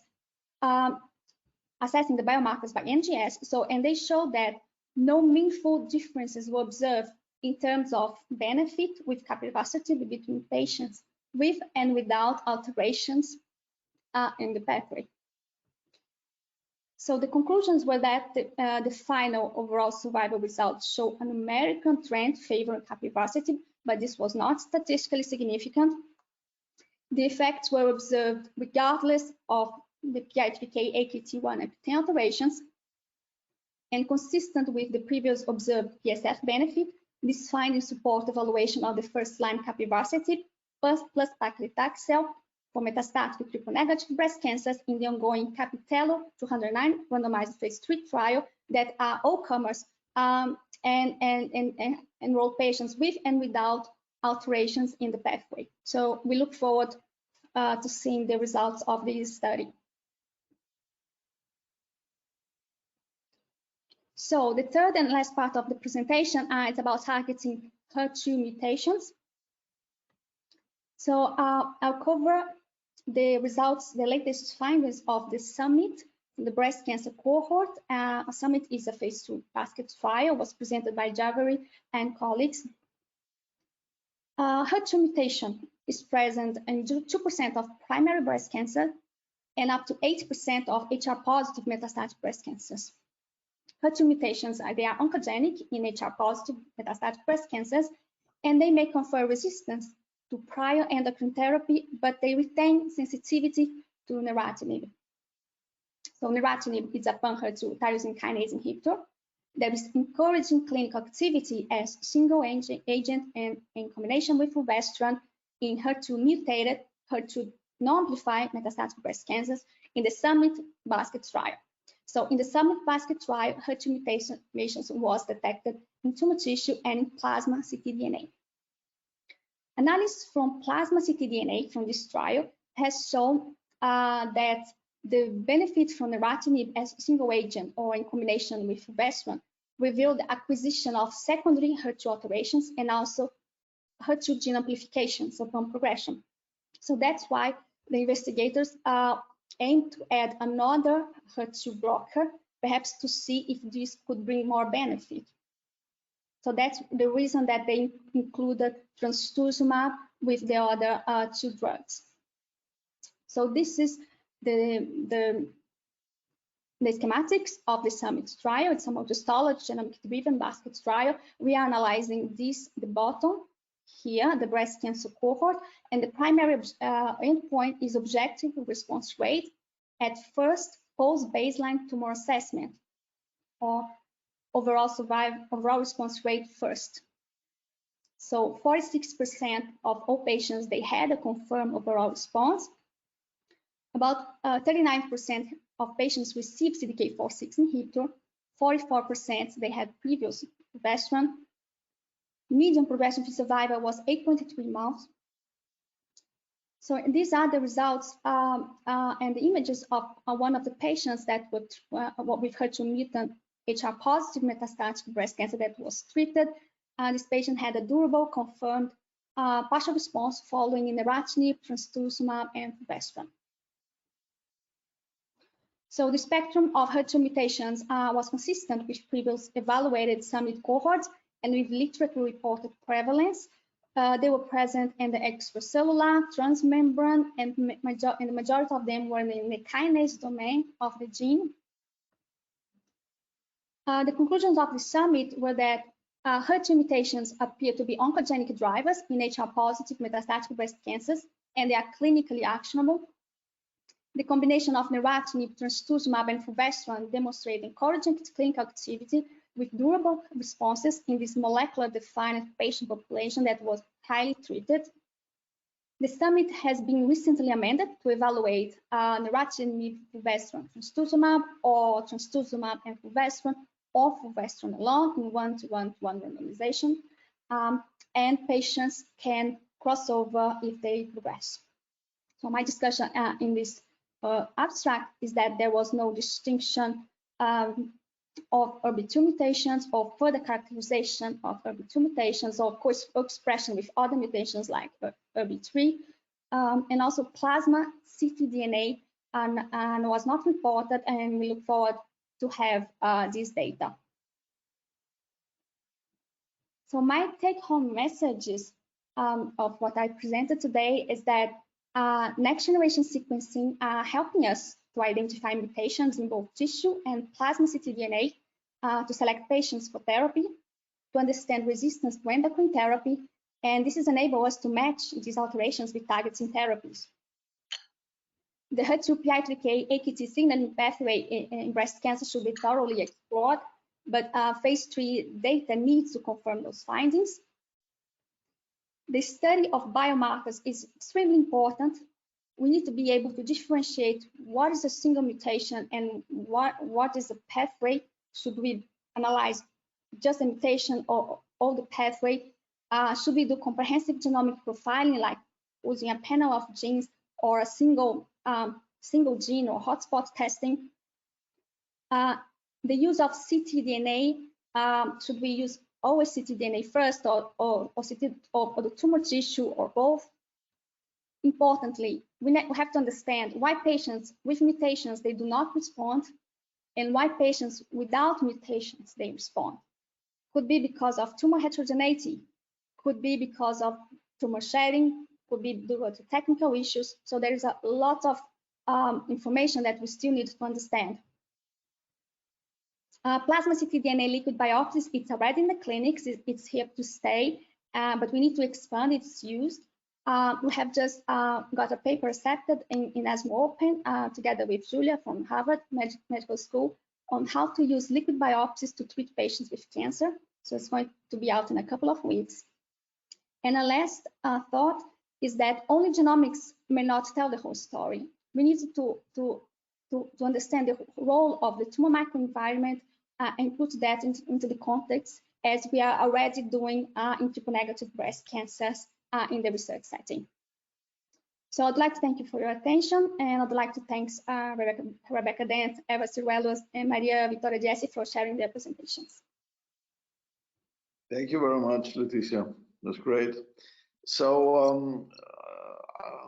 assessing the biomarkers by NGS. So, and they show that no meaningful differences were observed in terms of benefit with capivasertib between patients with and without alterations in the pathway. So the conclusions were that the final overall survival results show a numerical trend favoring capivasertib, but this was not statistically significant. The effects were observed regardless of the PI3K, AKT1, and PTEN alterations, and consistent with the previous observed PSF benefit. This findings support evaluation of the first-line capivasertib plus paclitaxel for metastatic triple-negative breast cancers in the ongoing CAPItello 209 randomized phase 3 trial that are all comers and enroll patients with and without alterations in the pathway. So we look forward to seeing the results of this study. So the third and last part of the presentation is about targeting HER2 mutations. So I'll cover the results, the latest findings of the Summit, the breast cancer cohort. Summit is a phase 2 basket trial, was presented by Javeri and colleagues. HER2 mutation is present in 2% of primary breast cancer and up to 8% of HR-positive metastatic breast cancers. HER2 mutations, they are oncogenic in HR-positive metastatic breast cancers, and they may confer resistance to prior endocrine therapy, but they retain sensitivity to neratinib. So neratinib is a pan-HER2 tyrosine kinase inhibitor. There is encouraging clinical activity as single agent and in combination with fulvestrant in HER2 mutated, HER2 non-amplified metastatic breast cancers in the Summit basket trial. So in the Summit basket trial, HER2 mutations was detected in tumor tissue and in plasma ctDNA. Analysis from plasma ctDNA from this trial has shown that the benefit from neratinib as single agent or in combination with fulvestrant revealed the acquisition of secondary HER2 alterations and also HER2 gene amplifications upon progression. So that's why the investigators aim to add another HER2 blocker, perhaps to see if this could bring more benefit. So that's the reason that they included trastuzumab with the other 2 drugs. So this is the schematics of the Summit trial. It's a multi-histology genomic-driven basket trial. We are analyzing this, the bottom here, the breast cancer cohort, and the primary endpoint is objective response rate at first post-baseline tumor assessment, or overall response rate first. So 46% of all patients, they had a confirmed overall response. About 39% of patients received CDK4/6 inhibitor, 44% they had previous fulvestrant. Median progression-free survival was 8.3 months. So these are the results and the images of one of the patients that with HER2 mutant HR-positive metastatic breast cancer that was treated. This patient had a durable, confirmed partial response following neratinib, trastuzumab, and fulvestrant. So the spectrum of HER2 mutations was consistent with previous evaluated Summit cohorts and with literature reported prevalence. They were present in the extracellular, transmembrane, and the majority of them were in the kinase domain of the gene. The conclusions of the Summit were that HER2 mutations appear to be oncogenic drivers in HR-positive metastatic breast cancers, and they are clinically actionable. The combination of neratinib, trastuzumab, and fulvestrant demonstrate encouraging clinical activity with durable responses in this molecular-defined patient population that was highly treated. The Summit has been recently amended to evaluate neratinib, fulvestrant, trastuzumab, or trastuzumab and fulvestrant, or fulvestrant alone in 1:1:1 randomization, and patients can cross over if they progress. So my discussion in this abstract is that there was no distinction of ERBB2 mutations or further characterization of ERBB2 mutations or co-expression with other mutations like ERBB3, and also plasma ctDNA and was not reported, and we look forward to have this data. So my take-home messages of what I presented today is that next generation sequencing are helping us to identify mutations in both tissue and plasma ctDNA to select patients for therapy, to understand resistance to endocrine therapy, and this has enabled us to match these alterations with targeting therapies. The HER2 PI3K AKT signaling pathway in breast cancer should be thoroughly explored, but phase 3 data needs to confirm those findings. The study of biomarkers is extremely important. We need to be able to differentiate what is a single mutation and what is the pathway. Should we analyze just a mutation or all the pathway? Should we do comprehensive genomic profiling, like using a panel of genes or a single gene or hotspot testing? The use of ctDNA, should we use always ctDNA first or the tumor tissue or both? Importantly, we have to understand why patients with mutations, they do not respond, and why patients without mutations, they respond. Could be because of tumor heterogeneity, could be because of tumor shedding, could be due to technical issues. So there is a lot of information that we still need to understand. Plasma ctDNA liquid biopsies, it's already in the clinics, it's here to stay, but we need to expand its use. We have just got a paper accepted in ESMO Open together with Julia from Harvard Medical School on how to use liquid biopsies to treat patients with cancer. So it's going to be out in a couple of weeks. And a last thought is that only genomics may not tell the whole story. We need to understand the role of the tumor microenvironment and put that into the context, as we are already doing in triple-negative breast cancers in the research setting. So I'd like to thank you for your attention, and I'd like to thank Rebecca Dent, Eva Ciruelos, and Maria Victoria Jesse for sharing their presentations. Thank you very much, Leticia. That's great. So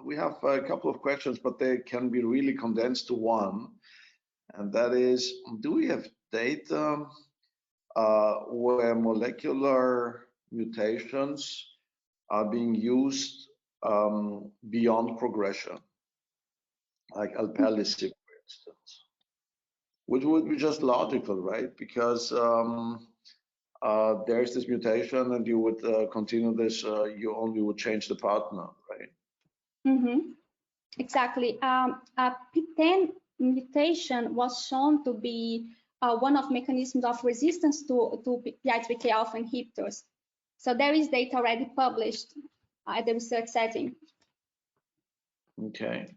we have a couple of questions, but they can be really condensed to one, and that is, do we have data where molecular mutations are being used beyond progression, like alpelisib, for instance, which would be just logical, right? Because there's this mutation and you would continue this, you only would change the partner, right? Mm-hmm. Exactly. A PTEN mutation was shown to be one of mechanisms of resistance to PI3K alpha inhibitors. So there is data already published at the research setting. Okay.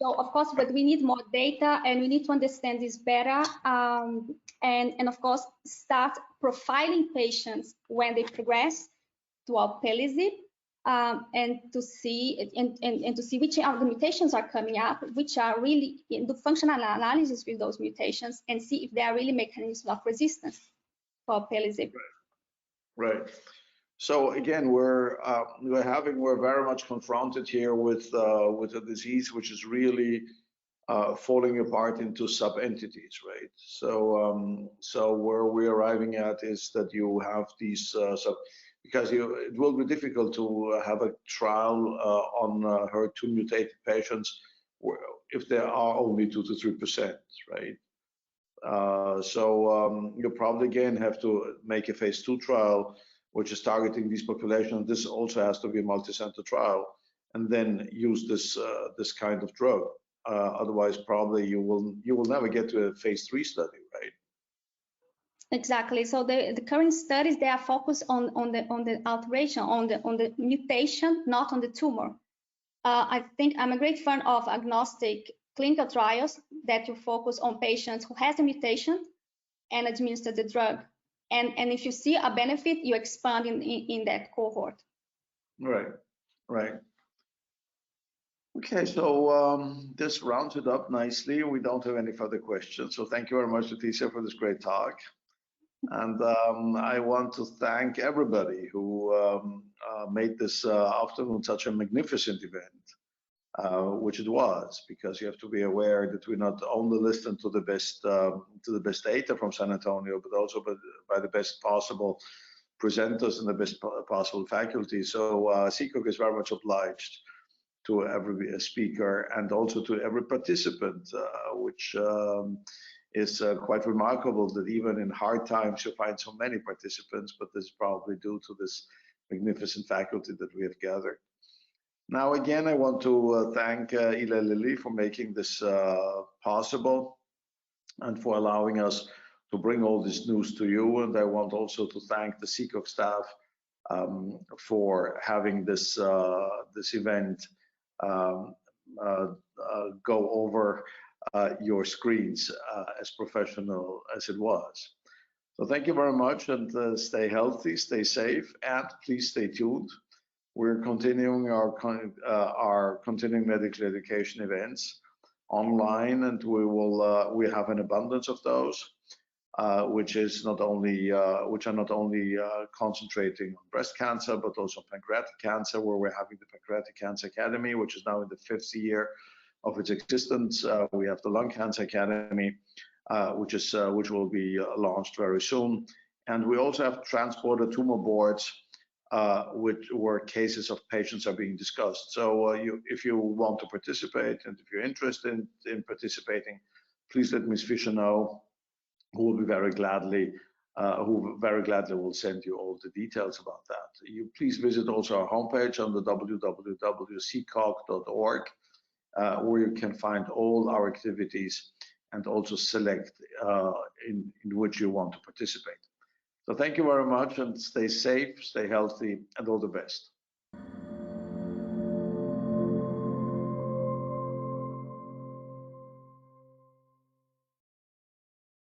So of course, but we need more data and we need to understand this better. And of course, start profiling patients when they progress to alpelisib, and to see which of the mutations are coming up, which are really in the functional analysis with those mutations, and see if they are really mechanisms of resistance for alpelisib. Right. So again, we're very much confronted here with a disease which is really falling apart into sub-entities, right? So so where we're arriving at is that you have these because it will be difficult to have a trial on HER2 mutated patients if there are only 2 to 3%, right? So you probably again have to make a phase 2 trial which is targeting these populations. This also has to be a multi-center trial, and then use this kind of drug. Otherwise, probably you will never get to a phase 3 study, right? Exactly. So the current studies, they are focused on the alteration, on the mutation, not on the tumor. I think I'm a great fan of agnostic clinical trials that you focus on patients who has a mutation and administer the drug. And if you see a benefit, you expand in that cohort. Right, right. Okay, so this rounds it up nicely. We don't have any further questions. So thank you very much, Leticia, for this great talk. And I want to thank everybody who made this afternoon such a magnificent event, which it was, because you have to be aware that we not only listen to the best data from San Antonio, but also by the best possible presenters and the best possible faculty. So CCOG is very much obliged to every speaker and also to every participant, which is quite remarkable that even in hard times you find so many participants, but this is probably due to this magnificent faculty that we have gathered. Now, again, I want to thank Eli Lilly for making this possible and for allowing us to bring all this news to you. And I want also to thank the CCOG staff for having this this event go over your screens as professional as it was. So thank you very much, and stay healthy, stay safe, and please stay tuned. We're continuing our continuing medical education events online, and we have an abundance of those, which are not only concentrating on breast cancer, but also pancreatic cancer, where we're having the Pancreatic Cancer Academy, which is now in the 5th year of its existence. We have the Lung Cancer Academy, which will be launched very soon, and we also have transporter tumor boards, where cases of patients are being discussed. So if you want to participate and if you're interested in participating, please let Ms. Fisher know, who very gladly will send you all the details about that. You please visit also our homepage on the www.ccog.org, where you can find all our activities and also select in which you want to participate. So thank you very much, and stay safe, stay healthy, and all the best.